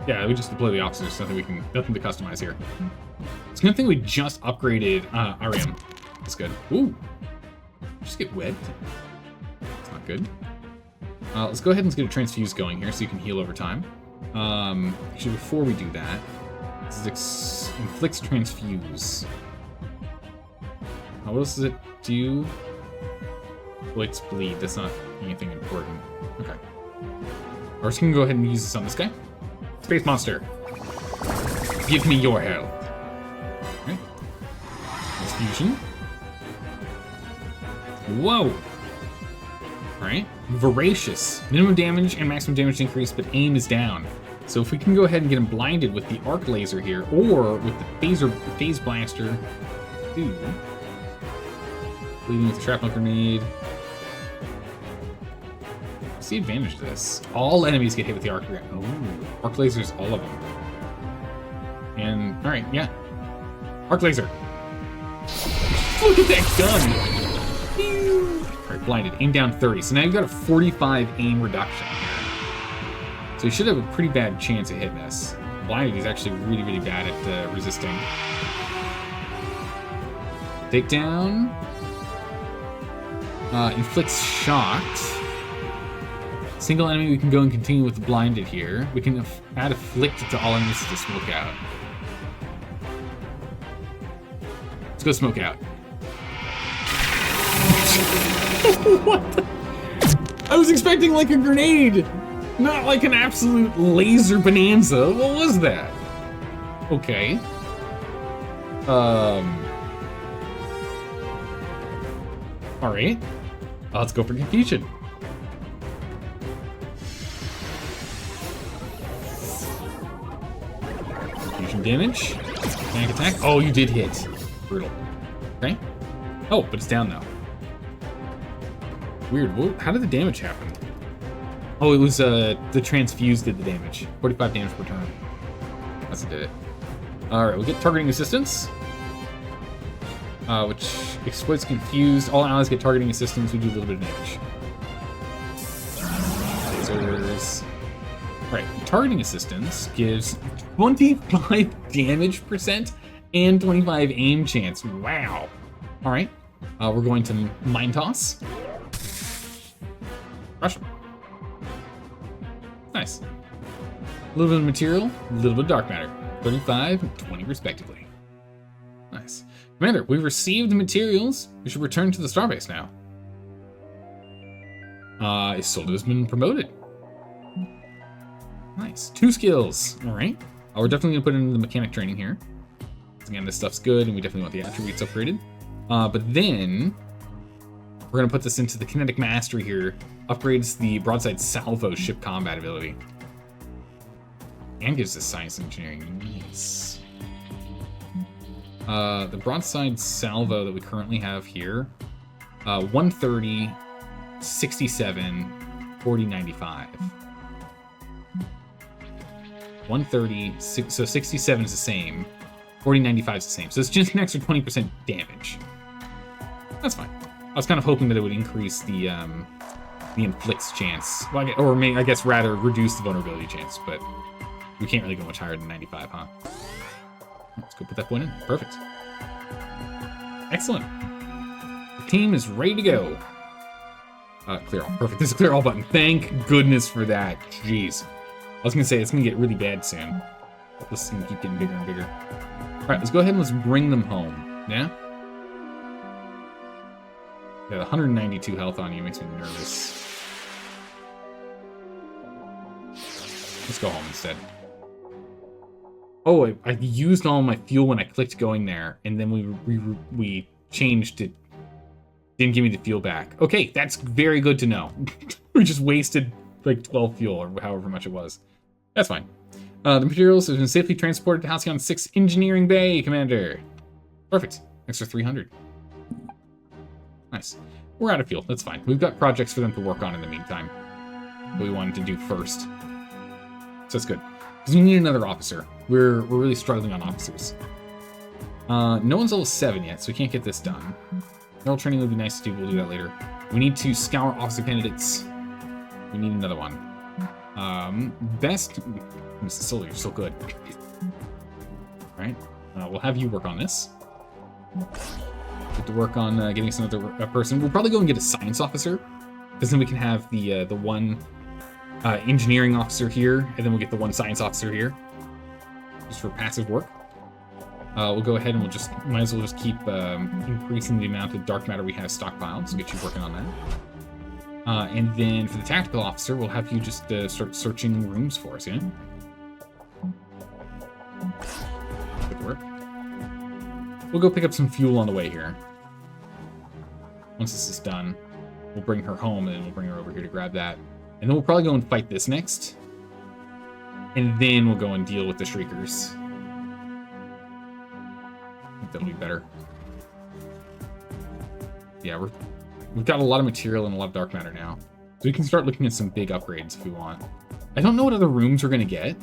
Yeah, we just deploy the officers. Nothing to customize here. It's a good thing we just upgraded RM. That's good. Ooh. Just get wet. That's not good. Let's go ahead and get a transfuse going here so you can heal over time. Actually, before we do that, this is inflicts transfuse. What else does it do? Blitz bleed. That's not anything important. Okay. We're just gonna go ahead and use this on this guy. Space monster. Give me your help. Alright. Transfusion. Whoa! Alright. Voracious. Minimum damage and maximum damage increase, but aim is down. So if we can go ahead and get him blinded with the arc laser here, or with the phase blaster. Ooh. Bleeding with the shrapnel grenade. What's the advantage to this? All enemies get hit with the arc grenade. Oh, arc lasers, all of them. And alright, yeah. Arc laser. Look at that gun! Alright, blinded. Aim down 30. So now you've got a 45 aim reduction here. So you should have a pretty bad chance of hitting this. Blinded is actually really, really bad at resisting. Takedown. Inflicts shocked. Single enemy, we can go and continue with blinded here. We can add afflict to all enemies to smoke out. Let's go smoke out. What the? I was expecting like a grenade, not like an absolute laser bonanza. What was that? Okay. All right. Let's go for confusion. Confusion damage. Panic attack. Oh, you did hit. Brutal. Okay. Oh, but it's down now. Weird. How did the damage happen? Oh, it was the transfuse did the damage. 45 damage per turn. That's what did it. Alright, we get targeting assistance. Which exploits confused. All allies get targeting assistance. We do a little bit of damage. Lasers. Alright, targeting assistance gives 25 damage percent and 25 aim chance. Wow. Alright. We're going to Mine Toss. Rush him. Nice. A little bit of material, a little bit of dark matter. 35 and 20 respectively. Nice. Commander, we've received materials. We should return to the starbase now. Isolde has been promoted. Nice. 2 skills. All right. We're definitely going to put it into the mechanic training here. Again, this stuff's good, and we definitely want the attributes upgraded. But then we're going to put this into the kinetic mastery here. Upgrades the broadside salvo ship combat ability. And gives us science engineering. Nice. The broadside salvo that we currently have here, 130, 67, 40, 95. 130, so 67 is the same. 40, 95 is the same. So it's just an extra 20% damage. That's fine. I was kind of hoping that it would increase the inflicts chance. Well, I guess rather reduce the vulnerability chance, but we can't really go much higher than 95, huh? Let's go put that point in. Perfect. Excellent. The team is ready to go. Clear all. Perfect. There's a clear all button. Thank goodness for that. Jeez. I was going to say, it's going to get really bad soon. But this is going to keep getting bigger and bigger. All right, let's go ahead and let's bring them home. Yeah? Yeah, 192 health on you makes me nervous. Let's go home instead. Oh, I used all my fuel when I clicked going there, and then we changed it. Didn't give me the fuel back. Okay, that's very good to know. We just wasted like 12 fuel or however much it was. That's fine. The materials have been safely transported to Halcyon 6 Engineering Bay, Commander. Perfect. Extra 300. Nice. We're out of fuel. That's fine. We've got projects for them to work on in the meantime that we wanted to do first. So that's good. Because we need another officer. We're really struggling on officers. No one's level 7 yet, so we can't get this done. Neural training would be nice to do. We'll do that later. We need to scour officer candidates. We need another one. Best... Mrs. Solar, you're so good. Alright. We'll have you work on this. Get to work on getting us another person. We'll probably go and get a science officer. Because then we can have the one engineering officer here. And then we'll get the one science officer here. Just for passive work. We'll go ahead and might as well just keep increasing the amount of dark matter we have stockpiled. So get you working on that. And then for the tactical officer, we'll have you just start searching rooms for us, yeah? Good work. We'll go pick up some fuel on the way here. Once this is done, we'll bring her home, and then we'll bring her over here to grab that. And then we'll probably go and fight this next. And then we'll go and deal with the Shriekers. I think that'll be better. Yeah, we've got a lot of material and a lot of dark matter now. So we can start looking at some big upgrades if we want. I don't know what other rooms we're going to get.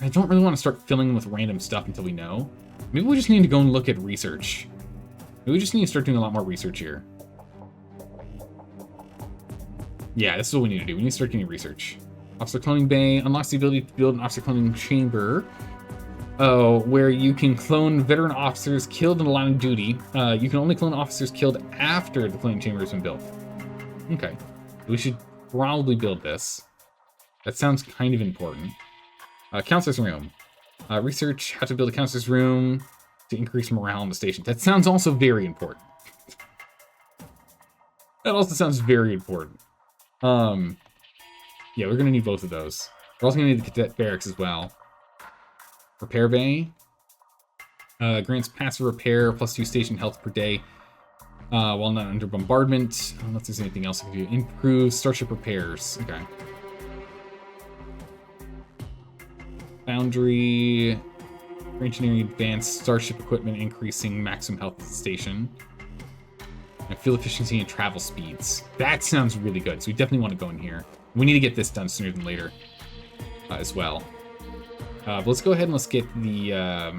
I don't really want to start filling them with random stuff until we know. Maybe we just need to go and look at research. Maybe we just need to start doing a lot more research here. Yeah, this is what we need to do. We need to start getting research. Officer Cloning Bay unlocks the ability to build an officer cloning chamber. Oh, where you can clone veteran officers killed in the line of duty. You can only clone officers killed after the cloning chamber has been built. Okay. We should probably build this. That sounds kind of important. Counselor's room. Research how to build a counselor's room to increase morale on the station. That sounds also very important. That also sounds very important. Yeah, we're going to need both of those. We're also going to need the cadet barracks as well. Repair bay. Grants passive repair plus 2 station health per day while not under bombardment. I don't know if there's anything else I can do. Improve starship repairs. Okay. Foundry. Engineering advanced starship equipment increasing maximum health at the station. And fuel efficiency and travel speeds. That sounds really good. So we definitely want to go in here. We need to get this done sooner than later as well. But let's go ahead and let's get the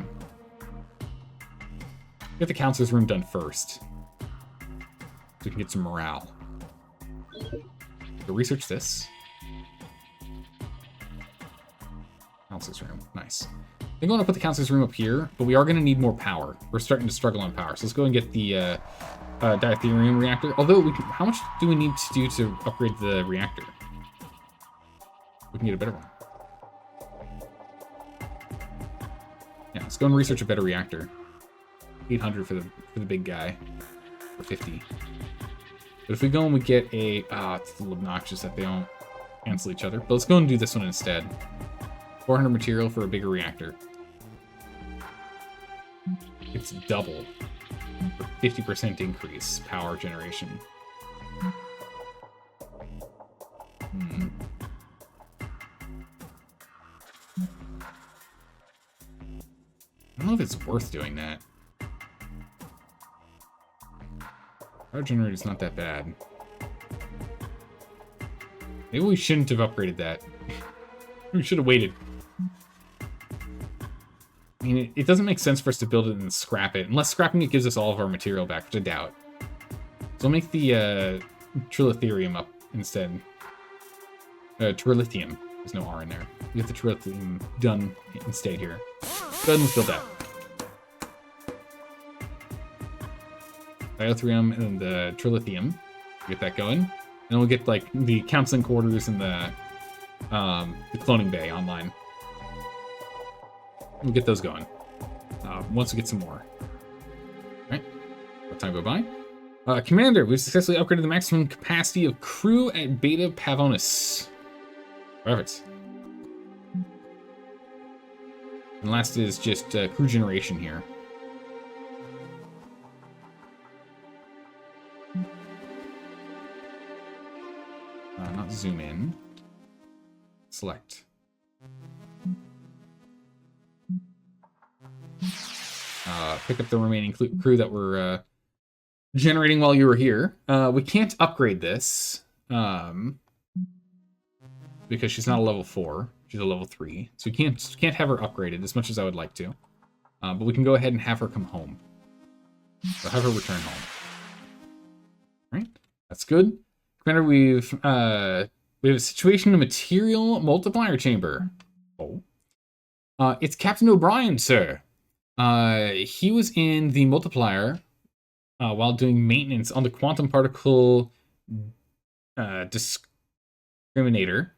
counselor's room done first. So we can get some morale. So research this. Counselor's room. Nice. I think I want to put the counselor's room up here, but we are going to need more power. We're starting to struggle on power. So let's go and get the diatherium reactor. Although, how much do we need to do to upgrade the reactor? We can get a better one. Yeah, let's go and research a better reactor. 800 for the big guy. For 50. But if we go and we get a... it's a little obnoxious that they don't cancel each other. But let's go and do this one instead. 400 material for a bigger reactor. It's double. For 50% increase power generation. I don't know if it's worth doing that. Power generator's not that bad. Maybe we shouldn't have upgraded that. We should have waited. I mean, it doesn't make sense for us to build it and scrap it. Unless scrapping it gives us all of our material back, which I doubt. So I'll make the trilitherium up instead. Trilithium. There's no R in there. We get the trilithium done instead here. Go ahead and let's build that. Diothrium and the trilithium. Get that going. And then we'll get like the counseling quarters and the cloning bay online. We'll get those going. Once we get some more. Alright. Let time go by. Commander, we've successfully upgraded the maximum capacity of Chruul at Beta Pavonis. Perfect. And last is just crew generation here. Not zoom in. Select. Pick up the remaining crew that were generating while you were here. We can't upgrade this because she's not a level 4. She's a level 3. So we can't have her upgraded as much as I would like to. But we can go ahead and have her come home. So have her return home. Alright, that's good. Commander, we have a situation in a material multiplier chamber. Oh. It's Captain O'Brien, sir. He was in the multiplier while doing maintenance on the quantum particle discriminator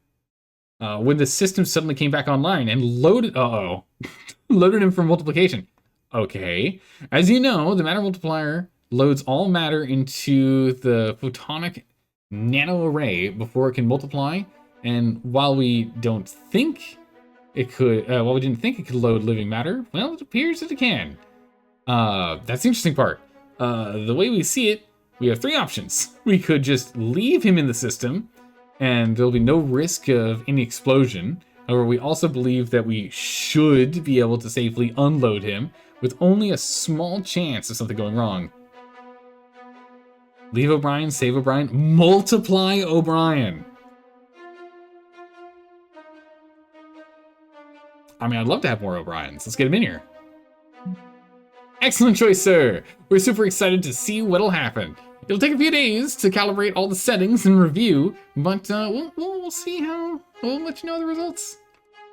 when the system suddenly came back online and loaded... loaded him for multiplication. Okay. As you know, the matter multiplier loads all matter into the photonic nanoarray before it can multiply, and while we don't think it could, while we didn't think it could load living matter, well, it appears that it can. That's the interesting part. The way we see it, we have 3 options. We could just leave him in the system, and there'll be no risk of any explosion. However, we also believe that we should be able to safely unload him with only a small chance of something going wrong. Leave O'Brien, save O'Brien, multiply O'Brien. I mean, I'd love to have more O'Briens. Let's get him in here. Excellent choice, sir. We're super excited to see what'll happen. It'll take a few days to calibrate all the settings and review, but we'll see how. We'll let you know the results.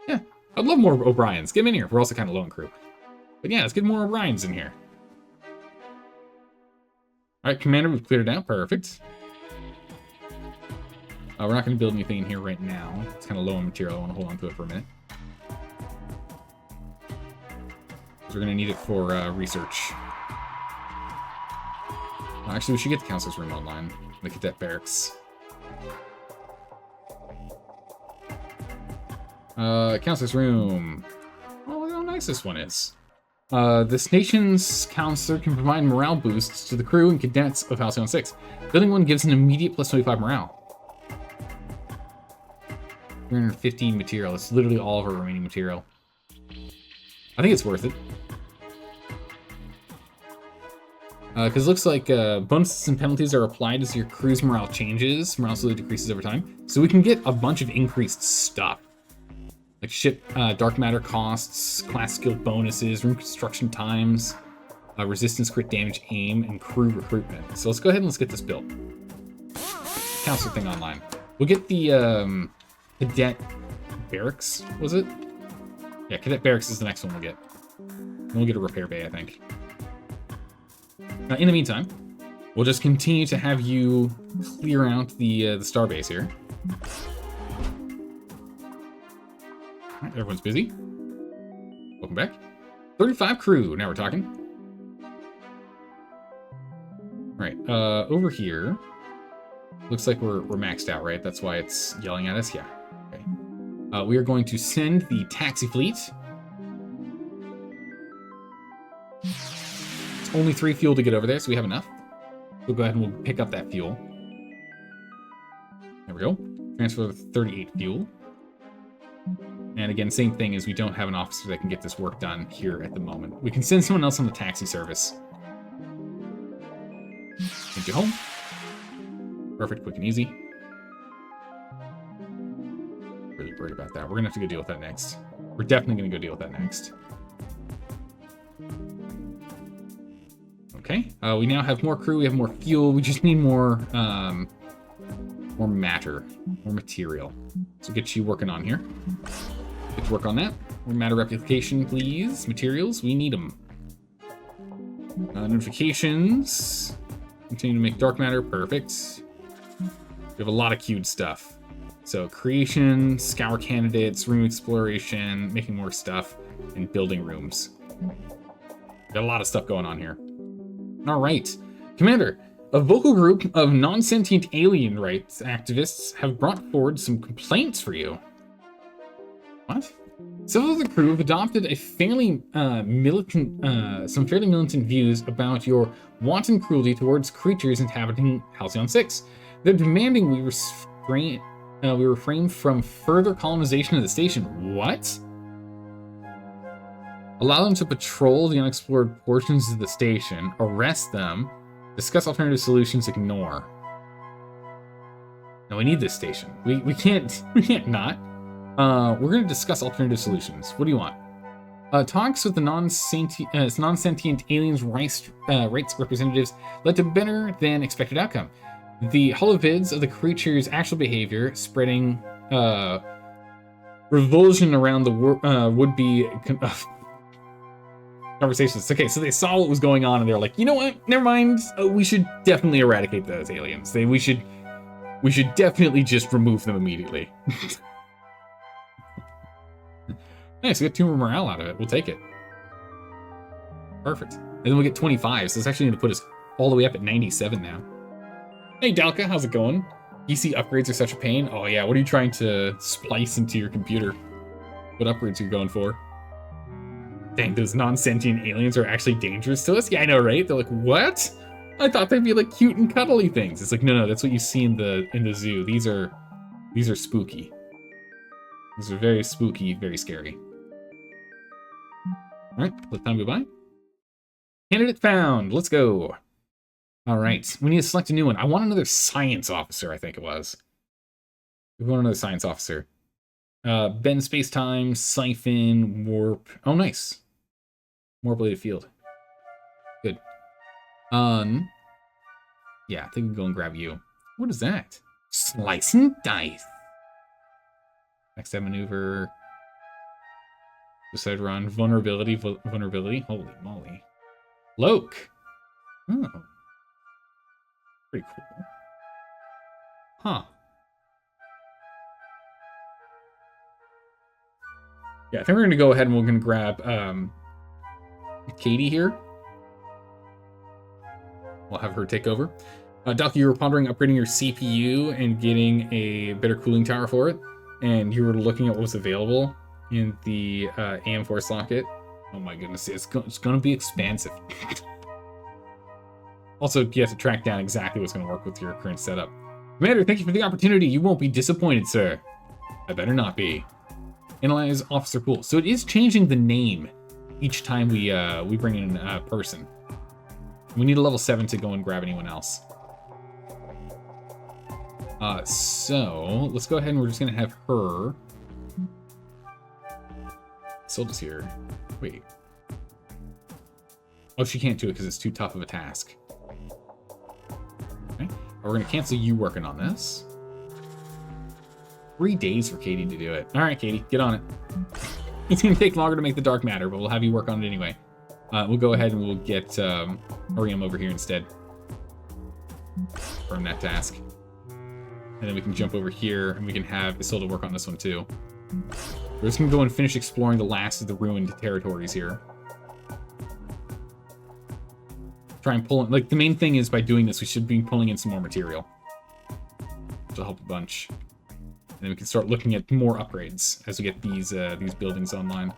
Yeah, I'd love more O'Briens. Get them in here. We're also kind of low on crew. But yeah, let's get more O'Briens in here. All right, Commander, we've cleared it out. Perfect. We're not going to build anything in here right now. It's kind of low on material. I want to hold on to it for a minute. We're going to need it for research. Actually, we should get the counselor's room online. Look at that barracks. Counselor's room. Oh, look how nice this one is. This nation's counselor can provide morale boosts to the crew and cadets of Halcyon 6. Building one gives an immediate plus 25 morale. 315 material. It's literally all of our remaining material. I think it's worth it. Because it looks like bonuses and penalties are applied as your crew's morale changes. Morale slowly decreases over time. So we can get a bunch of increased stuff. Like ship dark matter costs, class skill bonuses, room construction times, resistance, crit damage, aim, and crew recruitment. So let's go ahead and let's get this built. Counselor thing online. We'll get the cadet barracks, was it? Yeah, cadet barracks is the next one we'll get. And we'll get a repair bay, I think. In the meantime, we'll just continue to have you clear out the starbase here. Right, everyone's busy. Welcome back. 35 crew. Now we're talking. All right. Over here. Looks like we're maxed out, right? That's why it's yelling at us. Yeah. Okay. We are going to send the taxi fleet. It's only 3 fuel to get over there, so we have enough. We'll go ahead and we'll pick up that fuel. There we go. Transfer 38 fuel. And again, same thing as we don't have an officer that can get this work done here at the moment. We can send someone else on the taxi service. Send you home. Perfect, quick and easy. Really worried about that. We're gonna have to go deal with that next. We're definitely gonna go deal with that next. Okay, we now have more crew, we have more fuel, we just need more matter, more material. So get you working on here. Get to work on that. More matter replication, please. Materials, we need them. Notifications. Continue to make dark matter, perfect. We have a lot of queued stuff. So creation, scour candidates, room exploration, making more stuff, and building rooms. Got a lot of stuff going on here. All right, Commander, a vocal group of non-sentient alien rights activists have brought forward some complaints for you. What? Several of the crew have adopted a fairly some fairly militant views about your wanton cruelty towards creatures inhabiting Halcyon 6. They're demanding we refrain from further colonization of the station. What? Allow them to patrol the unexplored portions of the station, arrest them, discuss alternative solutions, ignore. No, we need this station. We can't not. We're going to discuss alternative solutions. What do you want? Talks with the non-sentient aliens' rights representatives led to better than expected outcome. The holovids of the creature's actual behavior, spreading revulsion around the would-be conversations. Okay, so they saw what was going on and they were like, you know what? Never mind. We should definitely eradicate those aliens. We should definitely just remove them immediately. Nice, we got 2 more morale out of it. We'll take it. Perfect. And then we'll get 25, so it's actually going to put us all the way up at 97 now. Hey, Dalka, how's it going? PC upgrades are such a pain. Oh yeah, what are you trying to splice into your computer? What upgrades are you going for? Dang, those non-sentient aliens are actually dangerous to us? Yeah, I know, right? They're like, what? I thought they'd be like cute and cuddly things. It's like, no, that's what you see in the zoo. These are spooky. These are very spooky, very scary. All right, let time go by. Candidate found. Let's go. All right, we need to select a new one. I want another science officer, I think it was. We want another science officer. Bend space-time, siphon, warp. Oh, nice. More bladed field. Good. Yeah, I think we can go and grab you. What is that? Slice and dice. Next step maneuver. Suicide run. Vulnerability. Vulnerability. Holy moly. Loke. Oh. Pretty cool. Huh. Yeah, I think we're going to go ahead and we're going to grab Katie here. We'll have her take over. Doc, you were pondering upgrading your CPU and getting a better cooling tower for it. And you were looking at what was available in the AM4 socket. Oh my goodness, it's going to be expensive. Also, you have to track down exactly what's going to work with your current setup. Commander, thank you for the opportunity. You won't be disappointed, sir. I better not be. Analyze Officer Pool. So it is changing the name each time we bring in a person. We need a level 7 to go and grab anyone else. So let's go ahead and we're just gonna have her. Silda's here. Wait. Oh, she can't do it because it's too tough of a task. Okay. We're gonna cancel you working on this. 3 days for Katie to do it. All right, Katie, get on it. It's gonna take longer to make the dark matter, but we'll have you work on it anyway. We'll go ahead and we'll get Orium over here instead. From that task. And then we can jump over here and we can have Isilda work on this one too. We're just gonna go and finish exploring the last of the ruined territories here. Try and pull in, like, the main thing is by doing this, we should be pulling in some more material. Which will help a bunch. And then we can start looking at more upgrades as we get these buildings online.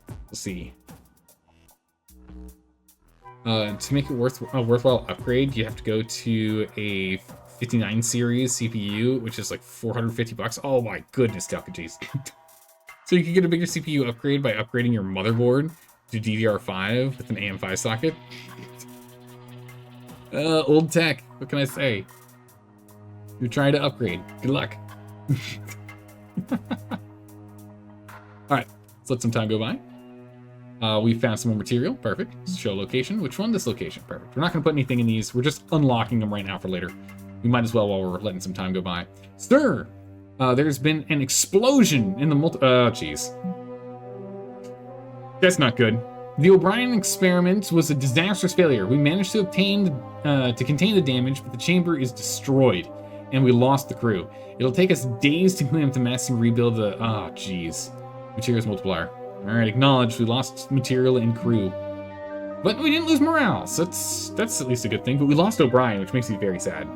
We'll see. To make it a worthwhile upgrade, you have to go to a 59 series CPU, which is like $450. Oh my goodness, Delcages. So you can get a bigger CPU upgrade by upgrading your motherboard to DDR5 with an AM5 socket. Old tech, what can I say? You're trying to upgrade. Good luck. Alright, let's let some time go by. We found some more material. Perfect. Show location. Which one? This location. Perfect. We're not going to put anything in these. We're just unlocking them right now for later. We might as well while we're letting some time go by. Sir! There's been an explosion in the oh, jeez. That's not good. The O'Brien experiment was a disastrous failure. We managed to contain the damage, but the chamber is destroyed, and we lost the crew. It'll take us days to clean up the mess and rebuild the... Oh, jeez. Materials multiplier. Alright, acknowledged. We lost material and crew. But we didn't lose morale, so that's at least a good thing. But we lost O'Brien, which makes me very sad.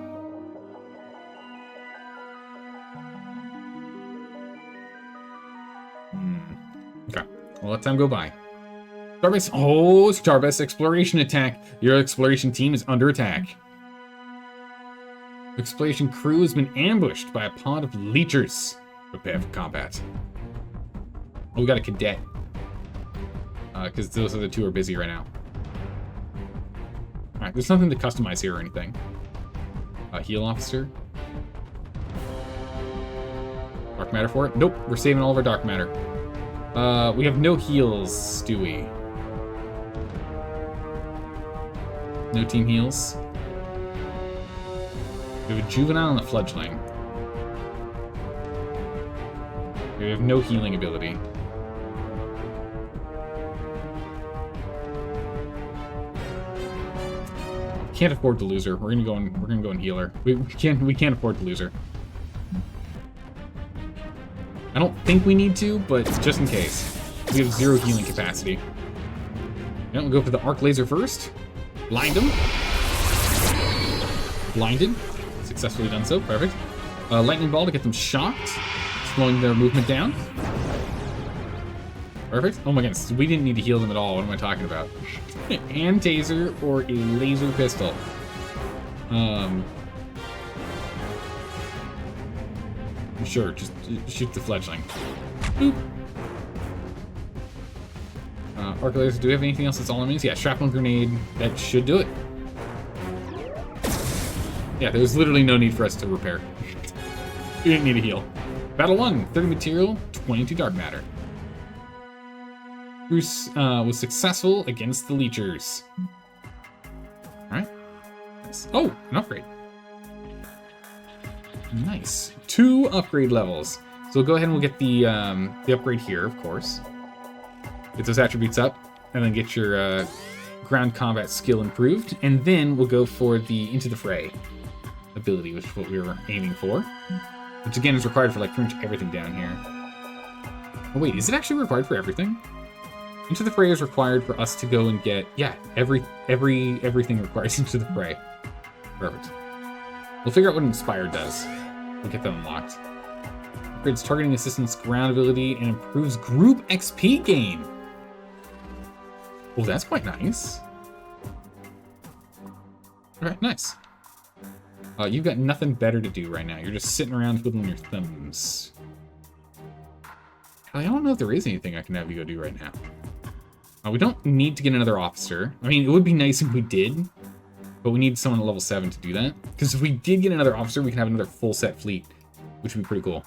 Okay, well, let time go by. Starbase, oh, Starbase exploration attack. Your exploration team is under attack. Exploration crew has been ambushed by a pod of leechers. Prepare for combat. Oh, we got a cadet. Because those other two are busy right now. Alright, there's nothing to customize here or anything. Heal officer. Dark matter for it? Nope, we're saving all of our dark matter. We have no heals, do we? No team heals. We have a juvenile and a fledgling. We have no healing ability. Can't afford to lose her. We're gonna go and heal her. We can't afford to lose her. I don't think we need to, but just in case. We have 0 healing capacity. Yeah, we'll go for the arc laser first. Blind him. Blinded. Successfully done so. Perfect. Lightning ball to get them shocked, slowing their movement down. Perfect. Oh my goodness, we didn't need to heal them at all. What am I talking about? Hand taser or a laser pistol. Sure, just shoot the fledgling. Boop. Arc laser, do we have anything else that's all enemies? Yeah, shrapnel grenade, that should do it. Yeah, there's literally no need for us to repair. We didn't need a heal. Battle 1, 30 material, 22 dark matter. Bruce was successful against the leechers. Alright. Nice. Oh, an upgrade. Nice. 2 upgrade levels. So we'll go ahead and we'll get the upgrade here, of course. Get those attributes up, and then get your ground combat skill improved, and then we'll go for the Into the Fray ability, which is what we were aiming for. Which again is required for like pretty much everything down here. Oh wait, is it actually required for everything? Into the Fray is required for us to go and get, yeah, everything requires Into the Fray. Perfect. We'll figure out what Inspire does. We'll get that unlocked. Upgrades targeting assistance ground ability and improves group XP gain. Oh, that's quite nice. Alright, nice. You've got nothing better to do right now. You're just sitting around twiddling your thumbs. I don't know if there is anything I can have you go do right now. We don't need to get another officer. I mean, it would be nice if we did, but we need someone at level 7 to do that. Because if we did get another officer, we can have another full set fleet, which would be pretty cool.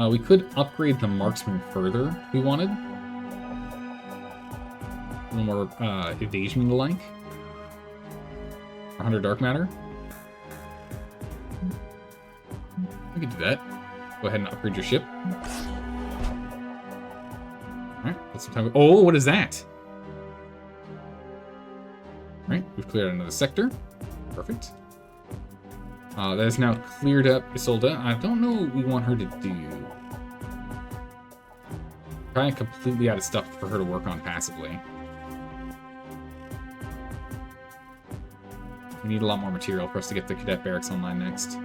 We could upgrade the marksman further if we wanted. A little more evasion and the like. 100 dark matter. We could do that. Go ahead and upgrade your ship. Alright, let's some time. Oh, what is that? Alright, we've cleared another sector. Perfect. That is now cleared up Isolde. I don't know what we want her to do. Probably completely out of stuff for her to work on passively. We need a lot more material for us to get the cadet barracks online next.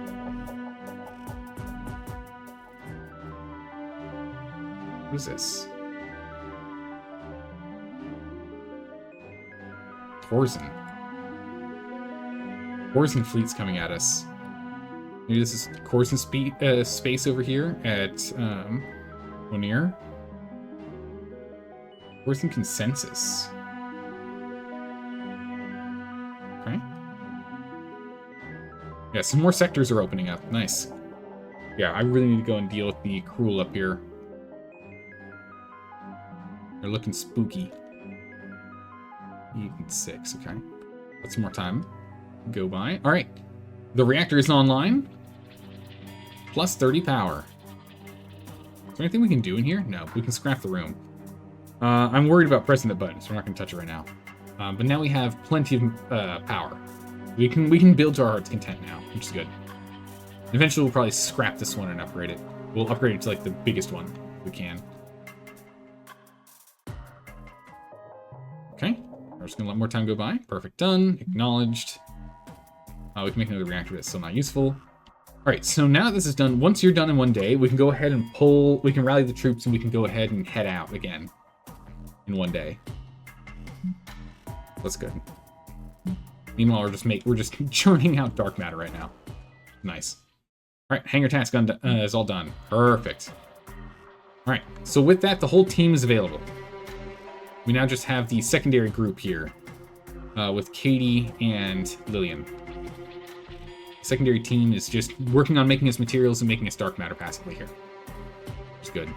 Who's this? Torsen. Torsen fleet's coming at us. Maybe this is Corson space over here at Onir. Corson consensus. Okay. Yeah, some more sectors are opening up. Nice. Yeah, I really need to go and deal with the Chruul up here. They're looking spooky. 8 and 6, okay. Got some more time. Go by. Alright. The reactor is online. Plus 30 power. Is there anything we can do in here? No, we can scrap the room. I'm worried about pressing the button, so we're not going to touch it right now. But now we have plenty of power. We can build to our heart's content now, which is good. Eventually we'll probably scrap this one and upgrade it. We'll upgrade it to like the biggest one if we can. Okay. We're just going to let more time go by. Perfect. Done. Acknowledged. We can make another reactor that's still not useful. Alright, so now that this is done, once you're done in one day, we can go ahead and we can rally the troops and we can go ahead and head out again in one day. That's good. Meanwhile, we're just churning out dark matter right now. Nice. Alright, hangar task is all done. Perfect. Alright, so with that, the whole team is available. We now just have the secondary group here with Katie and Lillian. Secondary team is just working on making us materials and making us dark matter passively here. Which is good.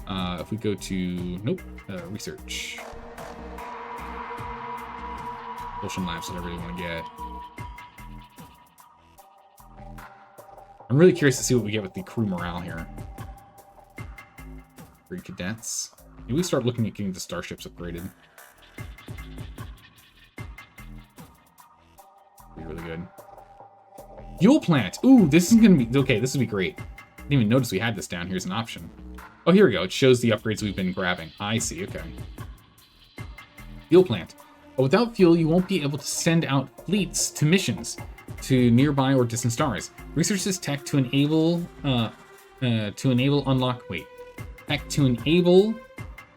If we go to, research. Ocean Labs, what I really want to get. I'm really curious to see what we get with the crew morale here. 3 cadets. Maybe we start looking at getting the starships upgraded. Be really good. Fuel plant! Ooh, this is gonna be... Okay, this would be great. Didn't even notice we had this down here as an option. Oh, here we go. It shows the upgrades we've been grabbing. I see, okay. Fuel plant. But without fuel, you won't be able to send out fleets to missions to nearby or distant stars. Research this tech to enable...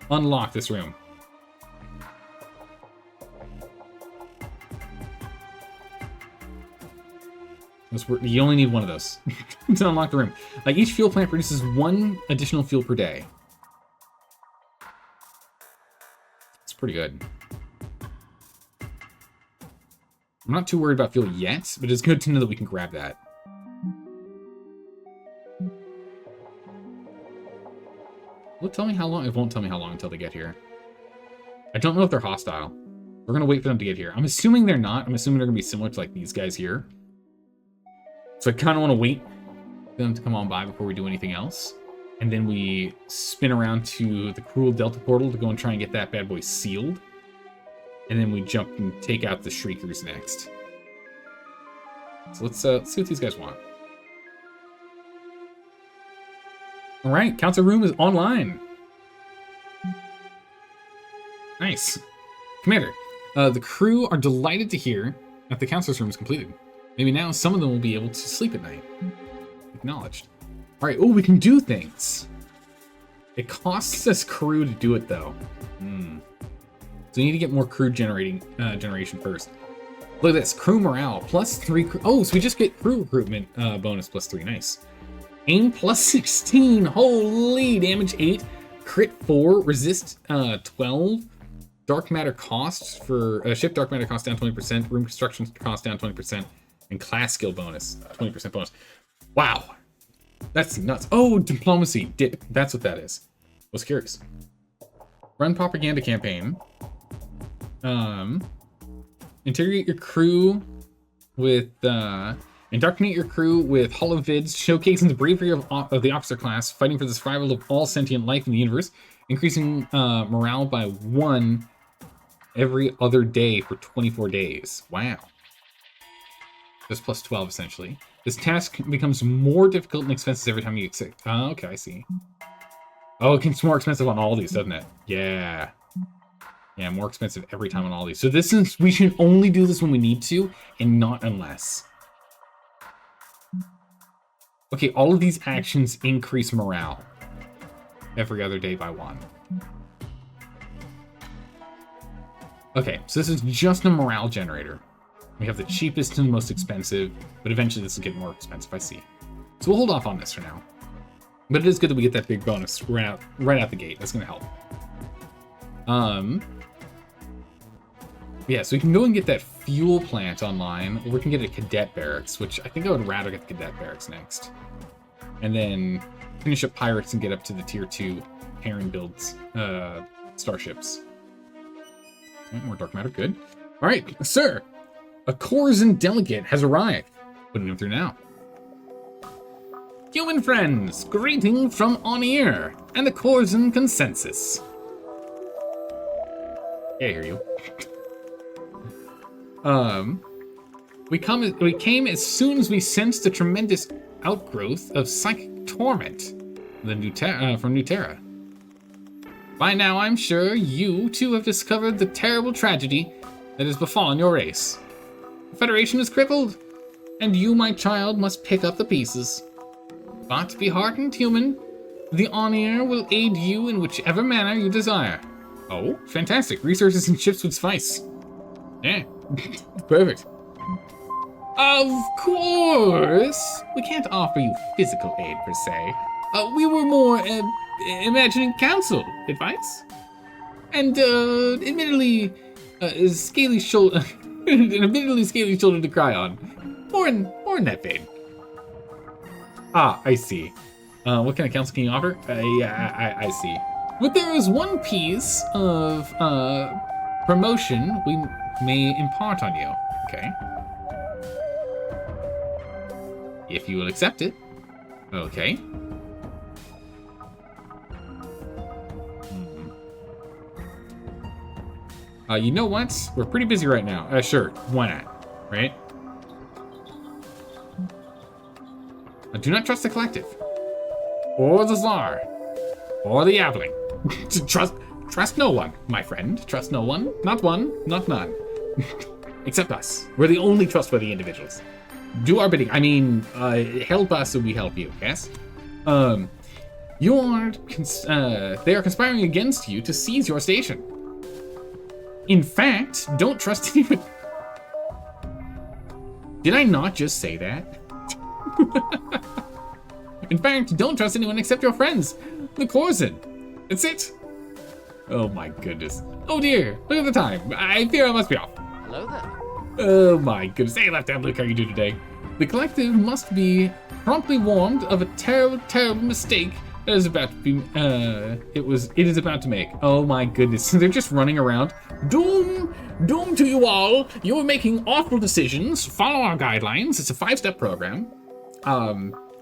unlock this room. You only need one of those to unlock the room. Like, each fuel plant produces 1 additional fuel per day. It's pretty good. I'm not too worried about fuel yet, but it's good to know that we can grab that. Will it tell me how long? It won't tell me how long until they get here. I don't know if they're hostile. We're going to wait for them to get here. I'm assuming they're not. I'm assuming they're going to be similar to, like, these guys here. So I kind of want to wait for them to come on by before we do anything else. And then we spin around to the Chruul Delta portal to go and try and get that bad boy sealed. And then we jump and take out the Shriekers next. So let's see what these guys want. All right, council room is online. Nice. Commander, the crew are delighted to hear that the council's room is completed. Maybe now some of them will be able to sleep at night. Acknowledged. All right, oh, we can do things. It costs us crew to do it, though. So we need to get more crew generation first. Look at this, crew morale, plus 3 crew. Oh, so we just get crew recruitment bonus plus 3, nice. Aim plus 16, holy, damage 8, crit 4, resist 12, dark matter cost for, ship dark matter cost down 20%, room construction cost down 20%, and class skill bonus, 20% bonus. Wow, that's nuts. Oh, diplomacy, dip, that's what that is. I was curious. Run propaganda campaign. Interrogate your crew with, indoctrinate your crew with holovids showcasing the bravery of the officer class, fighting for the survival of all sentient life in the universe, increasing morale by 1 every other day for 24 days. Wow. Just plus 12, essentially. This task becomes more difficult and expensive every time you accept. Oh, okay, I see. Oh, it gets more expensive on all these, doesn't it? Yeah. Yeah, more expensive every time on all these. So this is, we should only do this when we need to, and not unless. Okay, all of these actions increase morale every other day by 1. Okay, so this is just a morale generator. We have the cheapest and the most expensive, but eventually this will get more expensive, I see. So we'll hold off on this for now. But it is good that we get that big bonus right out the gate. That's gonna help. Yeah, so we can go and get that fuel plant online, or we can get a cadet barracks, which I think I would rather get the cadet barracks next. And then finish up pirates and get up to the tier 2 Terran builds, starships. Right, more dark matter, good. All right, sir, a Coruscant delegate has arrived. Putting him through now. Human friends, greeting from On-Ear and the Coruscant Consensus. Yeah, I hear you. We came as soon as we sensed the tremendous outgrowth of psychic torment from New Terra. By now, I'm sure you too have discovered the terrible tragedy that has befallen your race. The Federation is crippled, and you, my child, must pick up the pieces. But be heartened, human. The On-Ear will aid you in whichever manner you desire. Oh, fantastic. Resources and ships would suffice. Yeah, perfect. Of course! We can't offer you physical aid, per se. We were more, imagining counsel advice. And, admittedly, scaly shoulder, an admittedly scaly shoulder to cry on. More in that vein. Ah, I see. What kind of counsel can you offer? Yeah, I see. But there is one piece of, promotion we may impart on you. Okay. If you will accept it. Okay. You know what? We're pretty busy right now. Sure, why not? Right? Do not trust the Collective. Or the Tsar. Or the Aveling. Trust no one, my friend. Trust no one. Not one, not none. Except us. We're the only trustworthy individuals. Do our bidding. I mean, help us and we help you, yes? They are conspiring against you to seize your station. In fact, don't trust anyone. Did I not just say that? In fact, don't trust anyone except your friends, the Coruscant. That's it. Oh my goodness. Oh dear, look at the time. I fear I must be off. Hello there. Oh my goodness. Hey, Left-Hand Luke, how you doing today? The Collective must be promptly warned of a terrible, terrible mistake that is about to be, it is about to make. Oh my goodness. They're just running around. Doom to you all. You're making awful decisions. Follow our guidelines. It's a 5-step program.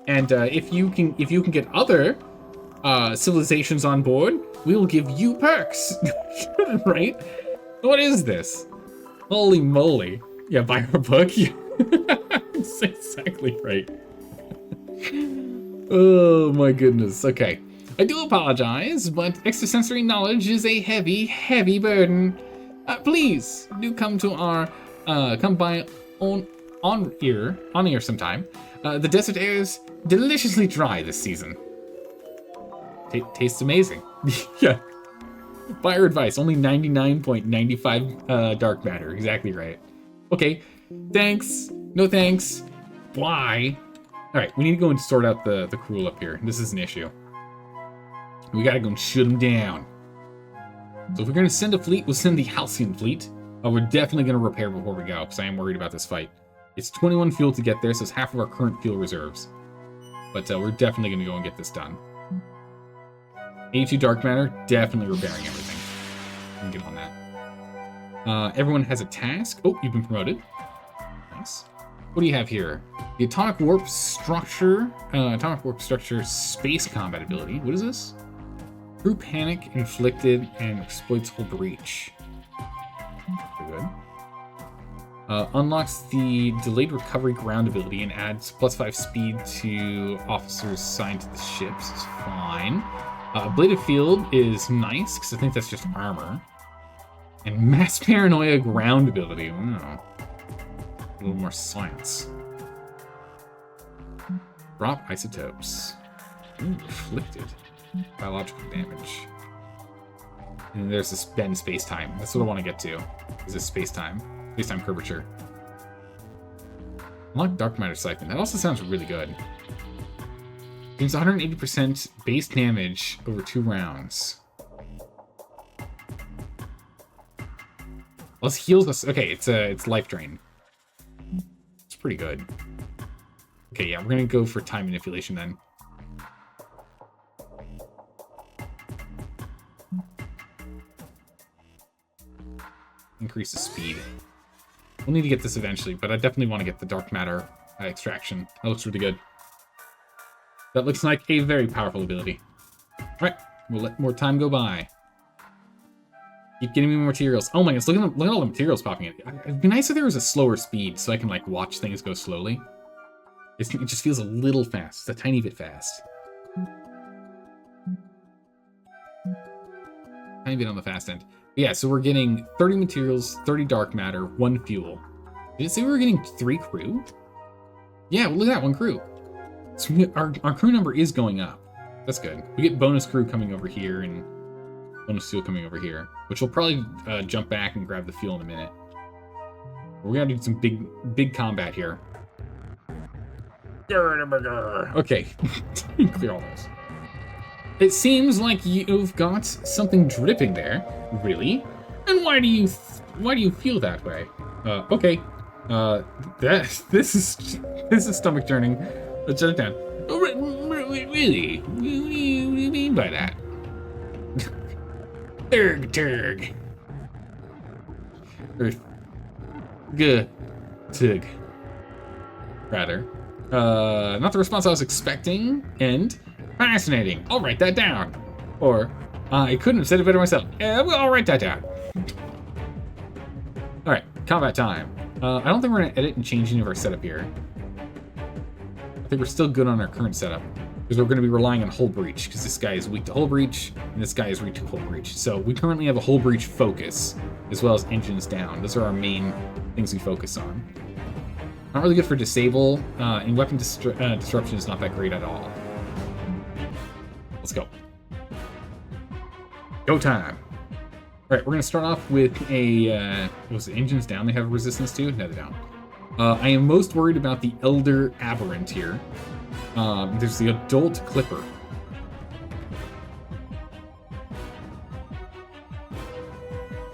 If you can get other civilizations on board, we will give you perks. Right? What is this? Holy moly. Yeah, buy our book. That's exactly right. Oh my goodness. Okay. I do apologize, but extrasensory knowledge is a heavy, heavy burden. Please do come to our come by on-ear sometime. The desert air is deliciously dry this season. Tastes amazing. Yeah. By our advice, only 99.95 dark matter. Exactly right. Okay. Thanks. No thanks. Why? All right, we need to go and sort out the Chruul up here. This is an issue. We gotta go and shoot them down. So if we're gonna send a fleet, we'll send the Halcyon fleet. We're definitely gonna repair before we go, because I am worried about this fight. It's 21 fuel to get there, so it's half of our current fuel reserves. But we're definitely gonna go and get this done. 82 dark matter, definitely repairing everything. We can get on that. Everyone has a task. Oh, you've been promoted. Nice. What do you have here? The atomic warp structure space combat ability. What is this? True panic inflicted and exploits whole breach. Pretty good. Unlocks the delayed recovery ground ability and adds +5 speed to officers assigned to the ships. It's fine. Bladed Field is nice, because I think that's just armor. And Mass Paranoia ground ability. Wow. A little more science. Drop isotopes. Ooh, afflicted. Biological damage. And there's this bend space-time. That's what I want to get to. Is this space-time. Space-time curvature. Unlock Dark Matter Siphon. That also sounds really good. Gains 180% base damage over 2 rounds. Let's heal us. Okay, it's life drain. It's pretty good. Okay, yeah, we're gonna go for time manipulation then. Increase the speed. We'll need to get this eventually, but I definitely want to get the dark matter extraction. That looks really good. That looks like a very powerful ability. Alright, we'll let more time go by. Keep getting me more materials. Oh my goodness, look at all the materials popping in. It'd be nice if there was a slower speed so I can like watch things go slowly. It just feels a little fast. It's a tiny bit fast. Tiny bit on the fast end. Yeah, so we're getting 30 materials, 30 dark matter, 1 fuel. Did it say we were getting 3 crew? Yeah, well, look at that, 1 crew. So our crew number is going up. That's good. We get bonus crew coming over here and bonus fuel coming over here, which we'll probably jump back and grab the fuel in a minute. We're gonna do some big combat here. Okay, clear all those. It seems like you've got something dripping there. Really? And why do you feel that way? Okay. This is stomach turning. Let's shut it down. Really? What do you mean by that? Turg. Tug. Rather. Not the response I was expecting, and fascinating. I'll write that down. Or, I couldn't have said it better myself. Well, I'll write that down. Alright, combat time. I don't think we're going to edit and change any of our setup here. I think we're still good on our current setup, because we're going to be relying on hull breach, because this guy is weak to hull breach, and this guy is weak to hull breach. So we currently have a hull breach focus, as well as engines down. Those are our main things we focus on. Not really good for disable, and weapon disruption is not that great at all. Let's go. Go time. All right, we're gonna start off with a, what was it, engines down they have resistance to? No, they don't. I am most worried about the Elder Aberrant here. There's the Adult Clipper.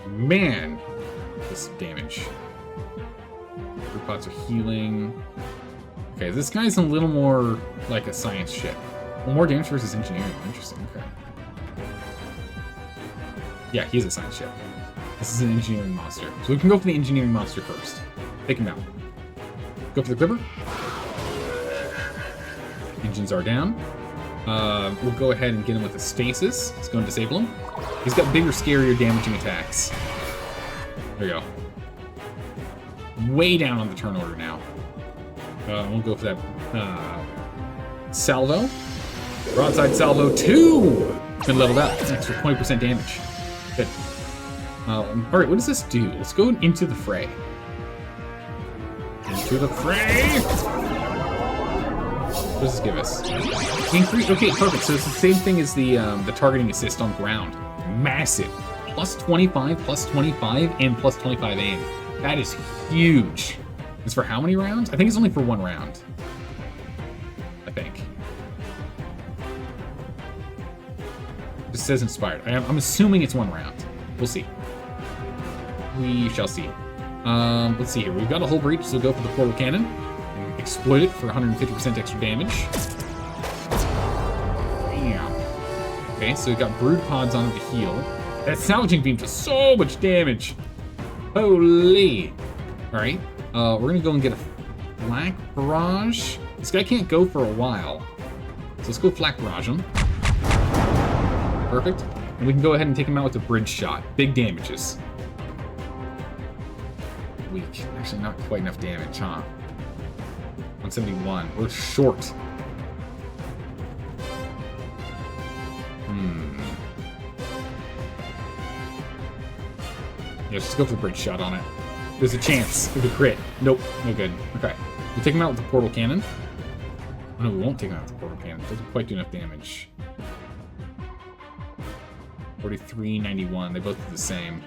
Man, this damage. Group pods are healing. Okay, this guy's a little more like a science ship. Well, more damage versus engineering. Interesting. Okay. Yeah, he's a science ship. This is an engineering monster. So we can go for the engineering monster first. Take him out. Go for the Clipper. Engines are down. We'll go ahead and get him with a stasis. Let's go and disable him. He's got bigger, scarier, damaging attacks. There we go. Way down on the turn order now. We'll go for that salvo. Broadside salvo 2! It's been leveled up. That's for 20% damage. Good. Alright, what does this do? Let's go into the fray. Into the fray! What does this give us? Increase. Okay, perfect. So it's the same thing as the targeting assist on ground. Massive. Plus 25, plus 25, and plus 25 aim. That is huge. It's for how many rounds? I think it's only for 1 round. I think. It says inspired. I'm assuming it's 1 round. We'll see. We shall see. Let's see here. We've got a hull breach, so we'll go for the portal cannon. And exploit it for 150% extra damage. Bam. Okay, so we've got brood pods on to heal. That salvaging beam does so much damage. Holy. Alright. We're gonna go and get a flak barrage. This guy can't go for a while. So let's go flak barrage him. Perfect. And we can go ahead and take him out with a bridge shot. Big damages. weak. Actually, not quite enough damage, huh? 171. We're short. Yeah, let's just go for the bridge shot on it. There's a chance. We could crit. Nope. No good. Okay. We'll take him out with the portal cannon. Oh, no, we won't take him out with the portal cannon. It doesn't quite do enough damage. 4391. They both do the same.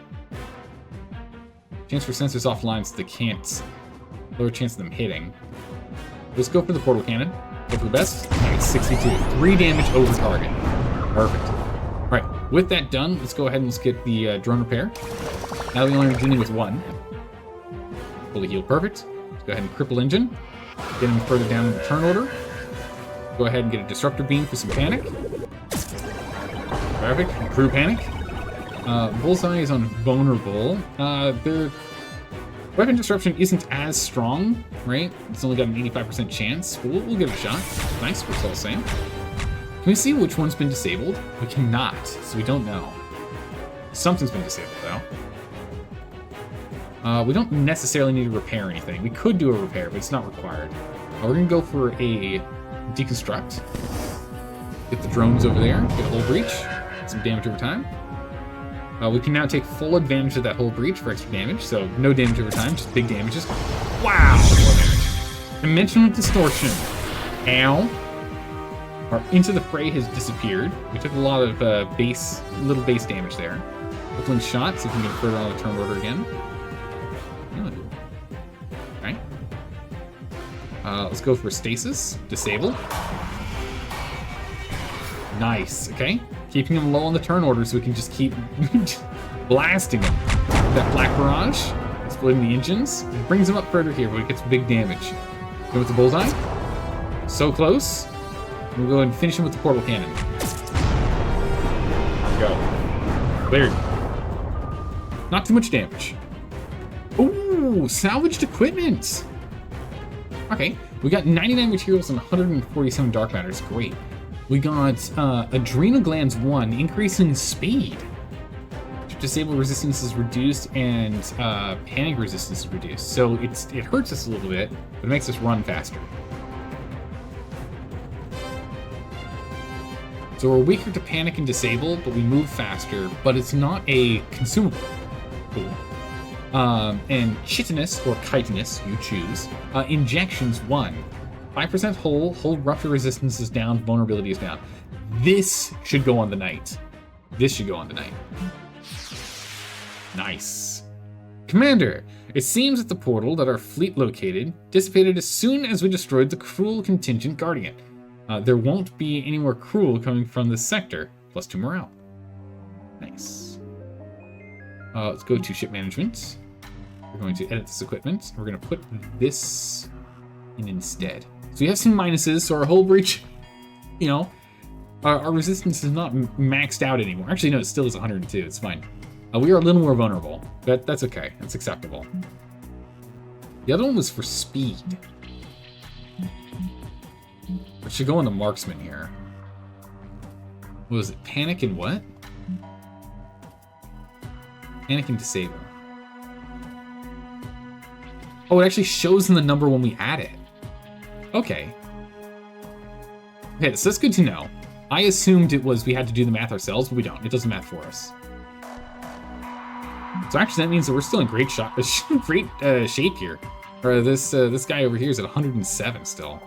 Chance for sensors offline so they can't. Lower chance of them hitting. Let's go for the portal cannon. Go for the best. Nice. 62. 3 damage over target. Perfect. Alright. With that done, let's go ahead and let's get the drone repair. Now we only are dealing with 1. Fully healed. Perfect. Let's go ahead and cripple engine. Get him further down in the turn order. Go ahead and get a disruptor beam for some panic. Perfect. Crew panic. Bullseye is on vulnerable. Their weapon disruption isn't as strong, right? It's only got an 85% chance, but we'll give it a shot. Nice, we're still the same. Can we see which one's been disabled? We cannot, so we don't know. Something's been disabled, though. We don't necessarily need to repair anything. We could do a repair, but it's not required. We're going to go for a deconstruct. Get the drones over there, get a hull breach, get some damage over time. We can now take full advantage of that hull breach for extra damage, so no damage over time, just big damages. Wow! More damage. Dimensional distortion. Ow. Our Into the Fray has disappeared. We took a lot of little base damage there. Crippling shot, see if we can get further on the turn order again. Alright. Let's go for stasis. Disable. Nice, okay. Keeping him low on the turn order so we can just keep blasting him. That black barrage, exploding the engines, it brings him up further here, but it gets big damage. Go with the bullseye. So close. We'll go ahead and finish him with the portal cannon. There we go. Cleared. Not too much damage. Ooh, salvaged equipment. Okay, we got 99 materials and 147 dark matters. Great. We got Adrenal Glands 1, increasing speed. Disable resistance is reduced and panic resistance is reduced. So it hurts us a little bit, but it makes us run faster. So we're weaker to panic and disable, but we move faster, but it's not a consumable. Cool. And chitinous or chitinous, you choose. Injections 1. 5% hold rupture resistance is down, vulnerability is down. This should go on the knight. This should go on the knight. Nice. Commander, it seems that the portal that our fleet located dissipated as soon as we destroyed the Chruul contingent guardian. There won't be any more Chruul coming from this sector. +2 morale. Nice. Let's go to ship management. We're going to edit this equipment. We're going to put this in instead. So we have some minuses, so our hull breach, our resistance is not maxed out anymore. Actually, no, it still is 102. It's fine. We are a little more vulnerable. That's okay. That's acceptable. The other one was for speed. It should go on the marksman here. What was it? Panic and what? Panic and disable. Oh, it actually shows in the number when we add it. Okay. Okay, so that's good to know. I assumed it was we had to do the math ourselves, but we don't. It does the math for us. So actually, that means that we're still in great shape here. Or this guy over here is at 107 still,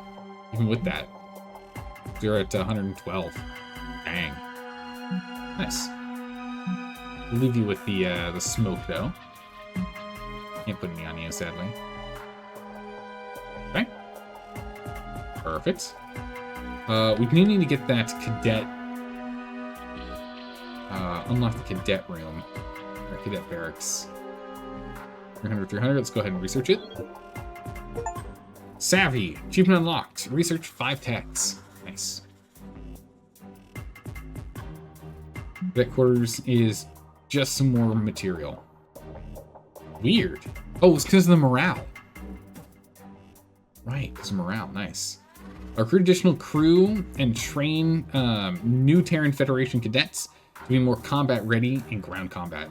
even with that. We're at 112. Dang. Nice. We'll leave you with the smoke though. Can't put any on you, sadly. Okay. Perfect. We do need to get that cadet. Unlock the cadet room. Or cadet barracks. 300, 300. Let's go ahead and research it. Savvy. Achievement unlocked. Research 5 techs. Nice. Cadet quarters is just some more material. Weird. Oh, it's because of the morale. Right, because of morale. Nice. Recruit additional crew and train new Terran Federation cadets to be more combat ready in ground combat.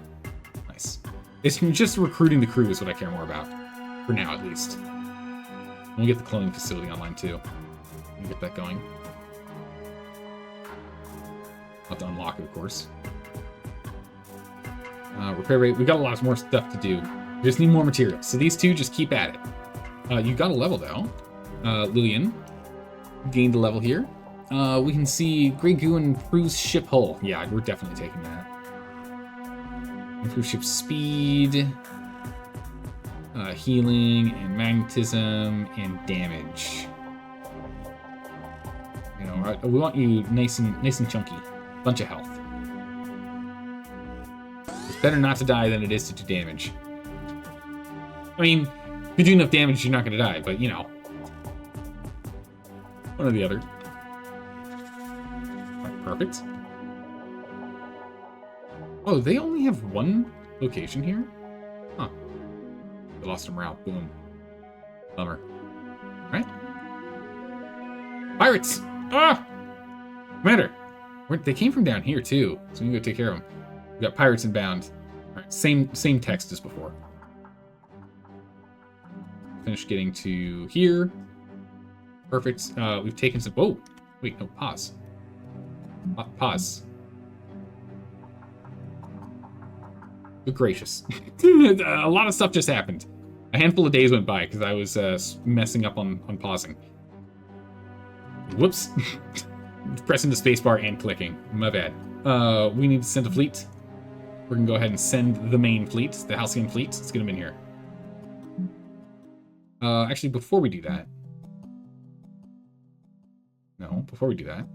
Nice. It's just recruiting the crew is what I care more about. for now at least. And we'll get the cloning facility online too. We'll get that going. Not to unlock it, of course. Repair rate. We got a lot more stuff to do. We just need more materials. So these two, just keep at it. You got a level though. Lillian gained a level here. We can see Grey Goo and cruise ship hull. Yeah, we're definitely taking that. Improve ship speed, healing, and magnetism, and damage. You know, we want you nice and chunky. Bunch of health. It's better not to die than it is to do damage. I mean, if you do enough damage, you're not going to die, but you know, one or the other. Right, perfect. Oh, they only have one location here? Huh. They lost a morale. Boom. Bummer. Alright. Pirates! Ah! Commander! They came from down here, too. So we can go take care of them. We got pirates inbound. Alright, same text as before. Finish getting to here. Perfect. We've taken some... Whoa! Wait, no, pause. Pause. Good gracious. A lot of stuff just happened. A handful of days went by because I was messing up on pausing. Whoops. Pressing the spacebar and clicking. My bad. We need to send a fleet. We're going to go ahead and send the main fleet, the Halcyon fleet. Let's get them in here. Actually, before we do that... No, before we do that...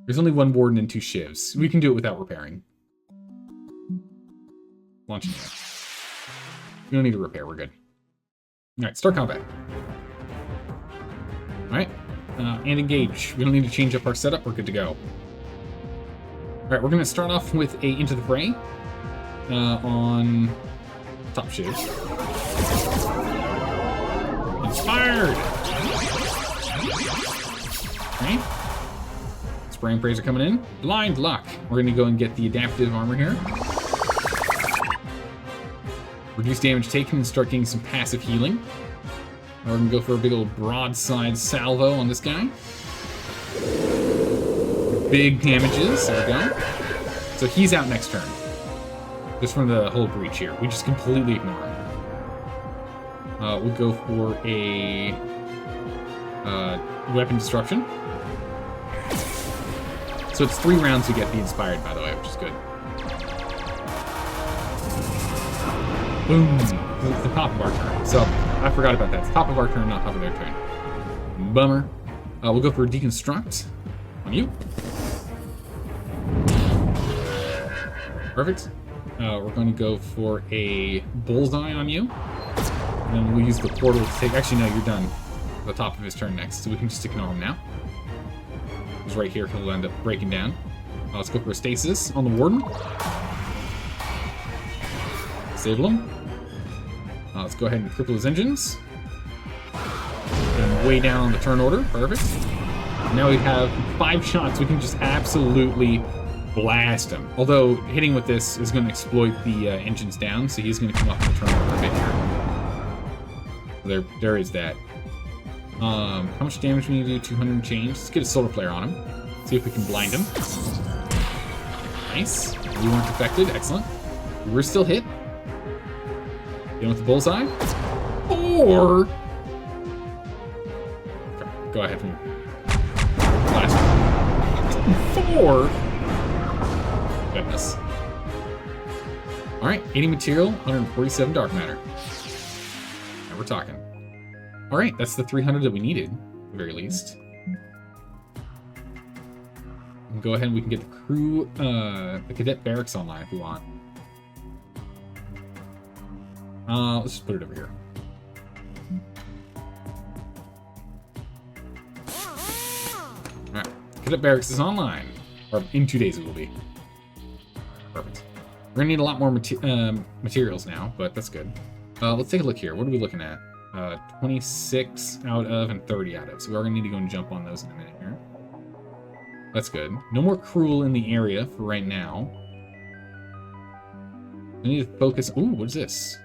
There's only one warden and two shivs. We can do it without repairing. Launching it. We don't need to repair, we're good. Alright, start combat. Alright, and engage. We don't need to change up our setup, we're good to go. Alright, we're going to start off with a Into the Fray on top shiv. Inspired! Okay. Spraying praise are coming in. Blind luck. We're going to go and get the adaptive armor here. Reduce damage taken and start getting some passive healing. We're going to go for a big old broadside salvo on this guy. Big damages. There we go. So he's out next turn. Just from the whole breach here. We just completely ignore him. We'll go for a weapon disruption. So it's 3 rounds to get the inspired, by the way, which is good. Boom. It's the top of our turn. So I forgot about that. It's top of our turn, not top of their turn. Bummer. We'll go for a deconstruct on you. Perfect. We're going to go for a bullseye on you. And then we'll use the portal to take... Actually, no, you're done. The top of his turn next, so we can just ignore him now. He's right here, he'll end up breaking down. Let's go for a stasis on the warden. Disable him. Let's go ahead and cripple his engines. And way down on the turn order. Perfect. Now we have 5 shots. We can just absolutely blast him. Although hitting with this is going to exploit the engines down, so he's going to come up in the turn order a bit here. There is that. How much damage we need to do? 200 change. Let's get a solar flare on him. See if we can blind him. Nice. We weren't affected. Excellent. We were still hit. In with the bullseye. Or... Okay, go ahead and blast him. 4. Goodness. Alright, 80 material, 147 dark matter. Now we're talking. Alright, that's the 300 that we needed, at the very least. We can go ahead and we can get the crew, the cadet barracks online if we want. Let's just put it over here. Alright, cadet barracks is online. Or in 2 days it will be. Perfect. We're gonna need a lot more materials now, but that's good. Let's take a look here. What are we looking at? 26 out of and 30 out of. So we are going to need to go and jump on those in a minute here. That's good. No more Chruul in the area for right now. We need to focus... Ooh, what is this?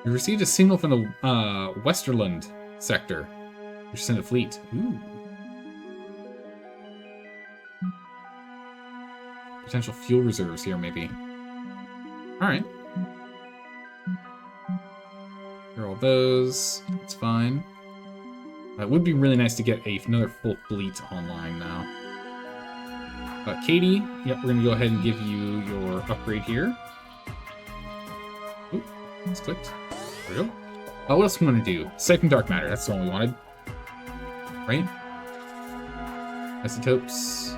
We received a signal from the Westerland sector. We should send a fleet. Ooh. Potential fuel reserves here, maybe. Alright. Here are all those. It's fine. It would be really nice to get another full fleet online now. Katie, yep, we're going to go ahead and give you your upgrade here. Oop, it's clicked. There we go. What else do we want to do? Siphon Dark Matter, that's the one we wanted. Right? Isotopes.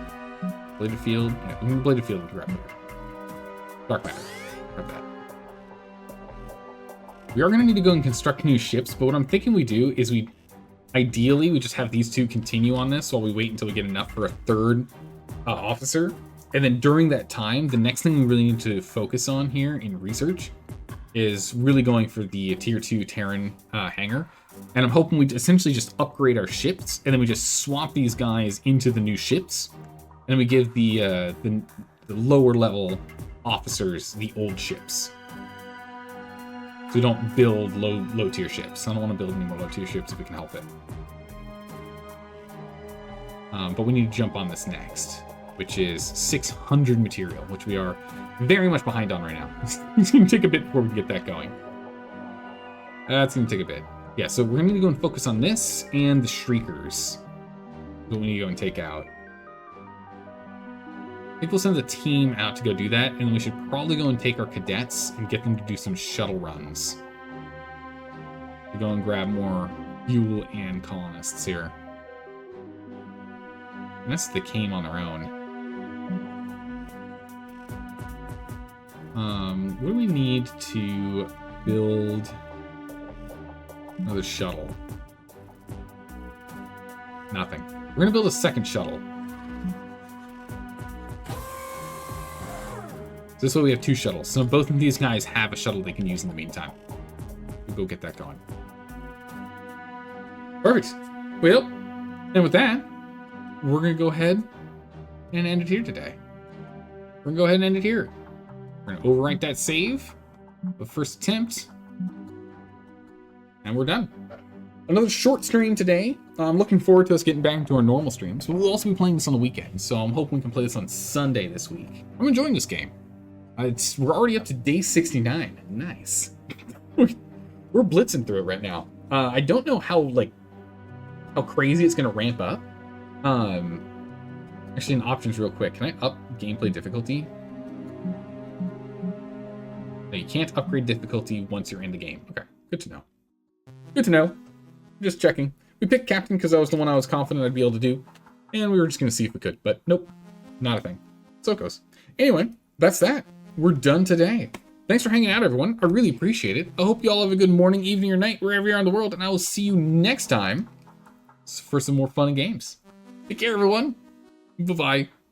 Bladed Field. Yeah, we need Bladed Field to grab here. Dark Matter. Grab that. We are going to need to go and construct new ships, but what I'm thinking we do is ideally, we just have these two continue on this while we wait until we get enough for a third officer. And then during that time, the next thing we really need to focus on here in research is really going for the Tier 2 Terran hangar. And I'm hoping we essentially just upgrade our ships, and then we just swap these guys into the new ships. And then we give the lower level officers the old ships. So we don't build low tier ships. I don't want to build any more low tier ships if we can help it. But we need to jump on this next, which is 600 material, which we are very much behind on right now. It's going to take a bit before we get that going. That's going to take a bit. Yeah, so we're going to go and focus on this and the Shriekers. What we need to go and take out. I think we'll send the team out to go do that, and we should probably go and take our cadets and get them to do some shuttle runs. To go and grab more fuel and colonists here. Unless they came on their own. What do we need to build another shuttle? Nothing. We're gonna build a second shuttle. So this way we have two shuttles. So both of these guys have a shuttle they can use in the meantime. We'll go get that going. Perfect. Well, and with that, we're going to go ahead and end it here today. We're going to go ahead and end it here. We're going to overwrite that save. The first attempt. And we're done. Another short stream today. I'm looking forward to us getting back into our normal streams. But we'll also be playing this on the weekend. So I'm hoping we can play this on Sunday this week. I'm enjoying this game. We're already up to day 69. Nice. We're blitzing through it right now. I don't know how crazy it's going to ramp up. Actually, in options real quick. Can I up gameplay difficulty? No, you can't upgrade difficulty once you're in the game. Okay, good to know. Good to know. Just checking. We picked Captain because that was the one I was confident I'd be able to do. And we were just going to see if we could. But nope, not a thing. So it goes. Anyway, that's that. We're done today. Thanks for hanging out, everyone. I really appreciate it. I hope you all have a good morning, evening, or night, wherever you are in the world, and I will see you next time for some more fun and games. Take care, everyone. Bye-bye.